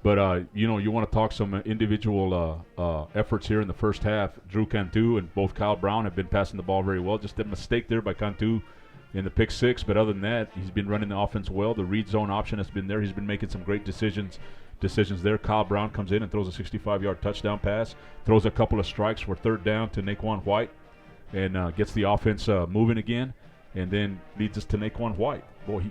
But you want to talk some individual efforts here in the first half. Drew Cantu and both Kyle Brown have been passing the ball very well. Just a mistake there by Cantu in the pick six, but other than that, he's been running the offense well. The read zone option has been there. He's been making some great decisions there. Kyle Brown comes in and throws a 65-yard touchdown pass, throws a couple of strikes for third down to Naquan White, and gets the offense moving again. and then leads us to Naquan White. Boy,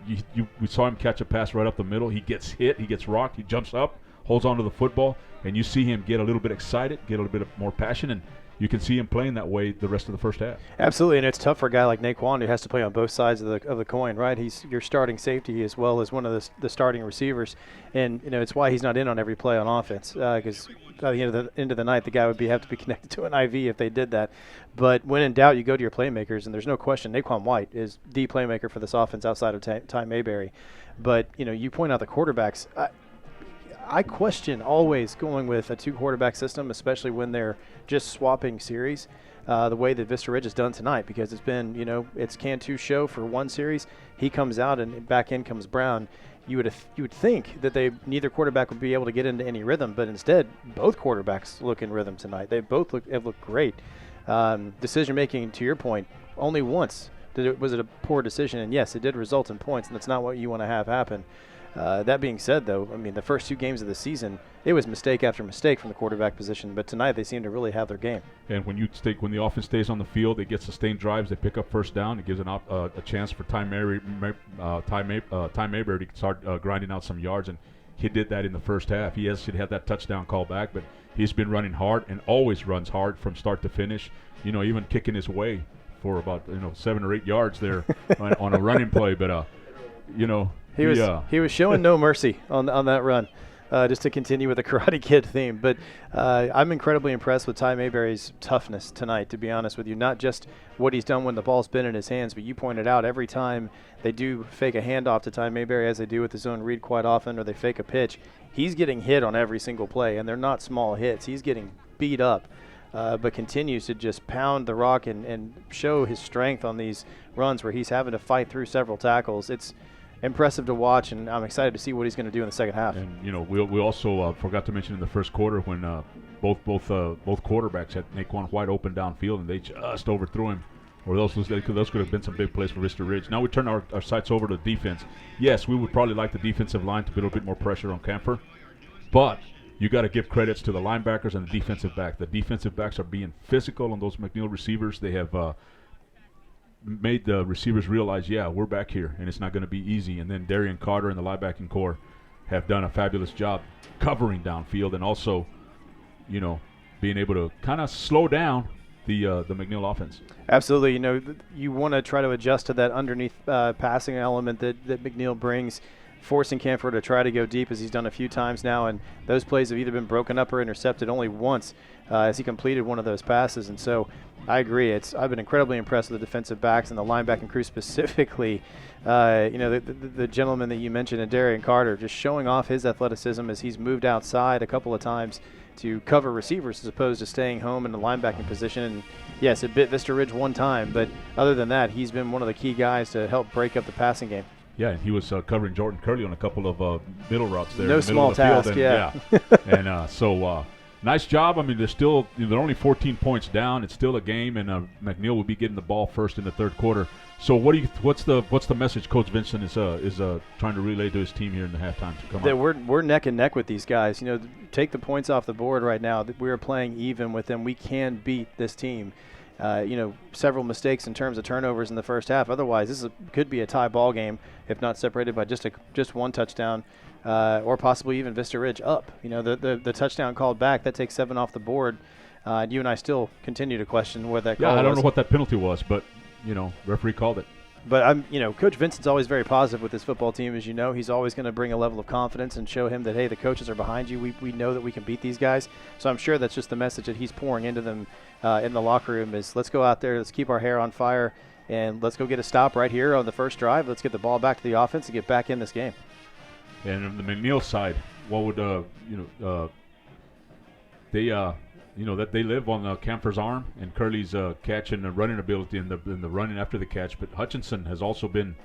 we saw him catch a pass right up the middle. He gets hit, he gets rocked, he jumps up, holds onto the football, and you see him get a little bit excited, get a little bit more passion, and you can see him playing that way the rest of the first half. Absolutely, and it's tough for a guy like Naquan who has to play on both sides of the coin, right? He's your starting safety as well as one of the starting receivers, and it's why he's not in on every play on offense, because by the end of the night, the guy would have to be connected to an IV if they did that. But when in doubt, you go to your playmakers, and there's no question Naquan White is the playmaker for this offense outside of Ty Mayberry. But you point out the quarterbacks. I question always going with a 2-quarterback system, especially when they're just swapping series, the way that Vista Ridge has done tonight, because it's been, it's Cantu show for one series. He comes out and back in comes Brown. You would think that neither quarterback would be able to get into any rhythm, but instead both quarterbacks look in rhythm tonight. They both have looked great. Decision making, to your point, only once was it a poor decision, and yes, it did result in points, and that's not what you want to have happen. That being said, though, I mean, the first 2 games of the season, it was mistake after mistake from the quarterback position. But tonight, they seem to really have their game. And when the offense stays on the field, they get sustained drives. They pick up first down. It gives a chance for Ty Mayberry to start grinding out some yards, and he did that in the first half. He should have that touchdown call back, but he's been running hard and always runs hard from start to finish. Even kicking his way for about 7 or 8 yards there on a running play, but He was showing no mercy on that run, just to continue with the Karate Kid theme. But I'm incredibly impressed with Ty Mayberry's toughness tonight, to be honest with you. Not just what he's done when the ball's been in his hands, but you pointed out every time they do fake a handoff to Ty Mayberry, as they do with his own read quite often, or they fake a pitch, he's getting hit on every single play, and they're not small hits. He's getting beat up, but continues to just pound the rock and show his strength on these runs where he's having to fight through several tackles. It's impressive to watch, and I'm excited to see what he's going to do in the second half. And we also forgot to mention in the first quarter when both quarterbacks had Naquan White open downfield, and they just overthrew him. Or those could have been some big plays for Vista Ridge. Now we turn our sights over to defense. Yes, we would probably like the defensive line to put a little bit more pressure on Camphor, but you got to give credits to the linebackers and the defensive back. The defensive backs are being physical on those McNeil receivers. They have made the receivers realize, we're back here, and it's not going to be easy. And then Darian Carter and the linebacking core have done a fabulous job covering downfield and also, being able to kind of slow down the McNeil offense. Absolutely. You want to try to adjust to that underneath passing element that McNeil brings, forcing Camphor to try to go deep, as he's done a few times now, and those plays have either been broken up or intercepted only once as he completed one of those passes. And so I agree. I've been incredibly impressed with the defensive backs and the linebacking crew specifically. The gentleman that you mentioned, Darian Carter, just showing off his athleticism as he's moved outside a couple of times to cover receivers as opposed to staying home in the linebacking position. And yes, it bit Vista Ridge one time, but other than that, he's been one of the key guys to help break up the passing game. Yeah, and he was covering Jordan Curley on a couple of middle routes there. No small task, And so nice job. I mean, they're only 14 points down. It's still a game, and McNeil will be getting the ball first in the third quarter. So what's the message Coach Vincent is trying to relay to his team here in the halftime? That we're neck and neck with these guys. Take the points off the board right now. We are playing even with them. We can beat this team. Several mistakes in terms of turnovers in the first half. Otherwise, this could be a tie ball game if not separated by just one touchdown, or possibly even Vista Ridge up. The touchdown called back, that takes 7 off the board. You and I still continue to question what that call was. Yeah, I don't know what that penalty was, but referee called it. But Coach Vincent's always very positive with his football team. As you know, he's always going to bring a level of confidence and show him that, hey, the coaches are behind you. We know that we can beat these guys. So I'm sure that's just the message that he's pouring into them in the locker room is, let's go out there, let's keep our hair on fire, and let's go get a stop right here on the first drive. Let's get the ball back to the offense and get back in this game. And on the McNeil side, what would that they live on Camphor's arm and Curley's catch and running ability in the running after the catch. But Hutchinson has also been,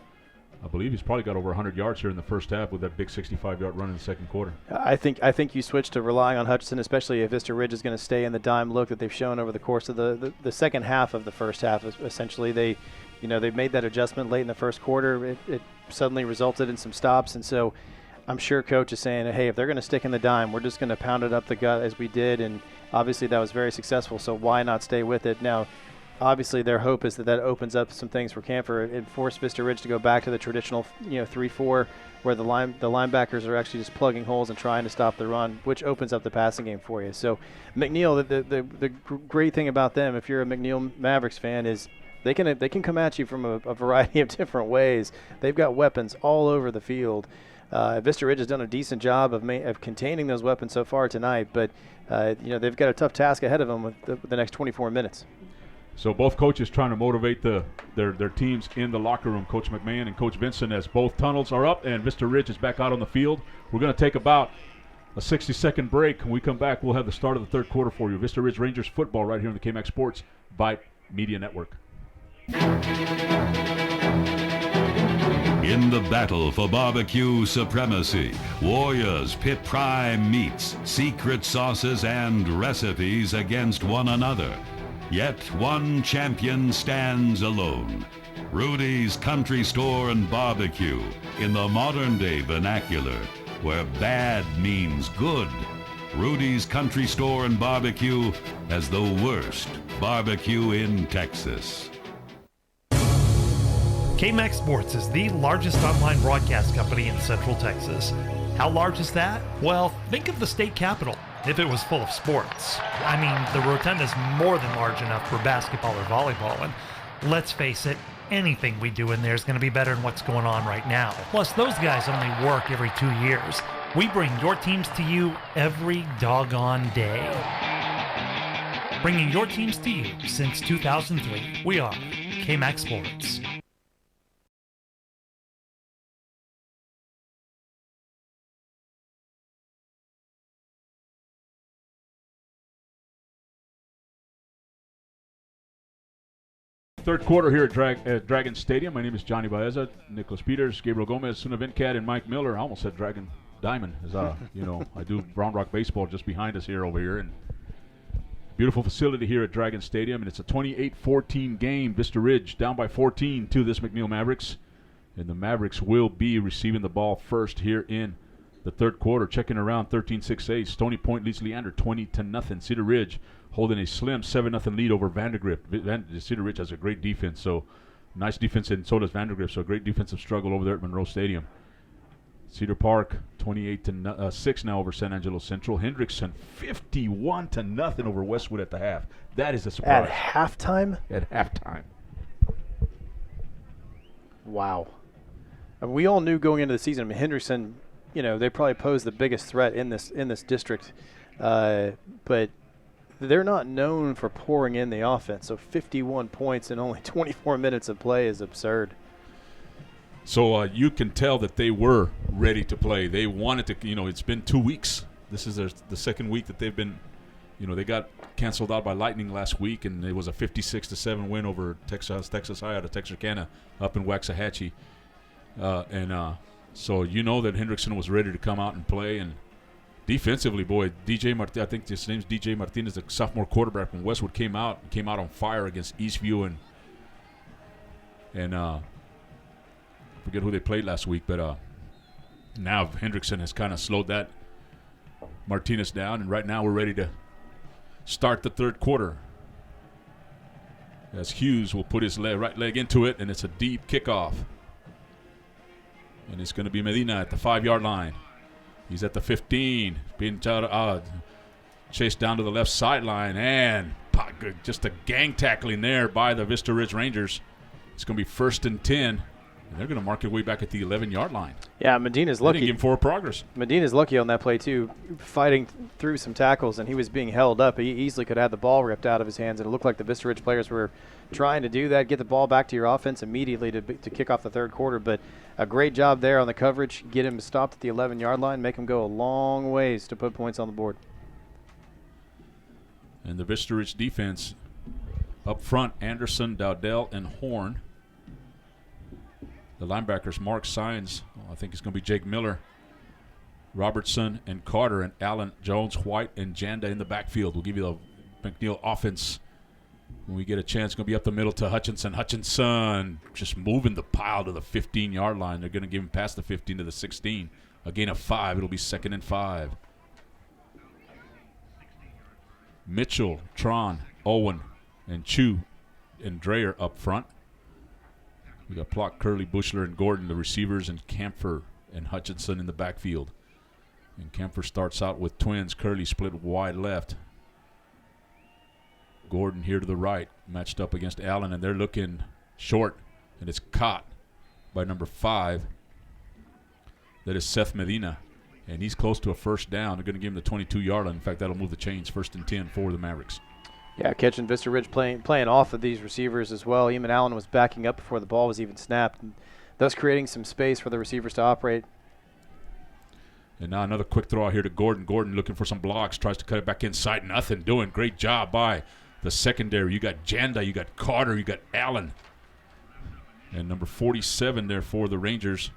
I believe he's probably got over 100 yards here in the first half with that big 65-yard run in the second quarter. I think you switch to relying on Hutchinson, especially if Vista Ridge is going to stay in the dime look that they've shown over the course of the second half of the first half. Essentially, they made that adjustment late in the first quarter. It suddenly resulted in some stops, and so I'm sure Coach is saying, hey, if they're going to stick in the dime, we're just going to pound it up the gut as we did, and obviously that was very successful, so why not stay with it? Now, obviously their hope is that opens up some things for Camphor and force Vista Ridge to go back to the traditional 3-4 where the linebackers are actually just plugging holes and trying to stop the run, which opens up the passing game for you. So McNeil, the great thing about them, if you're a McNeil Mavericks fan, is they can come at you from a variety of different ways. They've got weapons all over the field. Vista Ridge has done a decent job of containing those weapons so far tonight, but they've got a tough task ahead of them with the next 24 minutes. So both coaches trying to motivate their teams in the locker room, Coach McMahon and Coach Vincent, as both tunnels are up and Vista Ridge is back out on the field. We're going to take about a 60-second break. When we come back, we'll have the start of the third quarter for you. Vista Ridge Rangers football right here on the KMAX Sports Vype Media Network. In the battle for barbecue supremacy, Warriors pit prime meats, secret sauces, and recipes against one another. Yet one champion stands alone. Rudy's Country Store and Barbecue, in the modern-day vernacular, where bad means good. Rudy's Country Store and Barbecue has the worst barbecue in Texas. KMAX Sports is the largest online broadcast company in Central Texas. How large is that? Well, think of the state capitol if it was full of sports. I mean, the rotunda is more than large enough for basketball or volleyball, and let's face it, anything we do in there is going to be better than what's going on right now. Plus, those guys only work every 2 years. We bring your teams to you every doggone day. Bringing your teams to you since 2003, we are KMAX Sports. Third quarter here at Dragon Stadium. My name is Johnny Baeza, Nicholas Peters, Gabriel Gomez, Suna Vincat, and Mike Miller. I almost said Dragon Diamond. I do Brown Rock Baseball just behind us over here. And beautiful facility here at Dragon Stadium. And it's a 28-14 game. Vista Ridge down by 14 to this McNeil Mavericks. And the Mavericks will be receiving the ball first here in the third quarter. Checking around 13-6-8. Stony Point leads Leander 20-0. Cedar Ridge holding a slim 7-0 lead over Vandergrift. Cedar Ridge has a great defense, so nice defense, and so does Vandergrift, so a great defensive struggle over there at Monroe Stadium. Cedar Park 28-6 now over San Angelo Central. Hendrickson 51-0 over Westwood at the half. That is a surprise. At halftime? At halftime. Wow. We all knew going into the season, Hendrickson, they probably posed the biggest threat in this district, but they're not known for pouring in the offense. So 51 points in only 24 minutes of play is absurd. So you can tell that they were ready to play. They wanted to, it's been 2 weeks. This is the second week that they've been, they got canceled out by Lightning last week, and it was a 56-7 win over Texas High out of Texarkana up in Waxahachie. So that Hendrickson was ready to come out and play. And defensively, boy, DJ Martinez, I think his name's DJ Martinez, the sophomore quarterback from Westwood, came out on fire against Eastview and I forget who they played last week, but now Hendrickson has kind of slowed that Martinez down, and right now we're ready to start the third quarter. As Hughes will put his right leg into it, and it's a deep kickoff. And it's going to be Medina at the 5-yard line. He's at the 15, being chased down to the left sideline, and just a gang tackling there by the Vista Ridge Rangers. It's going to be 1st and 10, and they're going to mark it way back at the 11-yard line. Yeah, Medina's lucky. Give him forward progress. Medina's lucky on that play, too, fighting through some tackles, and he was being held up. He easily could have had the ball ripped out of his hands, and it looked like the Vista Ridge players were trying to do that, get the ball back to your offense immediately to kick off the third quarter. But a great job there on the coverage, get him stopped at the 11-yard line, make him go a long ways to put points on the board. And the Vista Ridge defense up front, Anderson, Dowdell, and Horn. The linebackers, Mark Sines, I think it's going to be Jake Miller, Robertson, and Carter, and Allen, Jones, White, and Janda in the backfield. We'll give you the McNeil offense when we get a chance. It's going to be up the middle to Hutchinson. Hutchinson just moving the pile to the 15-yard line. They're going to give him past the 15 to the 16. A gain of 5. It'll be 2nd and 5. Mitchell, Tron, Owen, and Chu and Dreyer up front. We got Plock, Curley, Bushler, and Gordon, the receivers, and Camphor and Hutchinson in the backfield. And Camphor starts out with twins. Curley split wide left. Gordon here to the right, matched up against Allen, and they're looking short, and it's caught by number 5. That is Seth Medina, and he's close to a first down. They're going to give him the 22-yard line. In fact, that'll move the chains, 1st and 10 for the Mavericks. Yeah, catching Vista Ridge playing off of these receivers as well. Eamon Allen was backing up before the ball was even snapped, and thus creating some space for the receivers to operate. And now another quick throw out here to Gordon. Gordon looking for some blocks, tries to cut it back inside. Nothing doing. Great job by the secondary. You got Janda, you got Carter, you got Allen. And number 47 there for the Rangers.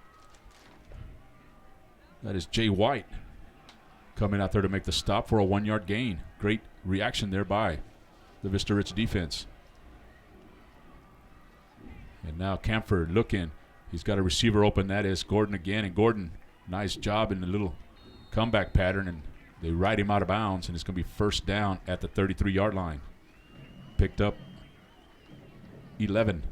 That is Jay White coming out there to make the stop for a 1-yard gain. Great reaction there by the Vista Ridge defense. And now Camphor looking. He's got a receiver open. That is Gordon again. And Gordon, nice job in the little comeback pattern. And they ride him out of bounds. And it's going to be first down at the 33-yard line. Picked up 11.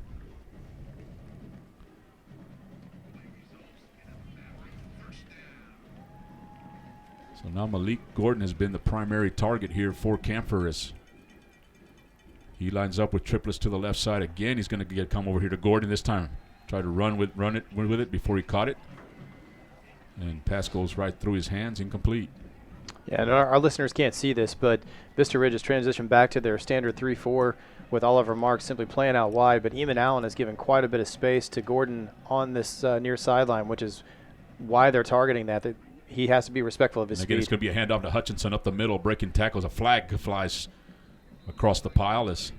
So now Malik Gordon has been the primary target here for Camphor as he lines up with triplets to the left side again. He's going to come over here to Gordon this time. Try to run with it before he caught it. And pass goes right through his hands, incomplete. Yeah, and our listeners can't see this, but Vista Ridge has transitioned back to their standard 3-4 with Oliver Marks simply playing out wide. But Eamon Allen has given quite a bit of space to Gordon on this near sideline, which is why they're targeting that. He has to be respectful of his speed. It's going to be a handoff to Hutchinson up the middle, breaking tackles. A flag flies across the pile as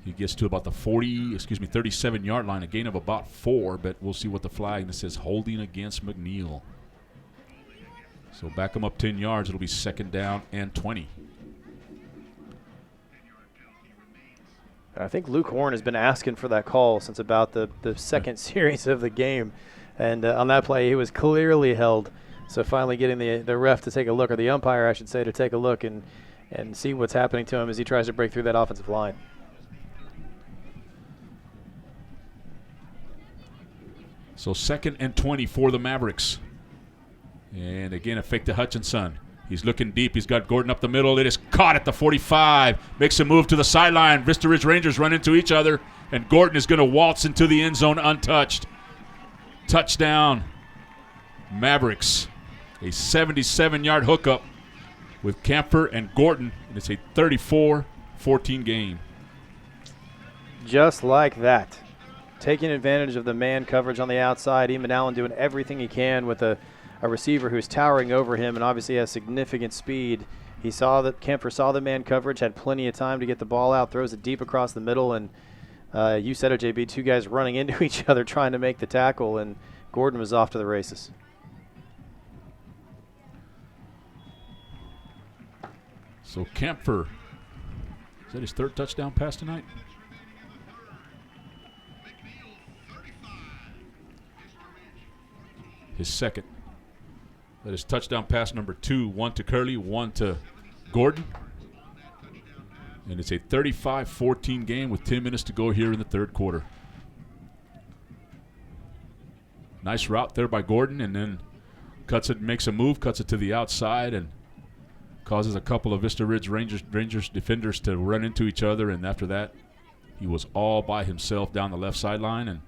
he gets to about the 37-yard line, a gain of about 4, but we'll see what the flag says, holding against McNeil. So back him up 10 yards. It'll be 2nd down and 20. I think Luke Horn has been asking for that call since about the second series of the game. And on that play, he was clearly held. So finally getting the ref to take a look, or the umpire, I should say, to take a look and see what's happening to him as he tries to break through that offensive line. So 2nd and 20 for the Mavericks. And again, a fake to Hutchinson. He's looking deep. He's got Gordon up the middle. It is caught at the 45. Makes a move to the sideline. Vista Ridge Rangers run into each other. And Gordon is going to waltz into the end zone untouched. Touchdown, Mavericks. A 77-yard hookup with Camphor and Gordon. And it's a 34-14 game. Just like that. Taking advantage of the man coverage on the outside. Eamon Allen doing everything he can with a receiver who's towering over him and obviously has significant speed. He saw that Camphor saw the man coverage, had plenty of time to get the ball out, throws it deep across the middle, and you said it, JB, 2 guys running into each other trying to make the tackle, and Gordon was off to the races. So Camphor, is that his 3rd touchdown pass tonight? His 2nd. That is touchdown pass number 2. 1 to Curley, 1 to Gordon. And it's a 35-14 game with 10 minutes to go here in the 3rd quarter. Nice route there by Gordon, and then cuts it, makes a move, cuts it to the outside, and causes a couple of Vista Ridge Rangers defenders to run into each other. And after that, he was all by himself down the left sideline and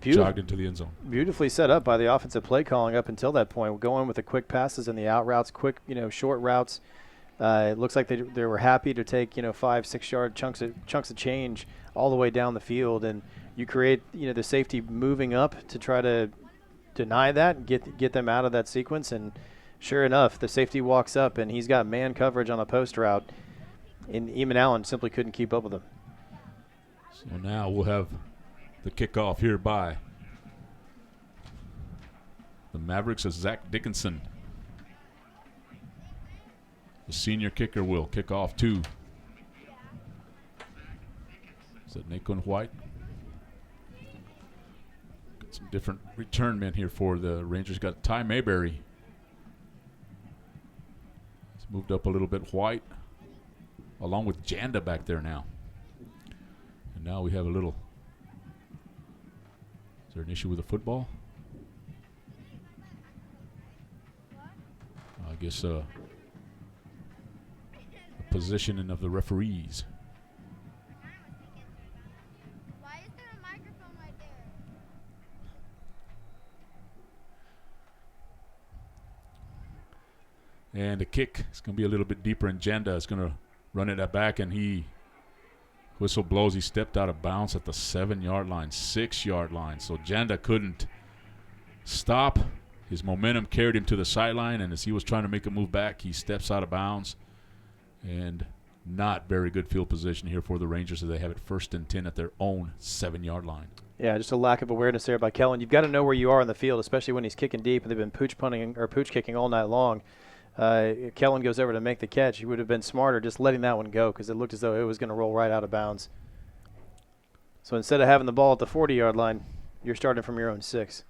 jogged into the end zone. Beautifully set up by the offensive play calling up until that point. Going with the quick passes and the out routes, quick, short routes. It looks like they were happy to take 5-6 yard chunks of change all the way down the field, and you create the safety moving up to try to deny that and get them out of that sequence. And sure enough, the safety walks up and he's got man coverage on a post route, and Eamon Allen simply couldn't keep up with him. So now we'll have the kickoff here by the Mavericks as Zach Dickinson. The senior kicker will kick off too. Is that Naquan White? Got some different return men here for the Rangers. Got Ty Mayberry. He's moved up a little bit. White. along with Janda back there now. And now we have a little. Is there an issue with the football? I guess the positioning of the referees. Why is there a microphone right there? And the kick is going to be a little bit deeper, and Janda is going to run it back, and he whistle blows. He stepped out of bounds at the 7-yard line, 6-yard line. So Janda couldn't stop. His momentum carried him to the sideline, and as he was trying to make a move back, he steps out of bounds. And not very good field position here for the Rangers as they have it 1st and 10 at their own 7-yard line. Yeah, just a lack of awareness there by Kellen. You've got to know where you are on the field, especially when he's kicking deep, and they've been pooch kicking all night long. Kellen goes over to make the catch. He would have been smarter just letting that one go because it looked as though it was going to roll right out of bounds. So instead of having the ball at the 40-yard line, you're starting from your own 6.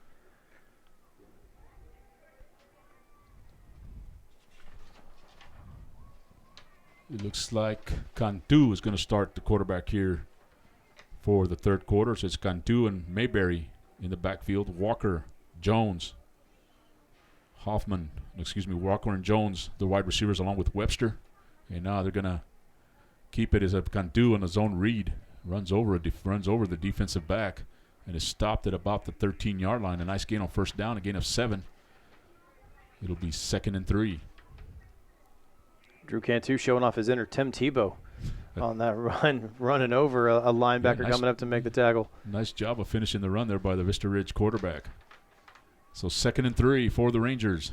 It looks like Cantu is going to start the quarterback here for the third quarter. So it's Cantu and Mayberry in the backfield. Walker, Jones, Walker and Jones, the wide receivers, along with Webster. And now they're going to keep it as a Cantu on a zone read. Runs over the defensive back and is stopped at about the 13-yard line. A nice gain on first down, a gain of 7. It'll be 2nd and 3. Drew Cantu showing off his inner Tim Tebow on that run, running over a linebacker coming up to make the tackle. Nice job of finishing the run there by the Vista Ridge quarterback. So 2nd and 3 for the Rangers.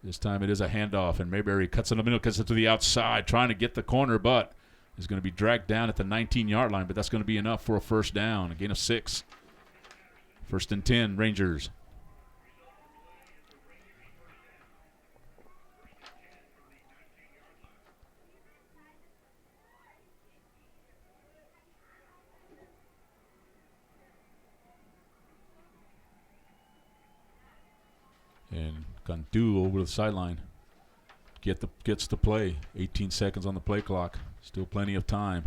This time it is a handoff, and Mayberry cuts in the middle, cuts it to the outside, trying to get the corner, but is going to be dragged down at the 19-yard line, but that's going to be enough for a first down, a gain of 6. 1st and 10, Rangers. And Cantu over the sideline gets the play. 18 seconds on the play clock. Still plenty of time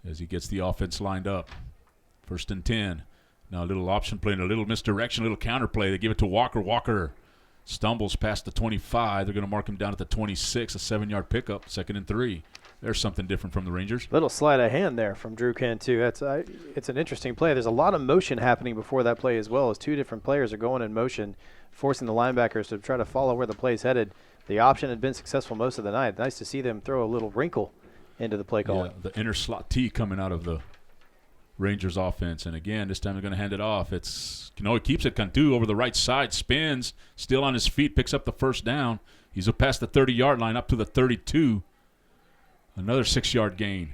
as he gets the offense lined up. 1st and 10. Now a little option play and a little misdirection, a little counter play. They give it to Walker. Walker stumbles past the 25. They're going to mark him down at the 26, a 7-yard pickup. 2nd and 3. There's something different from the Rangers. Little sleight of hand there from Drew Cantu. It's an interesting play. There's a lot of motion happening before that play as well, as 2 different players are going in motion, forcing the linebackers to try to follow where the play's headed. The option had been successful most of the night. Nice to see them throw a little wrinkle into the play calling. Yeah, the inner slot T coming out of the Rangers offense. And again, this time they're going to hand it off. He keeps it. Cantu over the right side, spins, still on his feet, picks up the first down. He's past the 30-yard line up to the 32. Another 6-yard gain.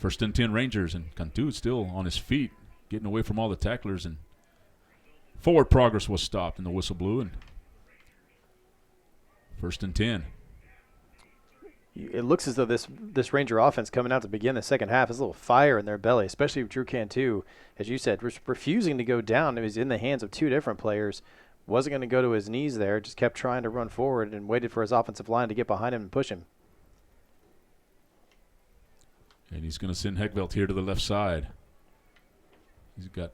1st and 10 Rangers, and Cantu still on his feet, getting away from all the tacklers, and forward progress was stopped, and the whistle blew, and 1st and 10. It looks as though this Ranger offense coming out to begin the second half is a little fire in their belly, especially with Drew Cantu, as you said, refusing to go down. It was in the hands of 2 different players. Wasn't going to go to his knees there, just kept trying to run forward and waited for his offensive line to get behind him and push him. And he's going to send Heckveld here to the left side. He's got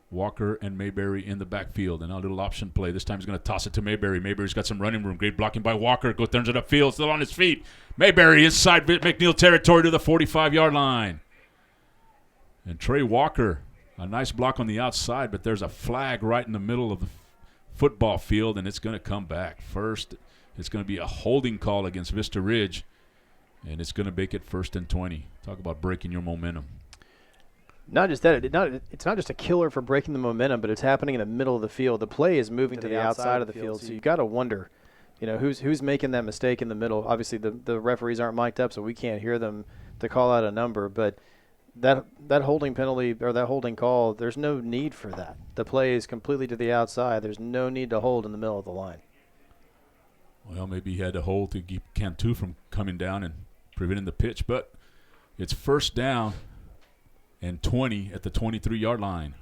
Walker and Mayberry in the backfield. And now a little option play. This time he's going to toss it to Mayberry. Mayberry's got some running room. Great blocking by Walker. Turns it upfield. Still on his feet. Mayberry inside McNeil territory to the 45-yard line. And Trey Walker, a nice block on the outside, but there's a flag right in the middle of the football field, and it's going to come back. First, it's going to be a holding call against Vista Ridge. And it's going to make it 1st and 20. Talk about breaking your momentum. Not just that, it's not just a killer for breaking the momentum, but it's happening in the middle of the field. The play is moving to the outside of the field, so you got to wonder, who's making that mistake in the middle. Obviously, the referees aren't mic'd up, so we can't hear them to call out a number. But that holding penalty or that holding call, there's no need for that. The play is completely to the outside. There's no need to hold in the middle of the line. Well, maybe he had to hold to keep Cantu from coming down and preventing the pitch, but it's 1st down and 20 at the 23-yard line.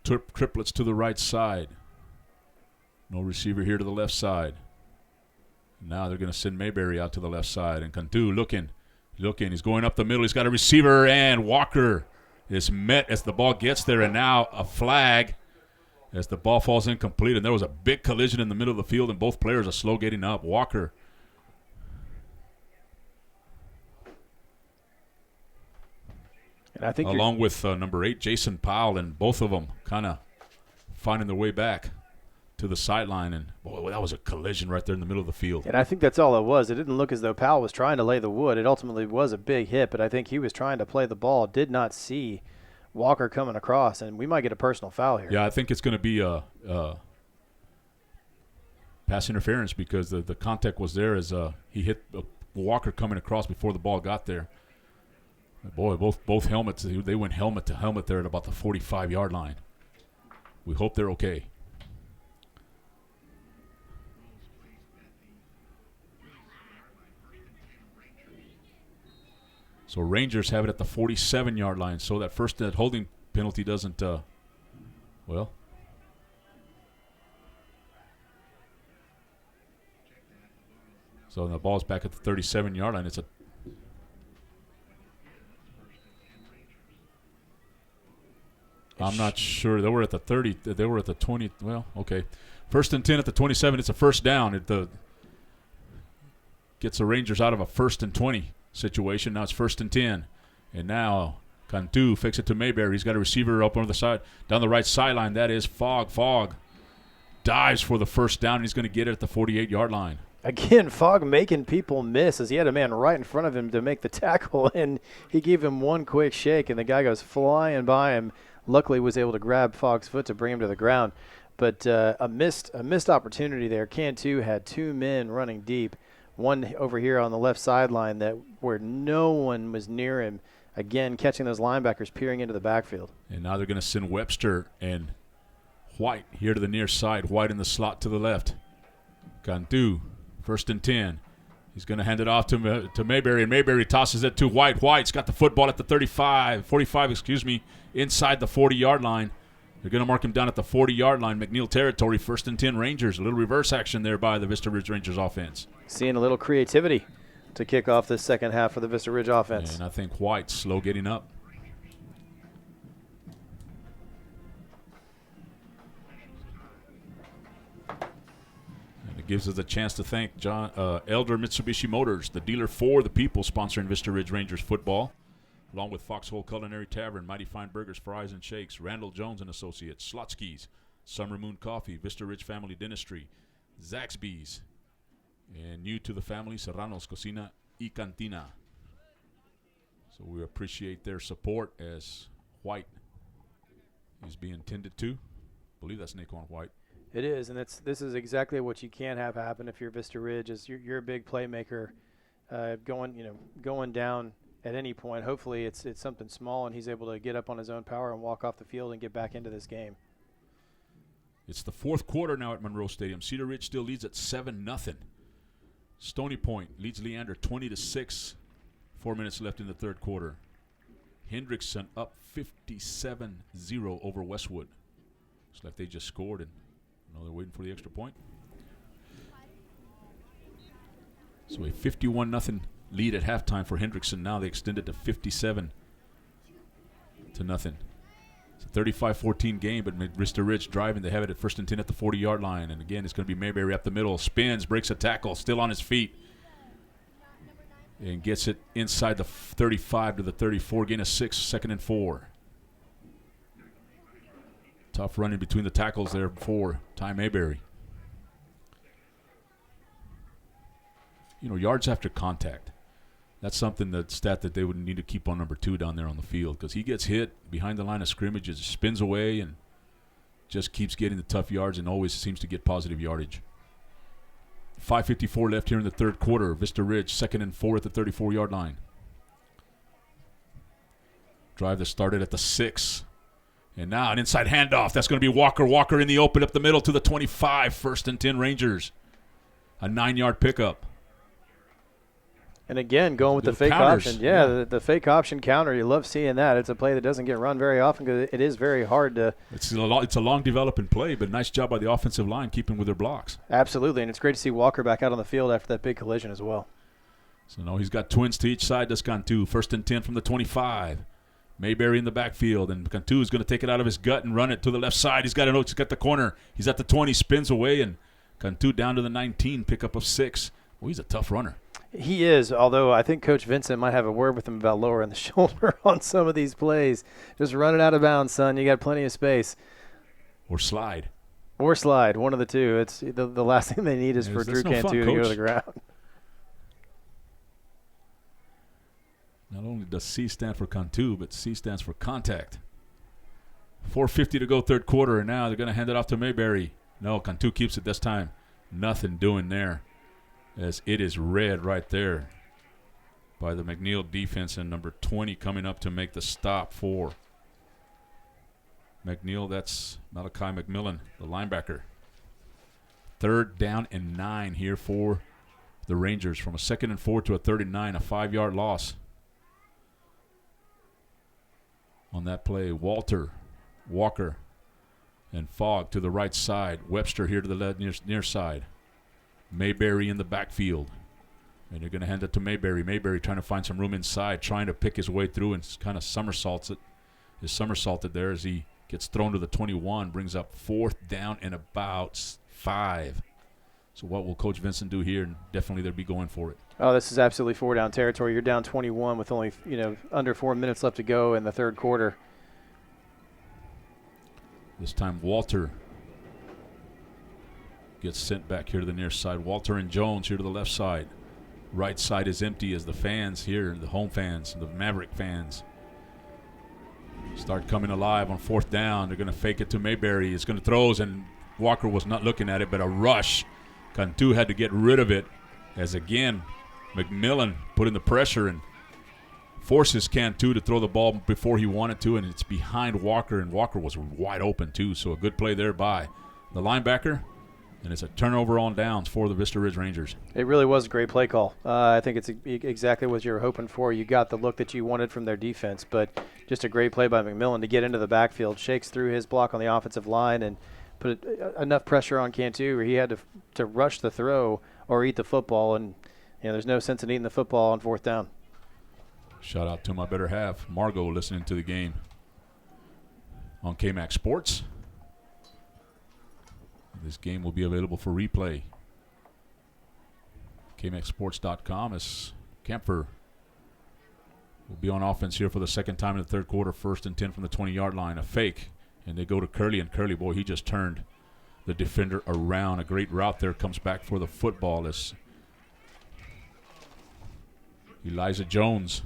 Triplets to the right side. No receiver here to the left side. Now they're going to send Mayberry out to the left side. And Cantu looking. He's going up the middle. He's got a receiver, and Walker is met as the ball gets there. And now a flag as the ball falls incomplete. And there was a big collision in the middle of the field, and both players are slow getting up. Walker. And I think along with number 8, Jason Powell, and both of them kind of finding their way back to the sideline. And, boy, that was a collision right there in the middle of the field. And I think that's all it was. It didn't look as though Powell was trying to lay the wood. It ultimately was a big hit, but I think he was trying to play the ball, did not see Walker coming across, and we might get a personal foul here. Yeah, I think it's going to be a pass interference because the contact was there as he hit Walker coming across before the ball got there. Boy, both helmets, they went helmet to helmet there at about the 45-yard line. We hope they're okay. So Rangers have it at the 47-yard line. So that holding penalty doesn't, well. So the ball's back at the 37-yard line. I'm not sure. They were at the 30. They were at the 20. Well, okay. 1st and 10 at the 27. It's a first down. It gets the Rangers out of a 1st and 20 situation. Now it's 1st and 10. And now Cantu fix it to Mayberry. He's got a receiver up on the side, down the right sideline. That is Fogg. Fogg dives for the first down, and he's going to get it at the 48-yard line. Again, Fogg making people miss as he had a man right in front of him to make the tackle, and he gave him one quick shake, and the guy goes flying by him. Luckily was able to grab Fogg's foot to bring him to the ground. But a missed opportunity there. Cantu had 2 men running deep, one over here on the left sideline where no one was near him. Again, catching those linebackers peering into the backfield. And now they're going to send Webster and White here to the near side. White in the slot to the left. Cantu, 1st and 10. He's going to hand it off to Mayberry, and Mayberry tosses it to White. White's got the football at the 45, inside the 40-yard line. They're going to mark him down at the 40-yard line. McNeil territory, 1st and 10 Rangers. A little reverse action there by the Vista Ridge Rangers offense. Seeing a little creativity to kick off this second half for the Vista Ridge offense. And I think White's slow getting up. Gives us a chance to thank Elder Mitsubishi Motors, the dealer for the people, sponsoring Vista Ridge Rangers football, along with Foxhole Culinary Tavern, Mighty Fine Burgers, Fries, and Shakes, Randall Jones and Associates, Slotsky's, Summer Moon Coffee, Vista Ridge Family Dentistry, Zaxby's, and new to the family, Serrano's Cocina y Cantina. So we appreciate their support as White is being tended to. I believe that's Naquan White. It is, and this is exactly what you can't have happen if you're Vista Ridge. Is you're a big playmaker, going down at any point. Hopefully, it's something small, and he's able to get up on his own power and walk off the field and get back into this game. It's the 4th quarter now at Monroe Stadium. Cedar Ridge still leads at 7-0. Stony Point leads Leander 20-6. 4 minutes left in the 3rd quarter. Hendrickson up 57-0 over Westwood. Looks like they just scored and. They're waiting for the extra point. So a 51-0 lead at halftime for Hendrickson. Now they extend it to 57-0. It's a 35-14 game, but Vista Ridge driving. They have it at 1st and 10 at the 40-yard line. And again, it's going to be Mayberry up the middle. Spins, breaks a tackle, still on his feet. And gets it inside the 35 to the 34. Gain of 6, 2nd and 4. Tough running between the tackles there for Ty Mayberry. Yards after contact. That's something stat that they would need to keep on number 2 down there on the field, because he gets hit behind the line of scrimmage, it spins away and just keeps getting the tough yards and always seems to get positive yardage. 5:54 left here in the 3rd quarter. Vista Ridge 2nd and 4 at the 34-yard line. Drive that started at the 6. And now an inside handoff. That's going to be Walker. Walker in the open up the middle to the 25. 1st and 10 Rangers. A 9-yard pickup. And again, going with the fake counters. option. Yeah, the fake option counter, you love seeing that. It's a play that doesn't get run very often because it is very hard to. It's a long developing play, but nice job by the offensive line keeping with their blocks. Absolutely, and it's great to see Walker back out on the field after that big collision as well. So, no, he's got twins to each side, does Cantu. 1st and 10 from the 25. Mayberry in the backfield, and Cantu is going to take it out of his gut and run it to the left side. He's got the corner. He's at the 20, spins away, and Cantu down to the 19, pickup of 6. Well, he's a tough runner. He is, although I think Coach Vincent might have a word with him about lowering the shoulder on some of these plays. Just run it out of bounds, son. You got plenty of space. Or slide. Or slide, one of the two. It's the last thing they need is for Drew Cantu to go to the ground. Not only does C stand for Cantu, but C stands for contact. 4:50 to go, third quarter, and now they're going to hand it off to Mayberry. No, Cantu keeps it this time. Nothing doing there, as it is red right there by the McNeil defense, and number 20 coming up to make the stop for McNeil. That's Malachi McMillan, the linebacker. 3rd down and 9 here for the Rangers, from a 2nd and 4 to a 3rd and 9, a 5-yard loss. On that play, Walker, and Fogg to the right side. Webster here to the near side. Mayberry in the backfield. And they're going to hand it to Mayberry. Mayberry trying to find some room inside, trying to pick his way through, and kind of somersaulted there as he gets thrown to the 21, brings up 4th down and about 5. So what will Coach Vincent do here? And definitely they'll be going for it. Oh, this is absolutely 4-down territory. You're down 21 with only, under 4 minutes left to go in the third quarter. This time Walter gets sent back here to the near side. Walter and Jones here to the left side. Right side is empty as the fans here, the home fans, the Maverick fans, start coming alive on 4th down. They're going to fake it to Mayberry. It's going to throws, and Walker was not looking at it, but a rush. Cantu had to get rid of it as, again, McMillan put in the pressure and forces Cantu to throw the ball before he wanted to, and it's behind Walker, and Walker was wide open too, so a good play there by the linebacker, and it's a turnover on downs for the Vista Ridge Rangers. It really was a great play call. I think it's exactly what you were hoping for. You got the look that you wanted from their defense, but just a great play by McMillan to get into the backfield, shakes through his block on the offensive line, and put enough pressure on Cantu where he had to rush the throw or eat the football, and there's no sense in eating the football on 4th down. Shout out to my better half, Margot, listening to the game on KMAX Sports. This game will be available for replay. KMAXsports.com as Kemper will be on offense here for the 2nd time in the third quarter. 1st and 10 from the 20-yard line. A fake, and they go to Curley, and Curley, boy, he just turned the defender around. A great route there, comes back for the football as Elijah Jones.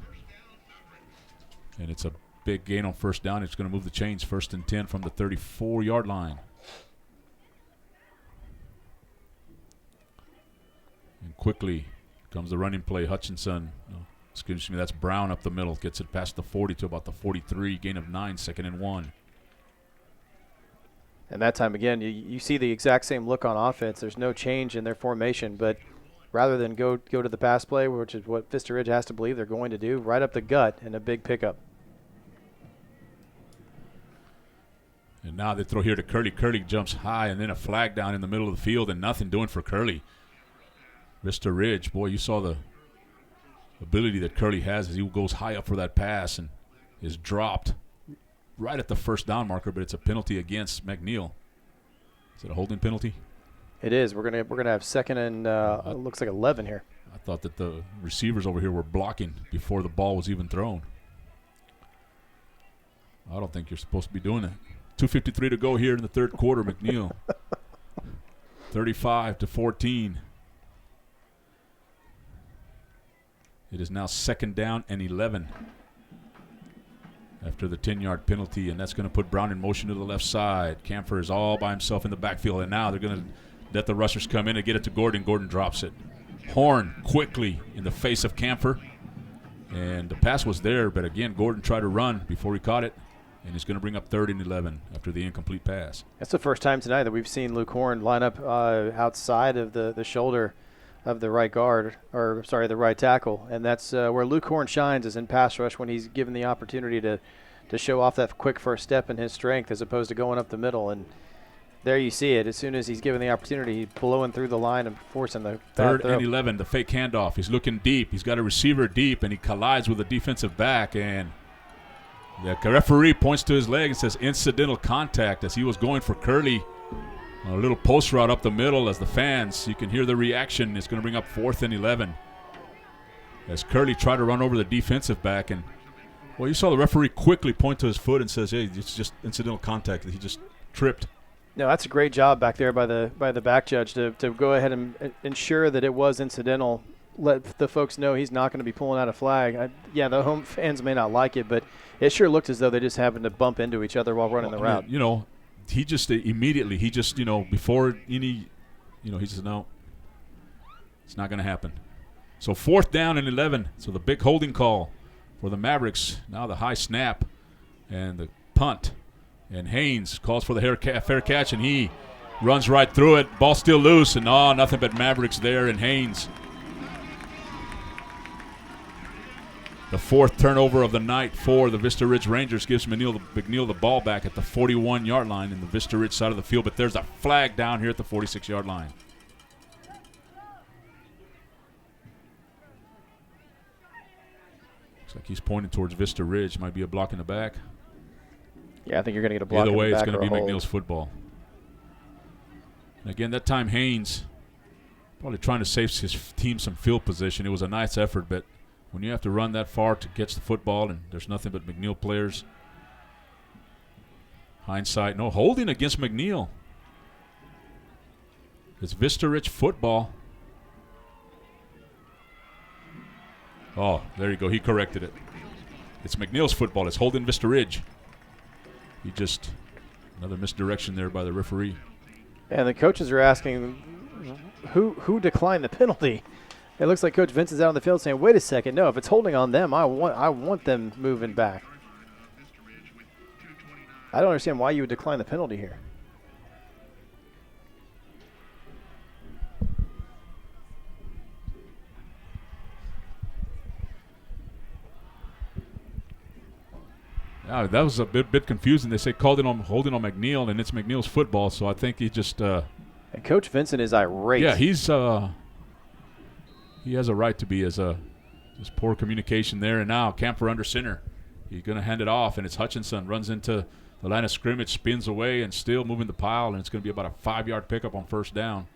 And it's a big gain on 1st down. It's going to move the chains. 1st and 10 from the 34-yard line. And quickly comes the running play. Hutchinson, excuse me, that's Brown up the middle. Gets it past the 40 to about the 43. Gain of 9, 2nd and 1. And that time, again, you see the exact same look on offense. There's no change in their formation, but rather than go to the pass play, which is what Vista Ridge has to believe they're going to do, right up the gut and a big pickup. And now they throw here to Curley. Curley jumps high, and then a flag down in the middle of the field, and nothing doing for Curley. Vista Ridge, boy, you saw the ability that Curley has as he goes high up for that pass and is dropped right at the 1st down marker, but it's a penalty against McNeil. Is it a holding penalty? It is. We're gonna have 2nd and it looks like 11 here. I thought that the receivers over here were blocking before the ball was even thrown. I don't think you're supposed to be doing that. 2:53 to go here in the third quarter. McNeil 35-14. It is now 2nd down and 11 after the 10-yard penalty, and that's going to put Brown in motion to the left side. Camphor is all by himself in the backfield, and now they're going to let the rushers come in and get it to Gordon. Gordon drops it. Horn quickly in the face of Camphor, and the pass was there, but again, Gordon tried to run before he caught it, and he's going to bring up 3rd and 11 after the incomplete pass. That's the first time tonight that we've seen Luke Horn line up outside of the shoulder of the right guard, or sorry, the right tackle, and that's where Luke Horn shines, is in pass rush when he's given the opportunity to show off that quick first step and his strength as opposed to going up the middle. And there you see it. As soon as he's given the opportunity, he's blowing through the line and forcing the Third throw. and 11, the fake handoff. He's looking deep. He's got a receiver deep, and he collides with a defensive back, and the referee points to his leg and says incidental contact as he was going for Curley. A little post route up the middle as the fans, you can hear the reaction. It's going to bring up 4th and 11 as Curley tried to run over the defensive back. And, well, you saw the referee quickly point to his foot and says, hey, it's just incidental contact. He just tripped. No, that's a great job back there by the back judge to go ahead and ensure that it was incidental. Let the folks know he's not going to be pulling out a flag. Yeah, the home fans may not like it, but it sure looked as though they just happened to bump into each other while running the route. You know, he just immediately, before any, he says, no, it's not going to happen. So 4th down and 11. So the big holding call for the Mavericks. Now the high snap and the punt. And Haynes calls for the fair catch, and he runs right through it. Ball still loose, and nothing but Mavericks there, and Haynes. The 4th turnover of the night for the Vista Ridge Rangers gives McNeil the ball back at the 41-yard line in the Vista Ridge side of the field, but there's a flag down here at the 46-yard line. Looks like he's pointing towards Vista Ridge. Might be a block in the back. Yeah, I think you're going to get a block. Either way, in the it's back going to be or a hold. McNeil's football. And again, that time Haynes probably trying to save his team some field position. It was a nice effort, but when you have to run that far to catch the football and there's nothing but McNeil players, hindsight, no holding against McNeil. It's Vista Ridge football. Oh, there you go. He corrected it. It's McNeil's football. It's holding Vista Ridge. He just, another misdirection there by the referee. And the coaches are asking who declined the penalty. It looks like Coach Vince is out on the field saying, wait a second, no, if it's holding on them, I want them moving back. I don't understand why you would decline the penalty here. Yeah, that was a bit confusing. They say holding on McNeil, and it's McNeil's football, so I think he just and Coach Vincent is irate. Yeah, he has a right to be as just poor communication there. And now Camper under center. He's going to hand it off, and it's Hutchinson. Runs into the line of scrimmage, spins away, and still moving the pile, and it's going to be about a 5-yard pickup on 1st down.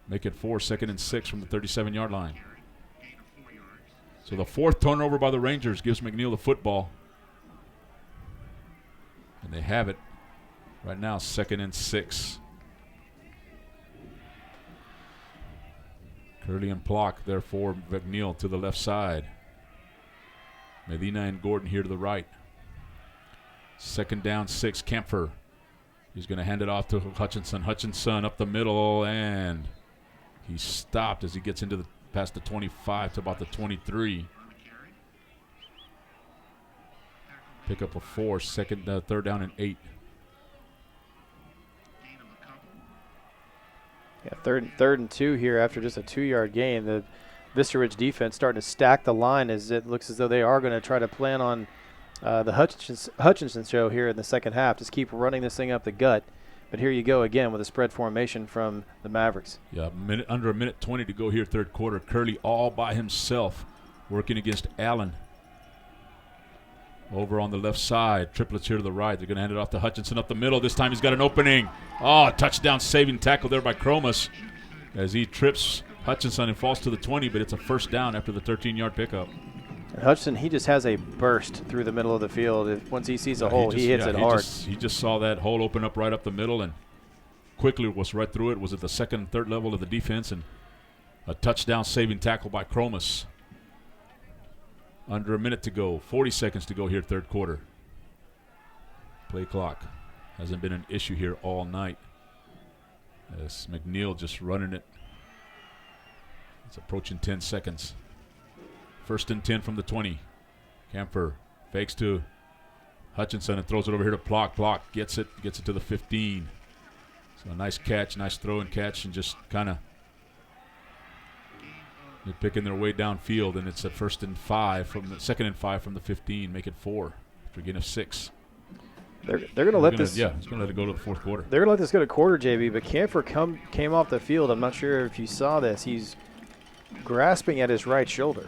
Make it 4, 2nd and 6 from the 37-yard line. So the 4th turnover by the Rangers gives McNeil the football. And they have it right now, 2nd and 6. Curley and Plock, therefore, McNeil to the left side. Medina and Gordon here to the right. 2nd down, 6, Kempfer. He's going to hand it off to Hutchinson. Hutchinson up the middle, and he stopped as he gets into past the 25 to about the 23. Pick up a 4, 3rd down and 8. Yeah, third and 2 here after just a 2-yard gain. The Vista Ridge defense starting to stack the line as it looks as though they are going to try to plan on the Hutchinson show here in the second half. Just keep running this thing up the gut. But here you go again with a spread formation from the Mavericks. Yeah, under a minute 20 to go here, 3rd quarter. Curley all by himself working against Allen. Over on the left side, triplets here to the right. They're going to hand it off to Hutchinson up the middle. This time he's got an opening. Oh, touchdown saving tackle there by Kromas as he trips Hutchinson and falls to the 20, but it's a 1st down after the 13-yard pickup. And Hutchinson, he just has a burst through the middle of the field. Once he sees a hole, he hits it hard. He just saw that hole open up right up the middle and quickly was right through it. Was at the 2nd and 3rd level of the defense, and a touchdown saving tackle by Kromas. Under a minute to go, 40 seconds to go here, 3rd quarter. Play clock hasn't been an issue here all night. As McNeil just running it. It's approaching 10 seconds. 1st and 10 from the 20. Camper fakes to Hutchinson and throws it over here to Plock. Plock gets it to the 15. So a nice catch, nice throw and catch, and just kind of They're picking their way downfield, and it's a second and 5 from the 15. Make it 4 after a gain of 6. They're going to let this. Yeah, it's going to let it go to the fourth quarter. They're going to let this go to quarter, JB. But Camphor came off the field. I'm not sure if you saw this. He's grasping at his right shoulder.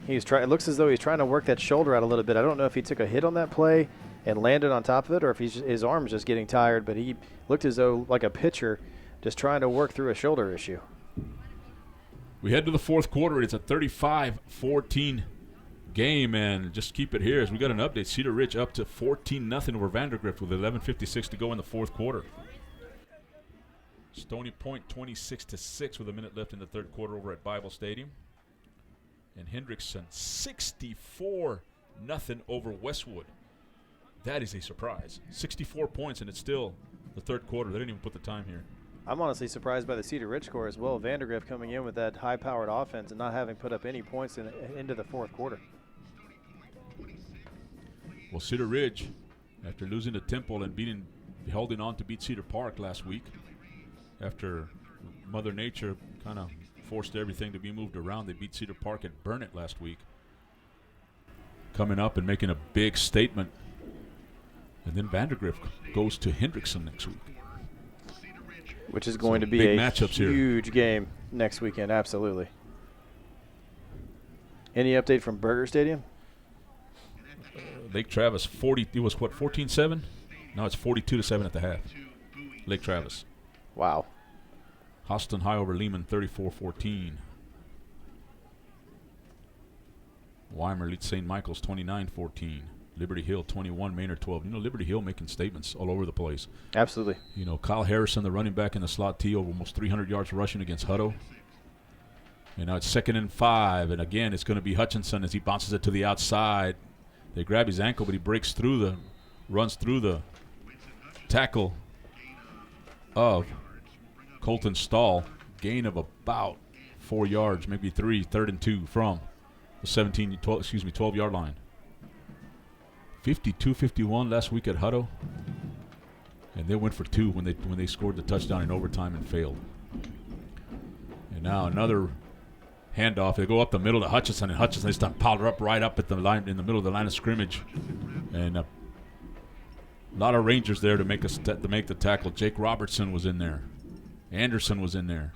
It looks as though he's trying to work that shoulder out a little bit. I don't know if he took a hit on that play and landed on top of it, or if his arm's just getting tired. But he looked as though like a pitcher, just trying to work through a shoulder issue. We head to the fourth quarter. It's a 35-14 game, and just keep it here as we got an update. Cedar Ridge up to 14-0 over Vandergrift with 11:56 to go in the fourth quarter. Stony Point 26-6 with a minute left in the third quarter over at Bible Stadium. And Hendrickson 64-0 over Westwood. That is a surprise. 64 points, and it's still the third quarter. They didn't even put the time here. I'm honestly surprised by the Cedar Ridge score as well. Vandergrift coming in with that high-powered offense and not having put up any points into the fourth quarter. Well, Cedar Ridge, after losing to Temple and holding on to beat Cedar Park last week, after Mother Nature kind of forced everything to be moved around, they beat Cedar Park at Burnett last week. Coming up and making a big statement. And then Vandergrift goes to Hendrickson next week. Which is going to be a huge game next weekend, absolutely. Any update from Burger Stadium? Lake Travis, it was what, 14-7? Now it's 42-7 at the half. Lake Travis. Wow. Austin High over Lehman, 34-14. Weimar leads St. Michael's 29-14. Liberty Hill 21, Maynard 12. You know, Liberty Hill making statements all over the place. Absolutely. You know, Kyle Harrison, the running back in the slot T, over almost 300 yards rushing against Hutto. And now it's 2nd and 5, and again it's going to be Hutchinson as he bounces it to the outside. They grab his ankle, but he runs through the tackle of Colton Stahl. Gain of about 4 yards, maybe 3, 3rd and 2 from the 12-yard line. 52-51 last week at Hutto, and they went for 2 when they scored the touchdown in overtime and failed. And now another handoff. They go up the middle to Hutchinson, and Hutchinson this time piled her up right up at the line in the middle of the line of scrimmage, and a lot of Rangers there to make the tackle. Jake Robertson was in there, Anderson was in there,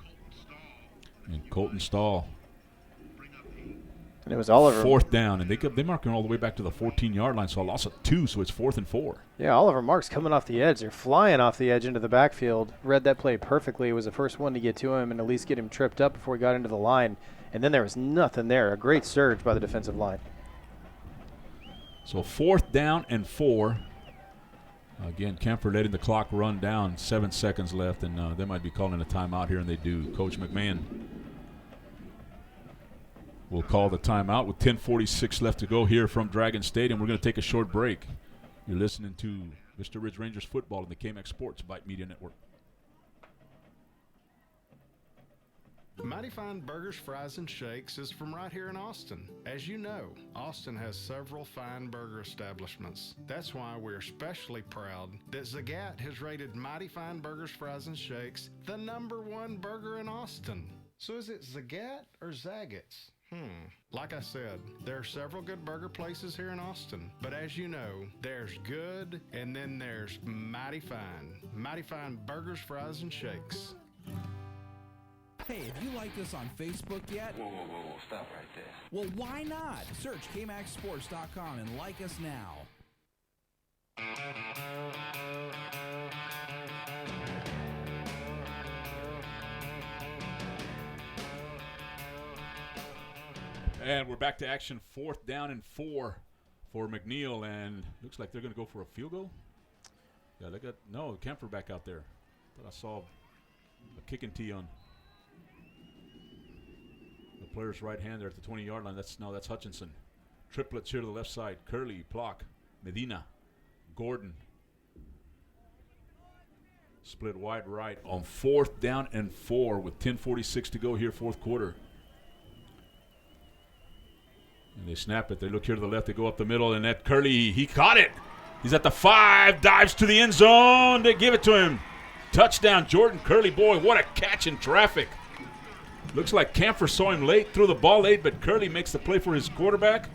and Colton Stahl. And it was Oliver. 4th down, and they marking all the way back to the 14-yard line, so a loss of 2, so it's 4th and 4. Yeah, Oliver Marks coming off the edge. They're flying off the edge into the backfield. Read that play perfectly. It was the first one to get to him and at least get him tripped up before he got into the line. And then there was nothing there. A great surge by the defensive line. So 4th down and 4. Again, Kemper letting the clock run down. 7 seconds left, and they might be calling a timeout here, and they do. Coach McMahon will call the timeout with 10:46 left to go here from Dragon Stadium. We're going to take a short break. You're listening to Vista Ridge Rangers football on the KMX Sports Vype Media Network. Mighty Fine Burgers, Fries, and Shakes is from right here in Austin. As you know, Austin has several fine burger establishments. That's why we're especially proud that Zagat has rated Mighty Fine Burgers, Fries, and Shakes the #1 burger in Austin. So is it Zagat or Zagat's? Like I said, there are several good burger places here in Austin. But as you know, there's good and then there's Mighty Fine. Mighty Fine Burgers, Fries, and Shakes. Hey, have you liked us on Facebook yet? Whoa, stop right there. Well, why not? Search KMaxSports.com and like us now. And we're back to action. 4th down and 4 for McNeil, and looks like they're going to go for a field goal. Yeah, they got Kemper back out there. Thought I saw a kicking tee on the player's right hand there at the 20-yard line. That's Hutchinson. Triplets here to the left side. Curley, Plock, Medina, Gordon. Split wide right on 4th down and 4 with 10:46 to go here, fourth quarter. And they snap it. They look here to the left. They go up the middle, and that Curley, he caught it. He's at the 5, dives to the end zone. They give it to him. Touchdown, Jordan Curley. Boy, what a catch in traffic. Looks like Camphor saw him late, threw the ball late, but Curley makes the play for his quarterback.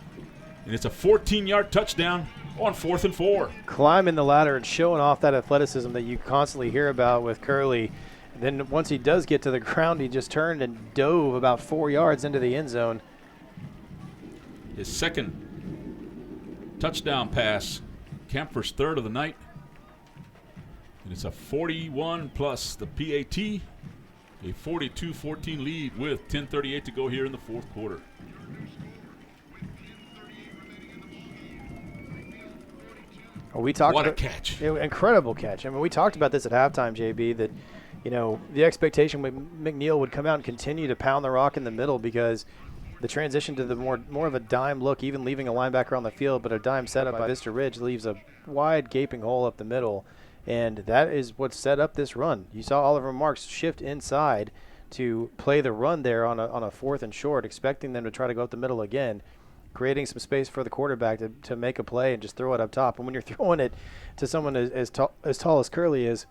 And it's a 14-yard touchdown on 4th and 4. Climbing the ladder and showing off that athleticism that you constantly hear about with Curley. Then once he does get to the ground, he just turned and dove about 4 yards into the end zone. His second touchdown pass, Camphor's third of the night. And it's a 41 plus the PAT, a 42-14 lead with 10:38 to go here in the fourth quarter. Well, we talked what a about, catch. Incredible catch. I mean, we talked about this at halftime, JB, that, you know, the expectation with McNeil would come out and continue to pound the rock in the middle because the transition to the more of a dime look, even leaving a linebacker on the field, but a dime setup by Vista Ridge leaves a wide gaping hole up the middle. And that is what set up this run. You saw Oliver Marks shift inside to play the run there on a 4th and short, expecting them to try to go up the middle again, creating some space for the quarterback to make a play and just throw it up top. And when you're throwing it to someone as tall as Curley is,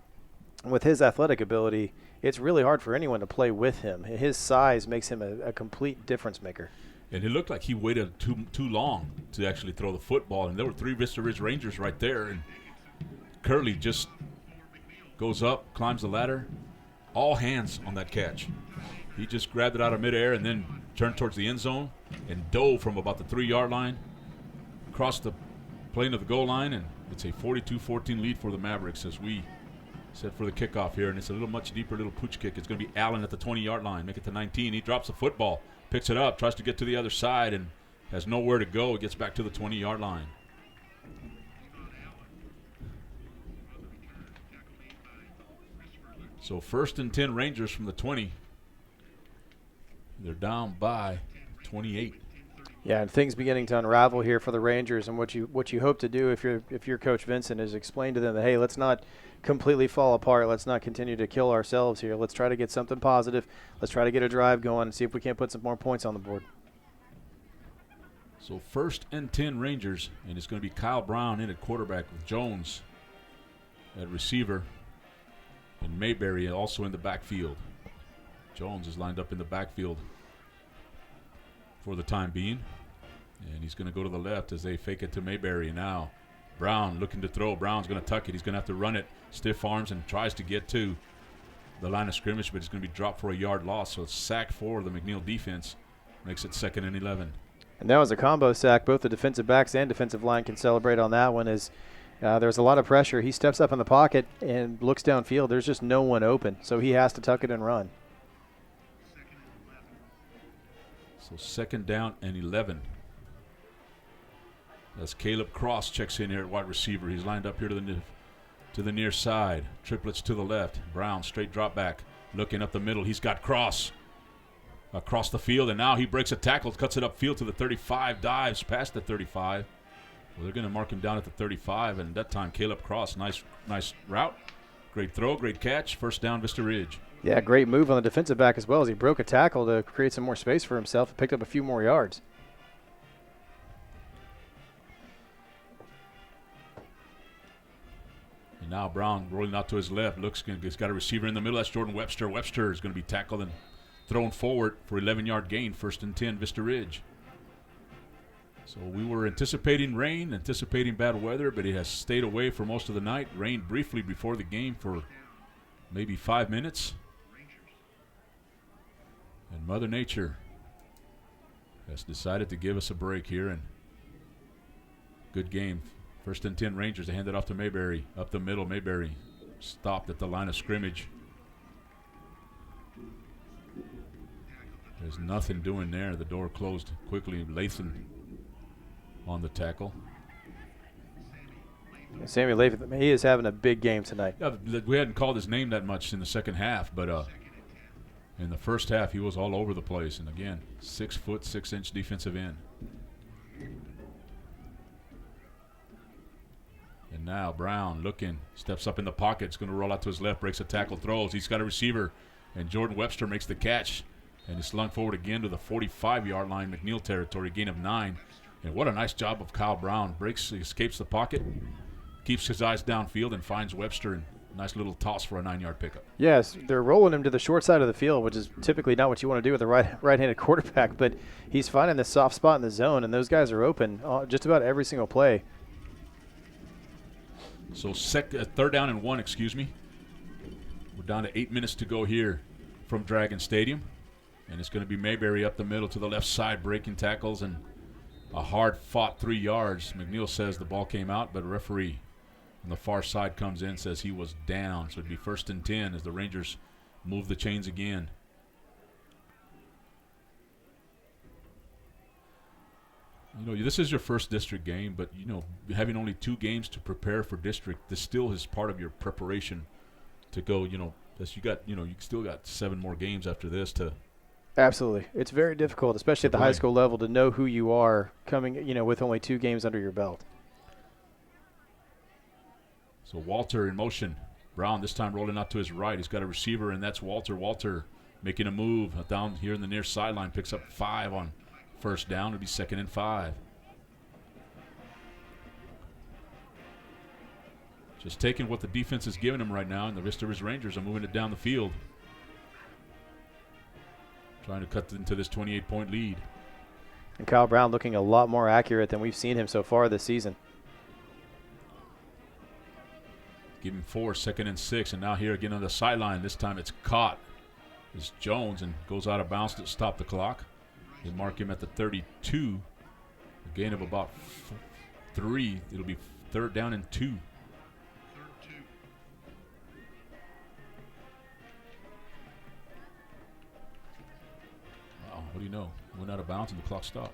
with his athletic ability, it's really hard for anyone to play with him. His size makes him a complete difference maker. And it looked like he waited too long to actually throw the football. And there were 3 Vista Ridge Rangers right there. And Curley just goes up, climbs the ladder, all hands on that catch. He just grabbed it out of midair and then turned towards the end zone and dove from about the 3-yard line, across the plane of the goal line, and it's a 42-14 lead for the Mavericks as we set for the kickoff here. And it's a much deeper little pooch kick. It's going to be Allen at the 20-yard line, make it to 19. He drops the football, picks it up, tries to get to the other side, and has nowhere to go. He gets back to the 20-yard line. So 1st and 10 Rangers from the 20. They're down by 28. Yeah, and things beginning to unravel here for the Rangers. And what you hope to do if you're Coach Vincent is explain to them that, hey, let's not completely fall apart. Let's not continue to kill ourselves here. Let's try to get something positive. Let's try to get a drive going and see if we can't put some more points on the board. So 1st and 10 Rangers, and it's going to be Kyle Brown in at quarterback with Jones at receiver. And Mayberry also in the backfield. Jones is lined up in the backfield for the time being. And he's going to go to the left as they fake it to Mayberry. And now Brown looking to throw. Brown's going to tuck it. He's going to have to run it. Stiff arms and tries to get to the line of scrimmage, but it's going to be dropped for a yard loss. So it's sacked for the McNeil defense. Makes it 2nd and 11. And that was a combo sack. Both the defensive backs and defensive line can celebrate on that one as there's a lot of pressure. He steps up in the pocket and looks downfield. There's just no one open, so he has to tuck it and run. So 2nd down and 11. As Caleb Cross checks in here at wide receiver. He's lined up here to the near side. Triplets to the left. Brown straight drop back. Looking up the middle. He's got Cross across the field, and now he breaks a tackle, cuts it upfield to the 35, dives past the 35. Well, they're going to mark him down at the 35, and that time Caleb Cross, nice route, great throw, great catch, 1st down Vista Ridge. Yeah, great move on the defensive back as well as he broke a tackle to create some more space for himself and picked up a few more yards. And now Brown rolling out to his left, he's got a receiver in the middle. That's Jordan Webster. Webster is going to be tackled and thrown forward for 11-yard gain, 1st and 10 Vista Ridge. So we were anticipating rain, anticipating bad weather, but it has stayed away for most of the night. Rained briefly before the game for maybe 5 minutes. And Mother Nature has decided to give us a break here. And good game. 1st and 10 Rangers. They hand it off to Mayberry. Up the middle, Mayberry stopped at the line of scrimmage. There's nothing doing there. The door closed quickly. Latham on the tackle. Sammy Latham, he is having a big game tonight. Yeah, we hadn't called his name that much in the second half, but in the first half he was all over the place. And again, 6 foot 6 inch defensive end. And now Brown looking, steps up in the pocket. It's going to roll out to his left, breaks a tackle, throws. He's got a receiver, and Jordan Webster makes the catch. And he's slung forward again to the 45-yard line, McNeil territory, gain of 9. And what a nice job of Kyle Brown. Escapes the pocket, keeps his eyes downfield, and finds Webster and Nice little toss for a 9-yard pickup. Yes, they're rolling him to the short side of the field, which is typically not what you want to do with a right-handed quarterback, but he's finding this soft spot in the zone, and those guys are open just about every single play. So third down and 1, excuse me. We're down to 8 minutes to go here from Dragon Stadium. And it's going to be Mayberry up the middle to the left side, breaking tackles, and a hard-fought 3 yards. McNeil says the ball came out, but a referee on the far side comes in, says he was down. So it'd be 1st and 10 as the Rangers move the chains again. You know, this is your first district game, but, you know, having only 2 games to prepare for district, this still is part of your preparation to go, you know, you still got 7 more games after this to. Absolutely. It's very difficult, especially at the high school level, to know who you are coming, you know, with only 2 games under your belt. So Walter in motion. Brown this time rolling out to his right. He's got a receiver, and that's Walter. Walter making a move down here in the near sideline. Picks up 5 on first down. It'll be 2nd and 5. Just taking what the defense is giving him right now, and the Vista Ridge Rangers are moving it down the field. Trying to cut into this 28-point lead. And Kyle Brown looking a lot more accurate than we've seen him so far this season. Give him 4, 2nd and 6, and now here again on the sideline. This time it's caught. It's Jones and goes out of bounds to stop the clock. They mark him at the 32. A gain of about 3. It'll be 3rd down and 2. Wow, what do you know? Went out of bounds and the clock stopped.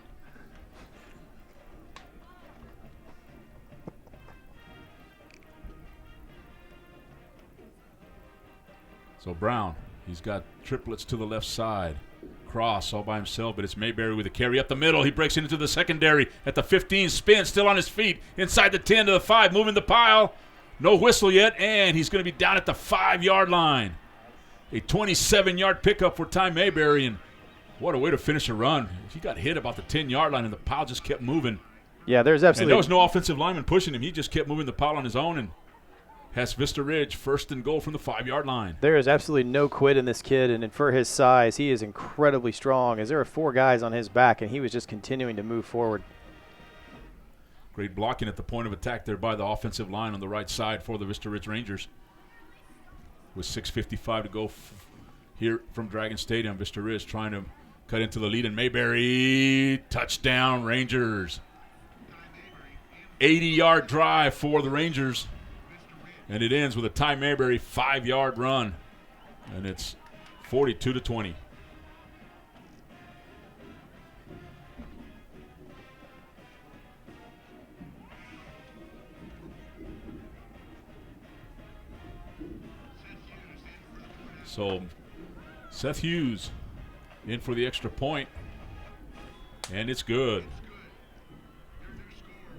So Brown, he's got triplets to the left side. Cross all by himself, but it's Mayberry with a carry up the middle. He breaks into the secondary at the 15, spins, still on his feet, inside the 10 to the 5, moving the pile. No whistle yet, and he's going to be down at the 5-yard line. A 27-yard pickup for Ty Mayberry, and what a way to finish a run. He got hit about the 10-yard line, and the pile just kept moving. Yeah, there's absolutely. And there was no offensive lineman pushing him. He just kept moving the pile on his own, and has Vista Ridge 1st and goal from the 5-yard line. There is absolutely no quit in this kid, and for his size, he is incredibly strong, as there are 4 guys on his back, and he was just continuing to move forward. Great blocking at the point of attack there by the offensive line on the right side for the Vista Ridge Rangers. With 6:55 to go here from Dragon Stadium, Vista Ridge trying to cut into the lead, and Mayberry, touchdown Rangers. 80-yard drive for the Rangers. And it ends with a Ty Mayberry 5-yard run. And it's 42-20. So Seth Hughes in for the extra point. And it's good.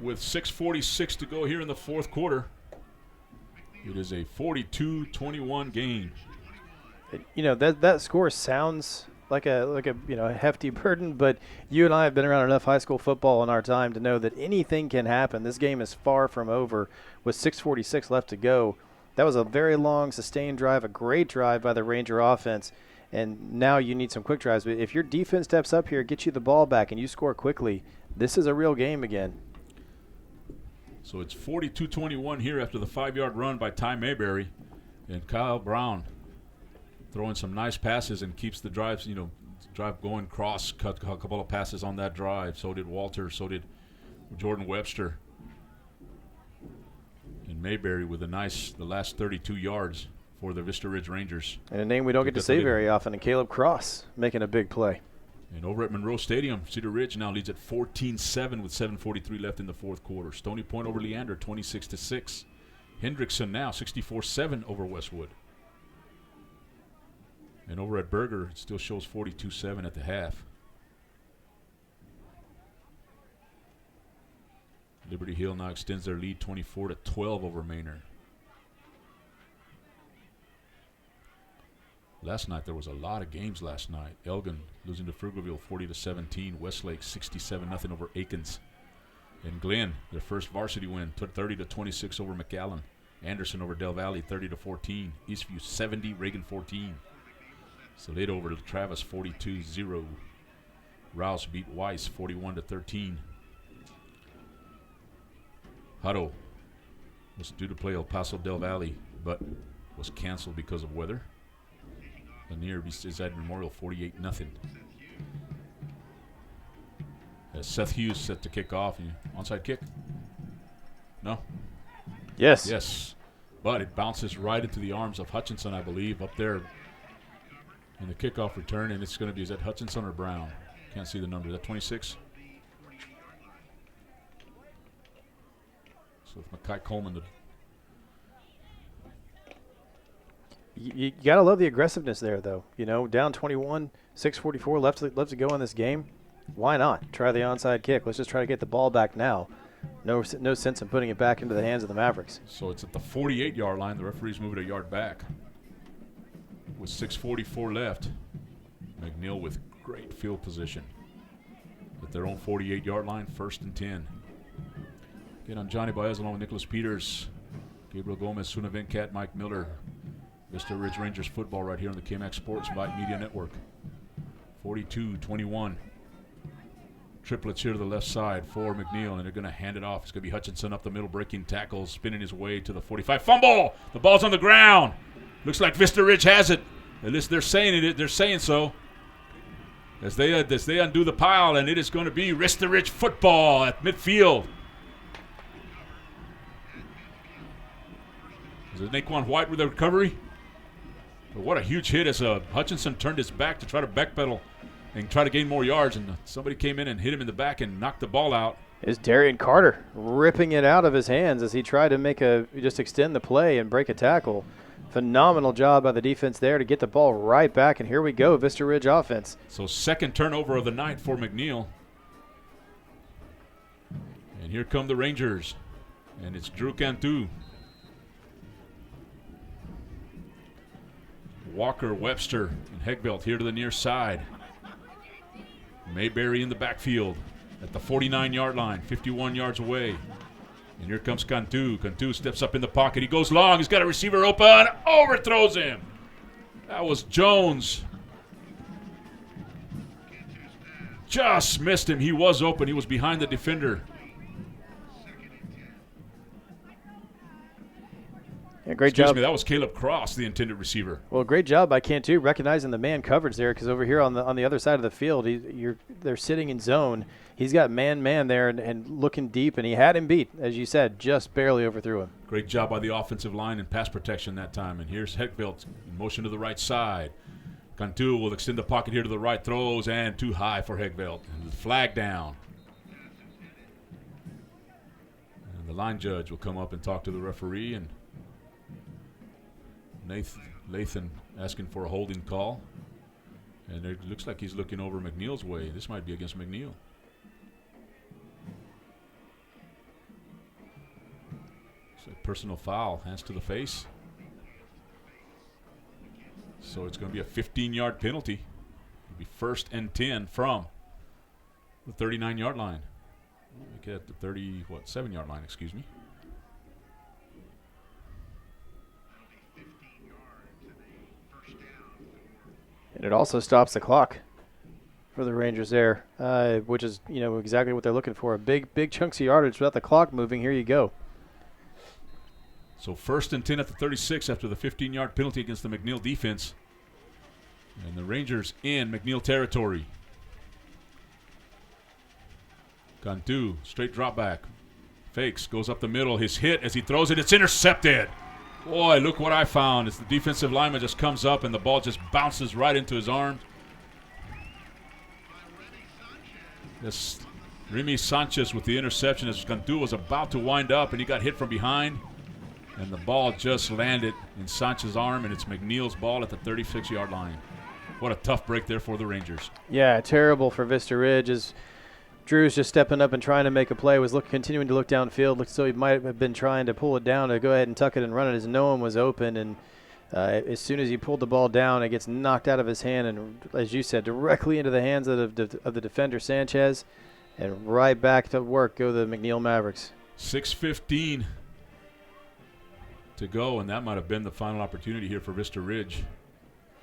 With 6:46 to go here in the 4th quarter. It is a 42-21 game. You know, that score sounds like a hefty burden, but you and I have been around enough high school football in our time to know that anything can happen. This game is far from over with 6:46 left to go. That was a very long, sustained drive, a great drive by the Ranger offense, and now you need some quick drives. But if your defense steps up here, gets you the ball back, and you score quickly, this is a real game again. So it's 42-21 here after the 5-yard run by Ty Mayberry. And Kyle Brown throwing some nice passes and keeps the drive going cross, cut a couple of passes on that drive. So did Walter, so did Jordan Webster. And Mayberry with the last 32 yards for the Vista Ridge Rangers. And a name we don't get to say very often, and Caleb Cross making a big play. And over at Monroe Stadium, Cedar Ridge now leads at 14-7 with 7:43 left in the 4th quarter. Stony Point over Leander, 26-6. Hendrickson now 64-7 over Westwood. And over at Berger, it still shows 42-7 at the half. Liberty Hill now extends their lead 24-12 over Maynard. Last night, there was a lot of games last night. Elgin losing to Pflugerville 40-17. Westlake 67-0 over Aikens. And Glenn, their first varsity win, 30-26 over McAllen. Anderson over Del Valle 30-14. Eastview 70, Reagan 14. Salado over to Travis 42-0. Rouse beat Weiss 41-13. Hutto was due to play El Paso Del Valle, but was canceled because of weather. Lanier is at Memorial 48-0. Seth Hughes set to kick off. Onside kick? No? Yes. Yes. But it bounces right into the arms of Hutchinson, I believe, up there in the kickoff return. And it's going to be, is that Hutchinson or Brown? Can't see the number. Is that 26? So with Mackay Coleman. You got to love the aggressiveness there, though. You know, down 21, 6:44 left to go in this game. Why not try the onside kick? Let's just try to get the ball back now. No sense in putting it back into the hands of the Mavericks. So it's at the 48-yard line. The referees move it a yard back. With 6:44 left, McNeil with great field position. At their own 48-yard line, 1st and 10. Again, I'm Johnny Baez along with Nicholas Peters, Gabriel Gomez, Suna Venkat, Mike Miller. Vista Ridge Rangers football right here on the KMAX Sports Vype Media Network. 42-21. Triplets here to the left side for McNeil, and they're going to hand it off. It's going to be Hutchinson up the middle, breaking tackles, spinning his way to the 45. Fumble! The ball's on the ground. Looks like Vista Ridge has it. At least they're saying it. They're saying so. As they undo the pile, and it is going to be Vista Ridge football at midfield. Is it Naquan White with the recovery? But what a huge hit as Hutchinson turned his back to try to backpedal and try to gain more yards, and somebody came in and hit him in the back and knocked the ball out. Is Darian Carter ripping it out of his hands as he tried to just extend the play and break a tackle. Phenomenal job by the defense there to get the ball right back, and here we go, Vista Ridge offense. So second turnover of the night for McNeil. And here come the Rangers, and it's Drew Cantu. Walker, Webster, and Hegveld here to the near side. Mayberry in the backfield at the 49-yard line, 51 yards away. And here comes Cantu. Cantu steps up in the pocket. He goes long. He's got a receiver open. Overthrows him. That was Jones. Just missed him. He was open. He was behind the defender. Yeah, great Excuse job. me, that was Caleb Cross, the intended receiver. Well, great job by Cantu recognizing the man coverage there, because over here on the other side of the field, they're sitting in zone. He's got man there and looking deep, and he had him beat, as you said, just barely overthrew him. Great job by the offensive line and pass protection that time. And here's Heckveld in motion to the right side. Cantu will extend the pocket here to the right, throws, and too high for Heckveld. And the flag down. And the line judge will come up and talk to the referee, and Lathan asking for a holding call. And it looks like he's looking over McNeil's way. This might be against McNeil. It's a personal foul, hands to the face. So it's going to be a 15-yard penalty. It'll be 1st and 10 from the 39-yard line. Make it at the 7-yard line, excuse me. And it also stops the clock for the Rangers there, which is, exactly what they're looking for. Big chunks of yardage without the clock moving. Here you go. So 1st and 10 at the 36 after the 15-yard penalty against the McNeil defense. And the Rangers in McNeil territory. Cantu, straight drop back. Fakes, goes up the middle. His hit as he throws it, it's intercepted. Boy, look what I found as the defensive lineman just comes up and the ball just bounces right into his arms. This Remy Sanchez with the interception as Cantu was about to wind up, and he got hit from behind. And the ball just landed in Sanchez's arm, and it's McNeil's ball at the 36-yard line. What a tough break there for the Rangers. Yeah, terrible for Vista Ridge as Drew's just stepping up and trying to make a play, was continuing to look downfield. Looked so he might have been trying to pull it down to go ahead and tuck it and run it as no one was open. And as soon as he pulled the ball down, it gets knocked out of his hand and, as you said, directly into the hands of the defender, Sanchez. And right back to work go the McNeil Mavericks. 6:15 to go, and that might have been the final opportunity here for Vista Ridge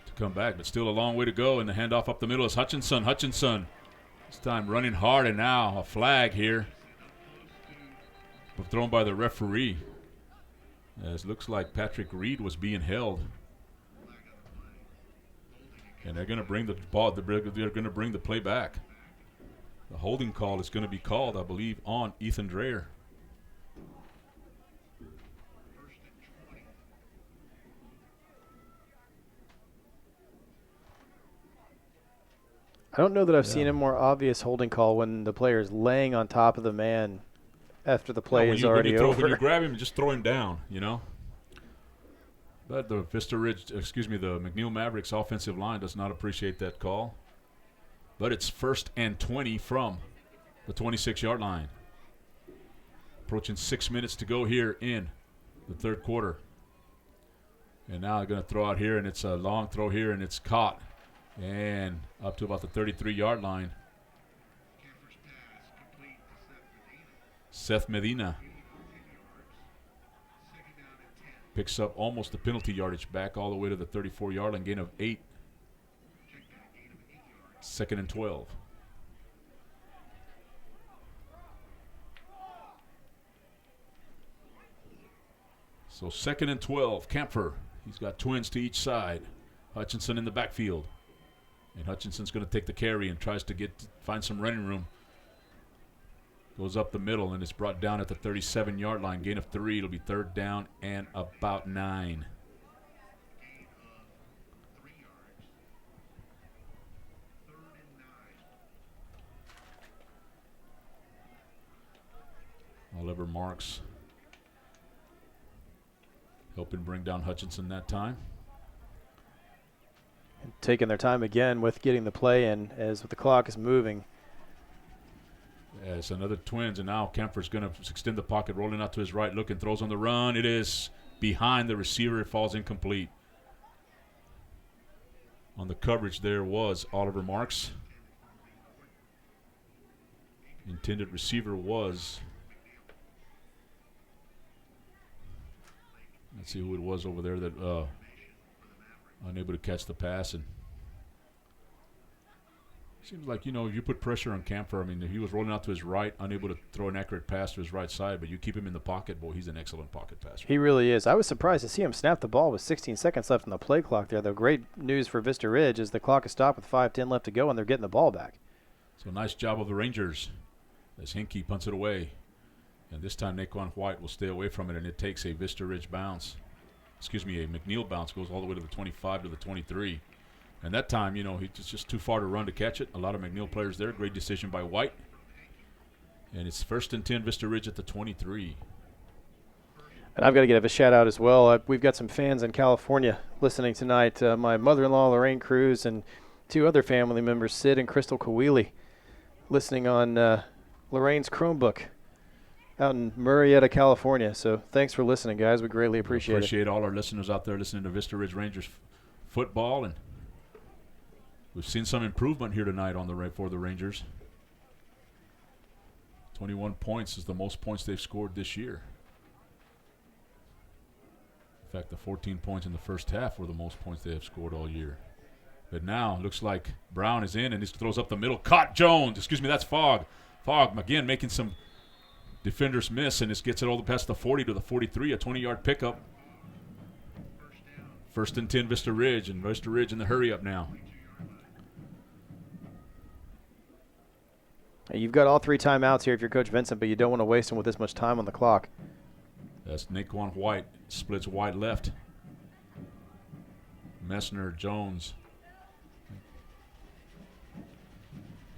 to come back. But still a long way to go, and the handoff up the middle is Hutchinson. Hutchinson this time running hard, and now a flag here thrown by the referee. As it looks like Patrick Reed was being held. And they're going to bring the ball. They're going to bring the play back. The holding call is going to be called, I believe, on Ethan Dreyer. I don't know that I've seen a more obvious holding call when the player is laying on top of the man after the play is already over. When you grab him, just throw him down, you know. But the the McNeil Mavericks offensive line does not appreciate that call. But it's 1st and 20 from the 26-yard line. Approaching 6 minutes to go here in the third quarter. And now they're going to throw out here, and it's a long throw here, and it's caught. And up to about the 33-yard line. Seth Medina picks up almost the penalty yardage back all the way to the 34-yard line, gain of 8. 2nd and 12. So 2nd and 12, Kampfer. He's got twins to each side. Hutchinson in the backfield. And Hutchinson's going to take the carry and tries to find some running room. Goes up the middle, and it's brought down at the 37-yard line. Gain of 3. It'll be 3rd down and about 9. Oliver Marks helping bring down Hutchinson that time. Taking their time again with getting the play in as the clock is moving. As another twins, and now Kempfer's going to extend the pocket, rolling out to his right, looking, throws on the run. It is behind the receiver. It falls incomplete. On the coverage there was Oliver Marks. Intended receiver was, let's see who it was over there that unable to catch the pass. And seems like, you know, if you put pressure on Kampfer, I mean, he was rolling out to his right, unable to throw an accurate pass to his right side, but you keep him in the pocket, boy, he's an excellent pocket passer. He really is. I was surprised to see him snap the ball with 16 seconds left on the play clock there, though. Great news for Vista Ridge is the clock is stopped with 5:10 left to go, and they're getting the ball back. So nice job of the Rangers as Hinkie punts it away. And this time Naquan White will stay away from it, and it takes a Vista Ridge bounce. Excuse me, a McNeil bounce, goes all the way to the 25 to the 23. And that time, you know, it's just too far to run to catch it. A lot of McNeil players there. Great decision by White. And it's 1st and 10, Vista Ridge at the 23. And I've got to give a shout-out as well. We've got some fans in California listening tonight. My mother-in-law, Lorraine Cruz, and 2 other family members, Sid and Crystal Coeli, listening on Lorraine's Chromebook out in Murrieta, California. So thanks for listening, guys. We greatly appreciate it. Appreciate all our listeners out there listening to Vista Ridge Rangers football. And we've seen some improvement here tonight for the Rangers. 21 points is the most points they've scored this year. In fact, the 14 points in the first half were the most points they have scored all year. But now it looks like Brown is in, and he throws up the middle. Caught Jones. Excuse me, that's Fogg. Fogg, again, making some defenders miss, and this gets it all past the 40 to the 43, a 20-yard pickup. 1st and 10, Vista Ridge, and Vista Ridge in the hurry-up now. You've got all 3 timeouts here if you're Coach Vincent, but you don't want to waste them with this much time on the clock. That's Naquan White, splits wide left. Messner, Jones.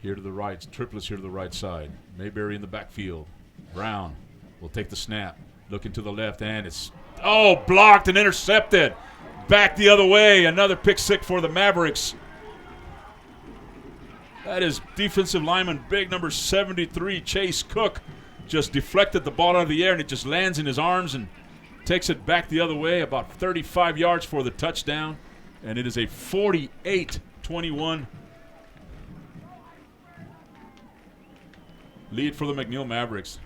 Here to the right, triplets here to the right side. Mayberry in the backfield. Brown will take the snap, looking to the left, and it's, blocked and intercepted. Back the other way, another pick six for the Mavericks. That is defensive lineman, big number 73, Chase Cook, just deflected the ball out of the air, and it just lands in his arms and takes it back the other way, about 35 yards for the touchdown, and it is a 48-21 lead for the McNeil Mavericks.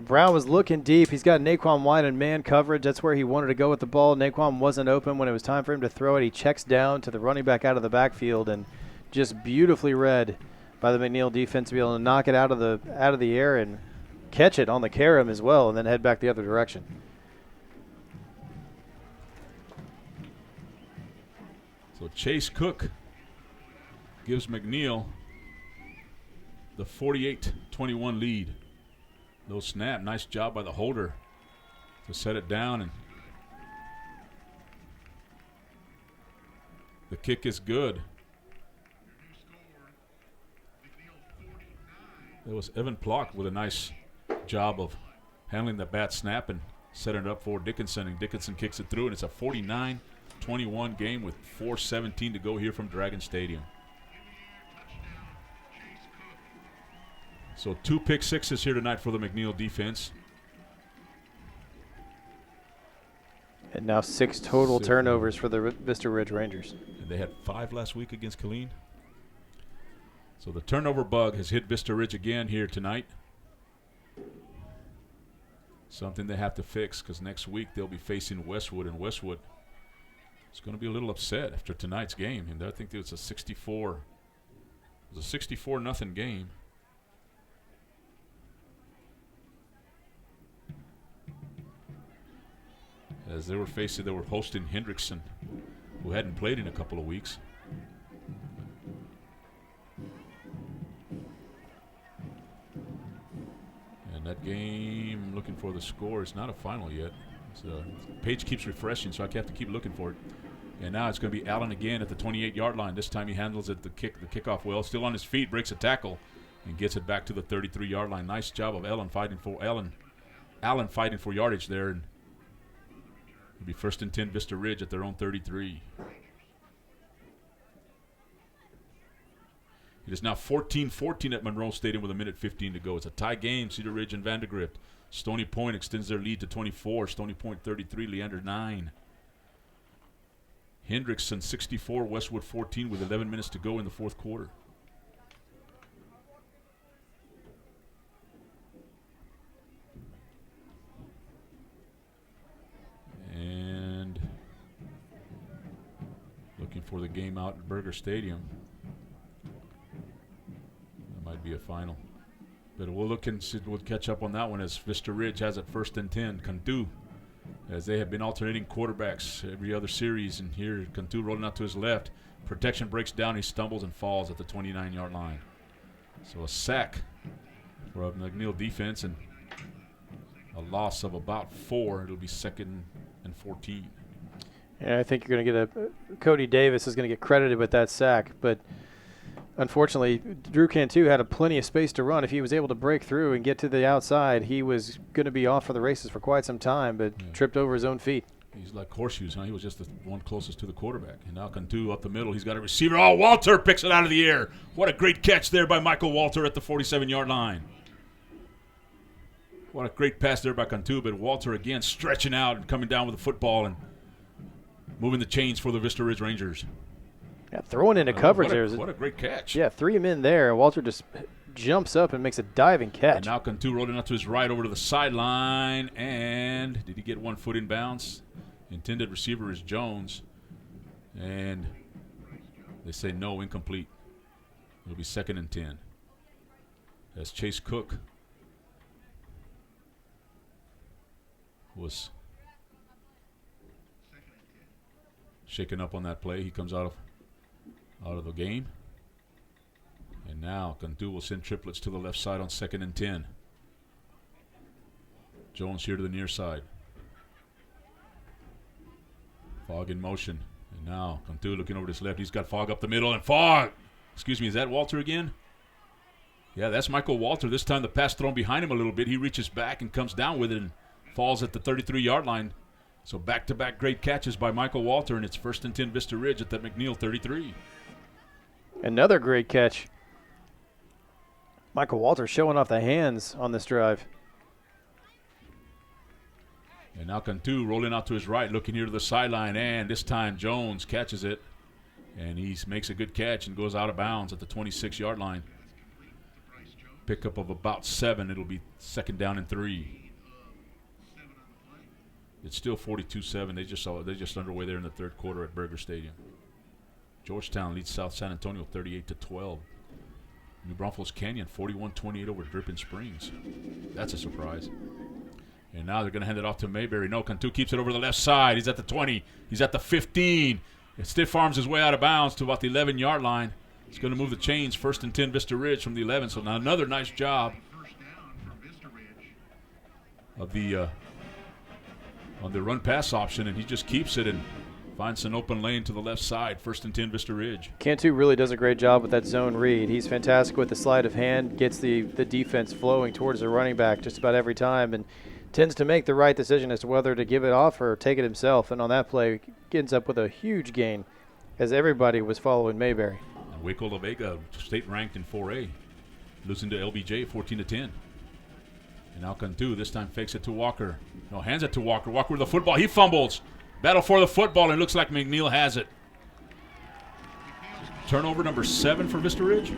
Brown was looking deep. He's got Naquan wide in man coverage. That's where he wanted to go with the ball. Naquan wasn't open when it was time for him to throw it. He checks down to the running back out of the backfield, and just beautifully read by the McNeil defense to be able to knock it out of the air and catch it on the carom as well, and then head back the other direction. So Chase Cook gives McNeil the 48-21 lead. No snap. Nice job by the holder to set it down. And the kick is good. It was Evan Plock with a nice job of handling the bat snap and setting it up for Dickinson. And Dickinson kicks it through, and it's a 49-21 game with 4:17 to go here from Dragon Stadium. So 2 pick sixes here tonight for the McNeil defense. And now 6 total turnovers for the Vista Ridge Rangers. And they had 5 last week against Killeen. So the turnover bug has hit Vista Ridge again here tonight. Something they have to fix, because next week they'll be facing Westwood, and Westwood is going to be a little upset after tonight's game. And I think it's a 64-0 game. As they were hosting Hendrickson, who hadn't played in a couple of weeks. And that game, looking for the score, it's not a final yet. Page keeps refreshing, so I have to keep looking for it. And now it's going to be Allen again at the 28-yard line. This time he handles it the kickoff well, still on his feet, breaks a tackle, and gets it back to the 33-yard line. Nice job of Allen fighting for yardage there. And it'll be 1st and 10 Vista Ridge at their own 33. It is now 14-14 at Monroe Stadium with 1:15 to go. It's a tie game, Cedar Ridge and Vandergrift. Stony Point extends their lead to 24. Stony Point 33, Leander 9. Hendrickson 64, Westwood 14 with 11 minutes to go in the 4th quarter. And looking for the game out at Berger Stadium. That might be a final. But we'll look and see, we'll catch up on that one as Vista Ridge has it 1st and 10. Cantu, as they have been alternating quarterbacks every other series. And here Cantu rolling out to his left. Protection breaks down. He stumbles and falls at the 29-yard line. So a sack for a McNeil defense and a loss of about 4. It'll be 2nd and 14. Yeah, I think you're going to get Cody Davis is going to get credited with that sack, but unfortunately, Drew Cantu had plenty of space to run. If he was able to break through and get to the outside, he was going to be off for the races for quite some time, but tripped over his own feet. He's like horseshoes, huh? He was just the one closest to the quarterback. And now Cantu up the middle. He's got a receiver. Oh, Walter picks it out of the air. What a great catch there by Michael Walter at the 47-yard line. What a great pass there by Cantu, but Walter again stretching out and coming down with the football and moving the chains for the Vista Ridge Rangers. Yeah, throwing into coverage there. What a great catch. Yeah, 3 men there. Walter just jumps up and makes a diving catch. And now Cantu rolling out to his right over to the sideline. And did he get 1 foot in bounds? Intended receiver is Jones. And they say no, incomplete. It'll be 2nd and 10. As Chase Cook was shaken up on that play. He comes out of the game. And now Cantu will send triplets to the left side on 2nd and 10. Jones here to the near side. Fogg in motion. And now Cantu looking over to his left. He's got Fogg up the middle. And Fogg! Excuse me, is that Walter again? Yeah, that's Michael Walter. This time the pass thrown behind him a little bit. He reaches back and comes down with it and falls at the 33-yard line. So back-to-back great catches by Michael Walter, and it's 1st and 10 Vista Ridge at that McNeil 33. Another great catch. Michael Walter showing off the hands on this drive. And now Cantu rolling out to his right, looking here to the sideline, and this time Jones catches it. And he makes a good catch and goes out of bounds at the 26-yard line. pickup of about 7. It'll be 2nd down and 3. It's still 42-7. They just underway there in the 3rd quarter at Burger Stadium. Georgetown leads South San Antonio 38-12. New Braunfels Canyon 41-28 over Dripping Springs. That's a surprise. And now they're going to hand it off to Mayberry. No, Cantu keeps it over the left side. He's at the 20. He's at the 15. And stiff arms his way out of bounds to about the 11-yard line. He's going to move the chains. 1st and 10 Vista Ridge from the 11. So now another nice job of the on the run-pass option, and he just keeps it and finds an open lane to the left side. 1st and 10 Vista Ridge. Cantu really does a great job with that zone read. He's fantastic with the sleight of hand, gets the defense flowing towards the running back just about every time, and tends to make the right decision as to whether to give it off or take it himself. And on that play, ends up with a huge gain as everybody was following Mayberry. And Waco La Vega, state ranked in 4A, losing to LBJ 14-10. And now Cantu this time fakes it to Walker. No, hands it to Walker. Walker with the football. He fumbles. Battle for the football, and it looks like McNeil has it. Turnover number 7 for Vista Ridge.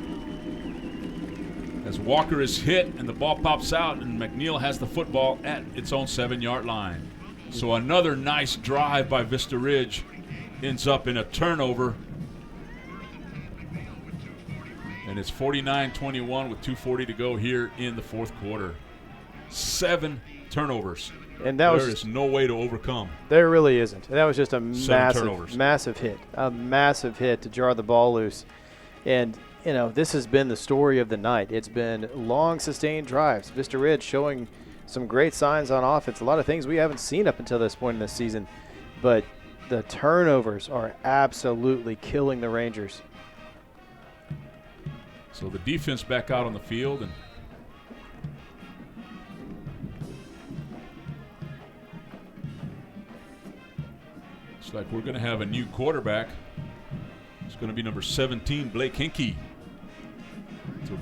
As Walker is hit and the ball pops out, and McNeil has the football at its own 7-yard line. So another nice drive by Vista Ridge ends up in a turnover. And it's 49-21 with 2:40 to go here in the 4th quarter. 7 turnovers. And that there is no way to overcome. There really isn't. That was just a 7 massive hit. A massive hit to jar the ball loose. And, you know, this has been the story of the night. It's been long, sustained drives. Vista Ridge showing some great signs on offense. A lot of things we haven't seen up until this point in this season. But the turnovers are absolutely killing the Rangers. So the defense back out on the field, and looks like we're going to have a new quarterback. It's going to be number 17, Blake Hinkey, to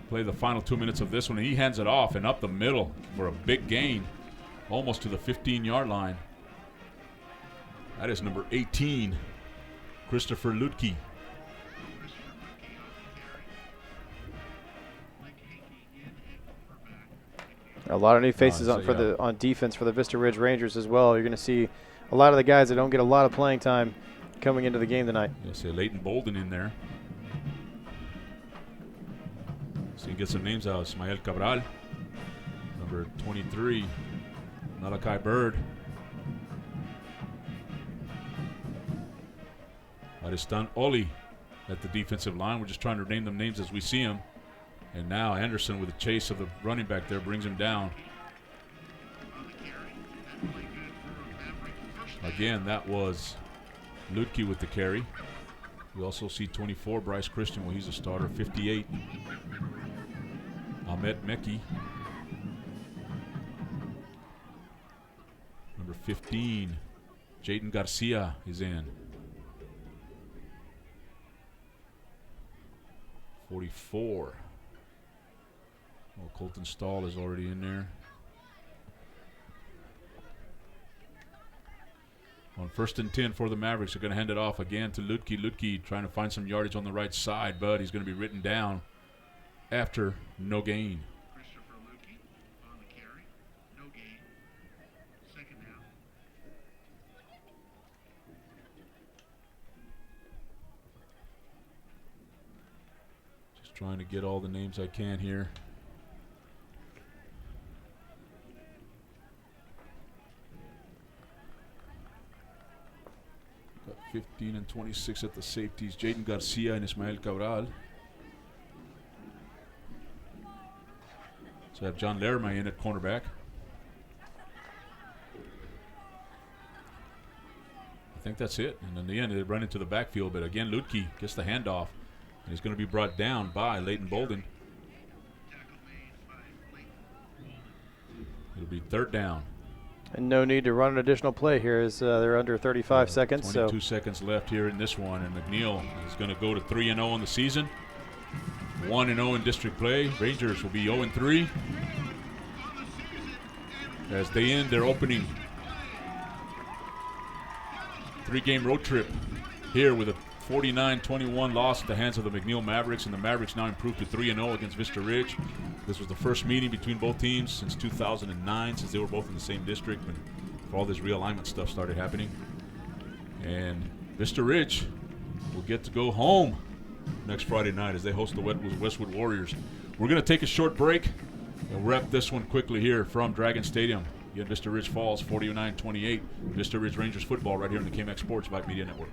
play the final 2 minutes of this one. And he hands it off and up the middle for a big gain, almost to the 15-yard line. That is number 18, Christopher Lutke. A lot of new faces on defense for the Vista Ridge Rangers as well. You're going to see a lot of the guys that don't get a lot of playing time coming into the game tonight. You'll see Leighton Bolden in there. So you get some names out. Ismael Cabral, number 23, Malachi Bird, Aristan Oli at the defensive line. We're just trying to name them names as we see them. And now Anderson with a chase of the running back there brings him down. Again, that was Lutke with the carry. We also see 24, Bryce Christian. Well, he's a starter. 58, Ahmed Mekki. Number 15, Jaden Garcia is in. 44. Well, Colton Stahl is already in there. On 1st and 10 for the Mavericks, they're going to hand it off again to Lutke. Lutke trying to find some yardage on the right side, but he's going to be written down after no gain. Christopher Lukey on the carry. No gain. 2nd down. Just trying to get all the names I can here. Got 15 and 26 at the safeties. Jaden Garcia and Ismael Cabral. So I have John Laramie in at cornerback. I think that's it. And in the end, they run into the backfield. But again, Lutke gets the handoff. And he's going to be brought down by Leighton Bolden. It'll be 3rd down. And no need to run an additional play here as they're under 35 seconds. 22 seconds left here in this one. And McNeil is going to go to 3-0 on the season. 1-0 in district play. Rangers will be 0-3 as they end their opening 3-game road trip here with a 49-21 loss at the hands of the McNeil Mavericks, and the Mavericks now improved to 3-0 against Vista Ridge. This was the first meeting between both teams since 2009, since they were both in the same district when all this realignment stuff started happening. And Vista Ridge will get to go home next Friday night as they host the Westwood Warriors. We're going to take a short break and wrap this one quickly here from Dragon Stadium. Again, Vista Ridge falls 49-28. Vista Ridge Rangers football right here on the KMAX Sports Vype Media Network.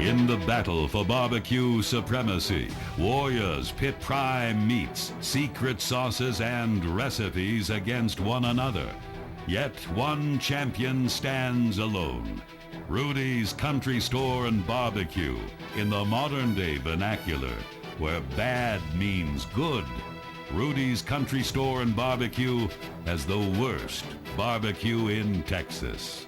In the battle for barbecue supremacy, Warriors pit prime meats, secret sauces, and recipes against one another. Yet one champion stands alone. Rudy's Country Store and Barbecue, in the modern-day vernacular, where bad means good. Rudy's Country Store and Barbecue has the worst barbecue in Texas.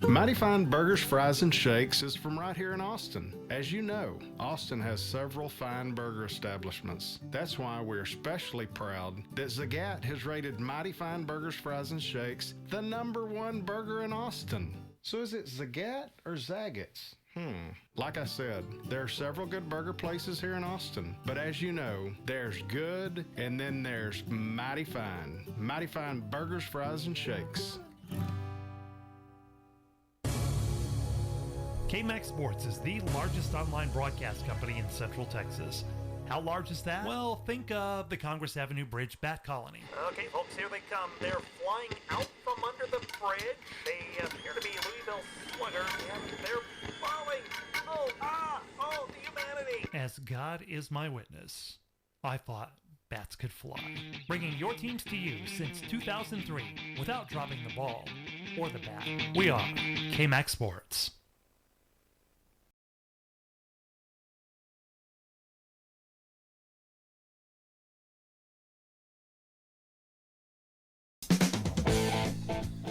Mighty Fine Burgers, Fries, and Shakes is from right here in Austin. As you know, Austin has several fine burger establishments. That's why we're especially proud that Zagat has rated Mighty Fine Burgers, Fries, and Shakes the #1 burger in Austin. So is it Zagat or Zagat's? Like I said, there are several good burger places here in Austin. But as you know, there's good and then there's Mighty Fine. Mighty Fine Burgers, Fries, and Shakes. KMAX Sports is the largest online broadcast company in Central Texas. How large is that? Well, think of the Congress Avenue Bridge Bat Colony. Okay, folks, here they come. They're flying out from under the bridge. They appear to be Louisville Sluggers, and they're falling. Oh, the humanity. As God is my witness, I thought bats could fly. Bringing your teams to you since 2003 without dropping the ball or the bat. We are KMAX Sports.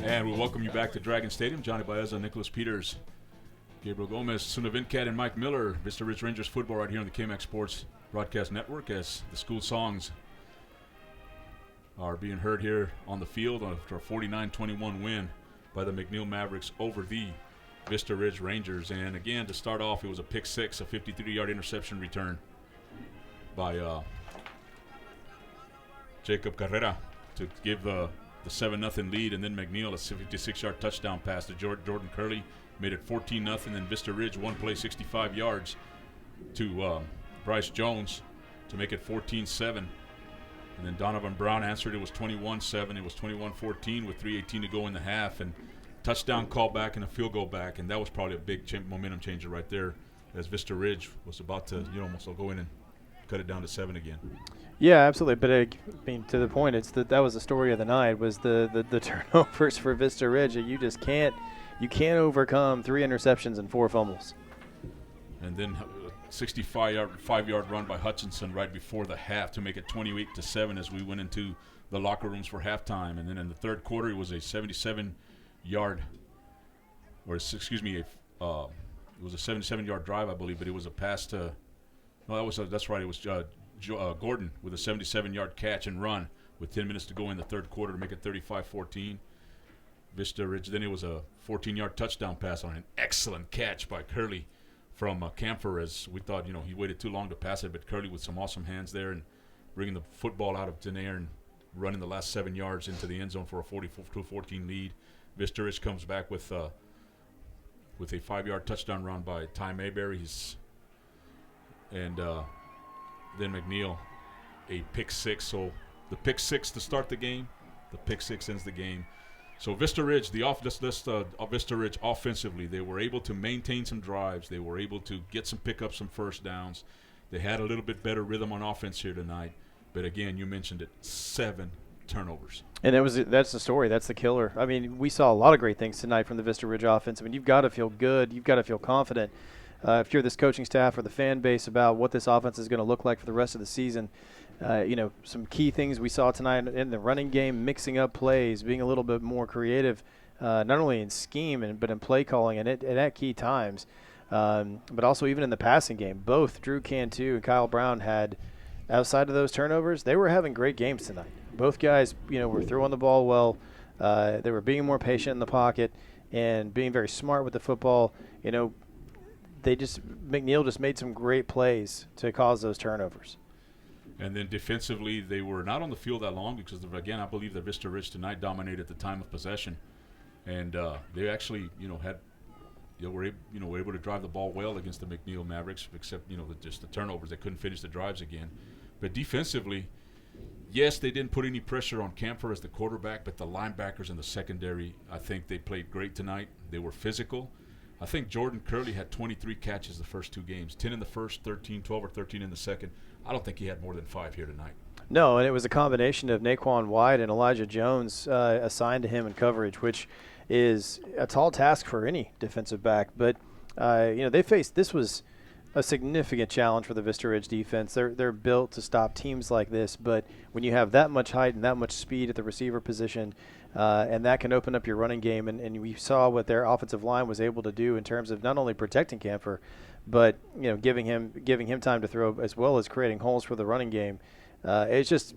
And we welcome you back to Dragon Stadium. Johnny Baeza, Nicholas Peters, Gabriel Gomez, Suna Vincat, and Mike Miller. Vista Ridge Rangers football right here on the KMAX Sports Broadcast Network as the school songs are being heard here on the field after a 49-21 win by the McNeil Mavericks over the Vista Ridge Rangers. And again, to start off, it was a pick six, a 53-yard interception return by Jacob Carrera to give the 7-0 lead, and then McNeil a 56-yard touchdown pass to Jordan Curley made it 14-0. Then Vista Ridge one play 65 yards to Bryce Jones to make it 14-7. And then Donovan Brown answered. It was 21-7. It was 21-14 with 3:18 to go in the half, and touchdown call back and a field goal back, and that was probably a big momentum changer right there as Vista Ridge was about to almost go in and cut it down to 7 again. Yeah, absolutely. But I mean, to the point, it's that was the story of the night was the turnovers for Vista Ridge. You just can't overcome 3 interceptions and 4 fumbles. And then a 65-yard run by Hutchinson right before the half to make it 28-7 as we went into the locker rooms for halftime. And then in the third quarter, it was a 77-yard, it was a 77-yard drive, I believe, but it was a pass to. No, that's right. It was Gordon with a 77-yard catch and run with 10 minutes to go in the third quarter to make it 35-14. Vista Ridge. Then it was a 14-yard touchdown pass on an excellent catch by Curley from Camphor, as we thought, he waited too long to pass it, but Curley with some awesome hands there and bringing the football out of thin air and running the last 7 yards into the end zone for a 42-14 lead. Vista Ridge comes back with a 5-yard touchdown run by Ty Mayberry. Then McNeil, a pick six. So the pick six to start the game, the pick six ends the game. So Vista Ridge, Vista Ridge offensively, they were able to maintain some drives. They were able to get some pickups, some first downs. They had a little bit better rhythm on offense here tonight. But again, you mentioned it, 7 turnovers. And that's the story. That's the killer. I mean, we saw a lot of great things tonight from the Vista Ridge offense. I mean, you've got to feel good. You've got to feel confident. If you're this coaching staff or the fan base about what this offense is going to look like for the rest of the season, some key things we saw tonight in the running game, mixing up plays, being a little bit more creative, not only in scheme but in play calling and at key times, but also even in the passing game. Both Drew Cantu and Kyle Brown had, outside of those turnovers, they were having great games tonight. Both guys, were throwing the ball well. They were being more patient in the pocket. and being very smart with the football. McNeil just made some great plays to cause those turnovers. And then defensively, they were not on the field that long because, again, I believe that Vista Ridge tonight dominated the time of possession, and they actually, were able to drive the ball well against the McNeil Mavericks, except just the turnovers. They couldn't finish the drives again. But defensively, yes, they didn't put any pressure on Camphor as the quarterback, but the linebackers and the secondary, I think they played great tonight. They were physical. I think Jordan Curley had 23 catches the first 2 games, 10 in the first, 12 or 13 in the second. I don't think he had more than 5 here tonight. No, and it was a combination of Naquan White and Elijah Jones assigned to him in coverage, which is a tall task for any defensive back. But, this was a significant challenge for the Vista Ridge defense. They're built to stop teams like this, but when you have that much height and that much speed at the receiver position, and that can open up your running game, and we saw what their offensive line was able to do in terms of not only protecting Camphor, but giving him time to throw as well as creating holes for the running game. It's just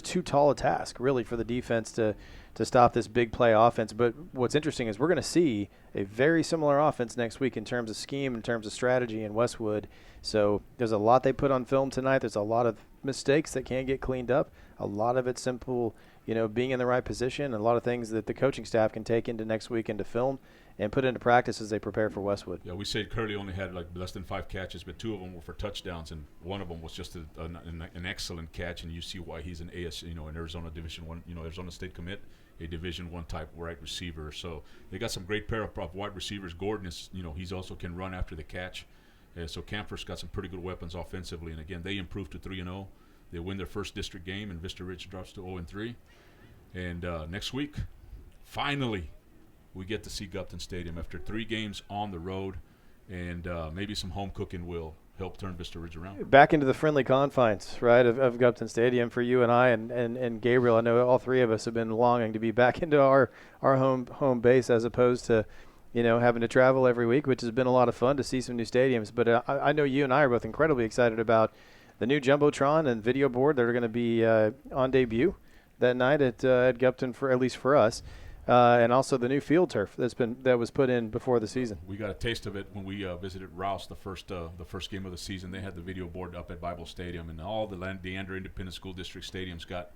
too tall a task really for the defense to stop this big play offense. But what's interesting is we're going to see a very similar offense next week in terms of scheme, in terms of strategy in Westwood. So there's a lot they put on film tonight. There's a lot of mistakes that can get cleaned up. A lot of it's simple, being in the right position, and a lot of things that the coaching staff can take into next week into film and put into practice as they prepare for Westwood. Yeah, we said Curley only had less than 5 catches, but 2 of them were for touchdowns, and one of them was just an excellent catch. And you see why he's an an Arizona Division I, Arizona State commit, a Division I type wide receiver. So they got some great pair of wide receivers. Gordon is, he's also can run after the catch. So Camphor's got some pretty good weapons offensively, and again, they improved to 3-0. They win their first district game, and Vista Ridge drops to 0-3. And next week, finally, we get to see Gupton Stadium after 3 games on the road, and maybe some home cooking will help turn Vista Ridge around. Back into the friendly confines, right, of Gupton Stadium for you and I and Gabriel. I know all 3 of us have been longing to be back into our home base as opposed to, having to travel every week, which has been a lot of fun to see some new stadiums. But I know you and I are both incredibly excited about the new Jumbotron and video board that are going to be on debut that night at Gupton, for at least for us. And also the new field turf that was put in before the season. We got a taste of it when we visited Rouse the first game of the season. They had the video board up at Bible Stadium, and all the Leander Independent School District stadiums got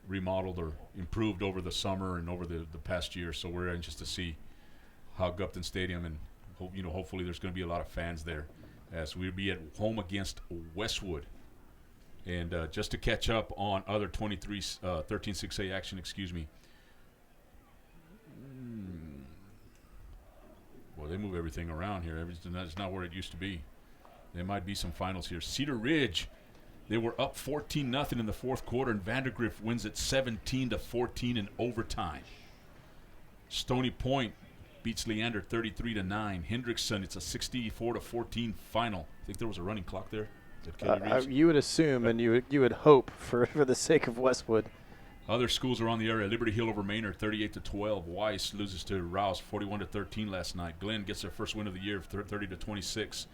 remodeled or improved over the summer and over the past year. So we're anxious to see how Gupton Stadium, and hopefully there's going to be a lot of fans there as we'll be at home against Westwood. And just to catch up on other 13-6A action, Well, they move everything around here. That's not where it used to be. There might be some finals here. Cedar Ridge, they were up 14-0 in the 4th quarter, and Vandergrift wins it 17-14 in overtime. Stony Point beats Leander 33-9. Hendrickson, it's a 64-14 final. I think there was a running clock there. You would assume, and you would hope for the sake of Westwood. Other schools around the area: Liberty Hill over Maynard, 38-12. Weiss loses to Rouse, 41-13 last night. Glenn gets their first win of the year, 30-26.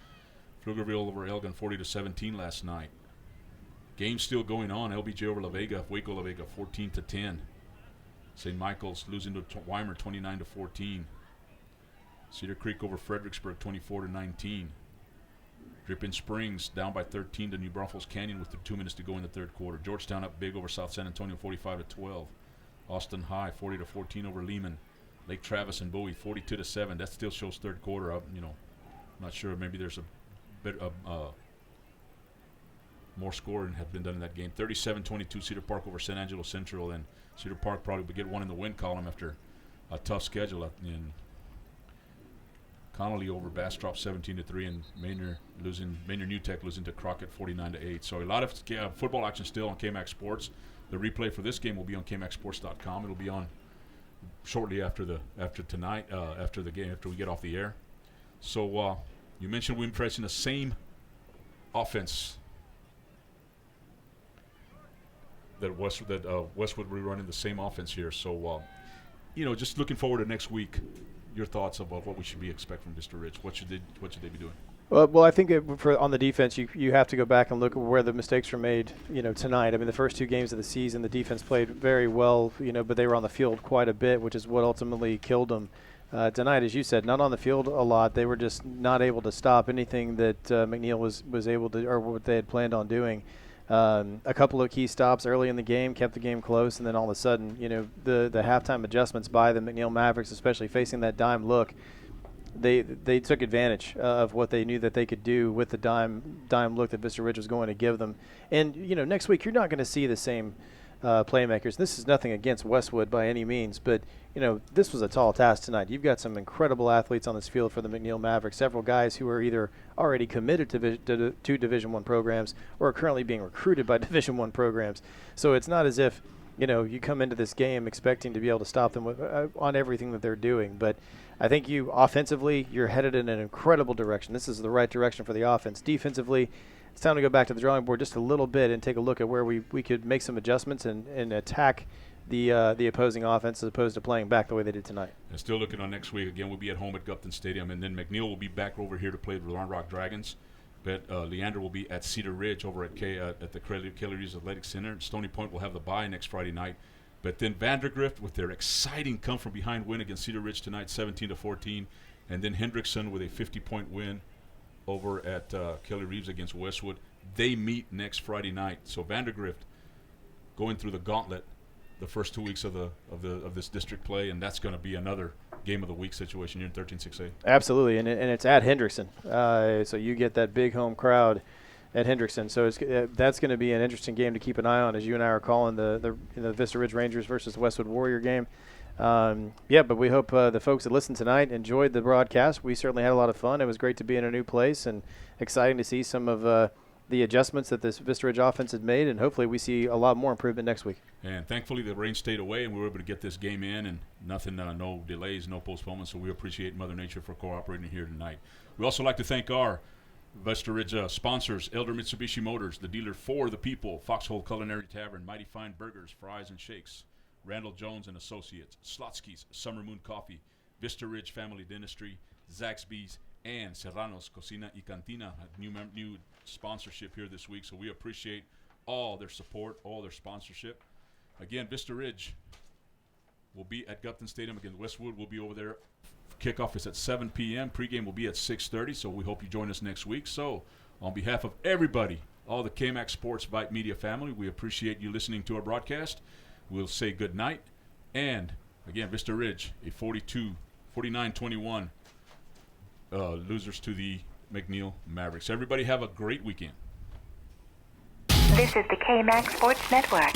Pflugerville over Elgin, 40-17 last night. Game still going on. LBJ over La Vega, Waco La Vega, 14-10. St. Michael's losing to Weimar, 29-14. Cedar Creek over Fredericksburg, 24-19. Dripping Springs down by 13 to New Braunfels Canyon with 2 minutes to go in the 3rd quarter. Georgetown up big over South San Antonio, 45-12. Austin High, 40-14 over Lehman. Lake Travis and Bowie, 42-7. That still shows 3rd quarter. I'm not sure. Maybe there's a bit of more scoring have been done in that game. 37-22 Cedar Park over San Angelo Central, and Cedar Park probably would get one in the win column after a tough schedule. Connolly over Bastrop 17-3, and Maynard New Tech losing to Crockett 49-8. So a lot of football action still on KMAX Sports. The replay for this game will be on KMAXSports.com. It'll be on shortly after the game, after we get off the air. So you mentioned we're pressing the same offense that Westwood will be running the same offense here. So just looking forward to next week. Your thoughts about what we should be expecting from Vista Ridge? What should they be doing? Well, I think on the defense, you have to go back and look at where the mistakes were made, tonight. I mean, the first 2 games of the season, the defense played very well, but they were on the field quite a bit, which is what ultimately killed them. Tonight, as you said, not on the field a lot. They were just not able to stop anything that McNeil was able to, or what they had planned on doing. A couple of key stops early in the game kept the game close, and then all of a sudden, the halftime adjustments by the McNeil Mavericks, especially facing that dime look, they took advantage of what they knew that they could do with the dime look that Vista Ridge was going to give them. And next week you're not going to see the same playmakers. This is nothing against Westwood by any means, but this was a tall task tonight. You've got some incredible athletes on this field for the McNeil Mavericks. Several guys who are either already committed to Division I programs or are currently being recruited by Division I programs. So it's not as if you come into this game expecting to be able to stop them on everything that they're doing. But I think offensively, you're headed in an incredible direction. This is the right direction for the offense. Defensively, it's time to go back to the drawing board just a little bit and take a look at where we could make some adjustments and attack the opposing offense as opposed to playing back the way they did tonight. And still looking on next week. Again, we'll be at home at Gupton Stadium, and then McNeil will be back over here to play the Round Rock Dragons. But Leander will be at Cedar Ridge over at the Kelly Reeves Athletic Center. Stony Point will have the bye next Friday night. But then Vandergrift with their exciting come-from-behind win against Cedar Ridge tonight, 17-14. And then Hendrickson with a 50-point win over at Kelly Reeves against Westwood. They meet next Friday night. So Vandergrift going through the gauntlet the first 2 weeks of this district play, and that's going to be another game of the week situation here in 13-6A. Absolutely, and it's at Hendrickson. So you get that big home crowd at Hendrickson. So that's going to be an interesting game to keep an eye on, as you and I are calling the Vista Ridge Rangers versus Westwood Warrior game. But we hope the folks that listened tonight enjoyed the broadcast. We certainly had a lot of fun. It was great to be in a new place and exciting to see some of the adjustments that this Vista Ridge offense had made, and hopefully we see a lot more improvement next week. And thankfully the rain stayed away, and we were able to get this game in, and nothing, no delays, no postponements. So we appreciate Mother Nature for cooperating here tonight. We also like to thank our Vista Ridge sponsors: Elder Mitsubishi Motors, the dealer for the people; Foxhole Culinary Tavern, Mighty Fine Burgers, Fries and Shakes; Randall Jones and Associates; Slotsky's Summer Moon Coffee; Vista Ridge Family Dentistry; Zaxby's; and Serrano's Cocina y Cantina, a new sponsorship here this week. So we appreciate all their support, all their sponsorship. Again, Vista Ridge will be at Gupton Stadium against Westwood. We'll be over there. Kickoff is at 7 p.m. Pregame will be at 6:30, so we hope you join us next week. So on behalf of everybody, all the KMAX Sports Vype Media family, we appreciate you listening to our broadcast. We'll say good night. And, again, Vista Ridge, a 49-21 losers to the McNeil Mavericks. Everybody have a great weekend. This is the KMAX Sports Network.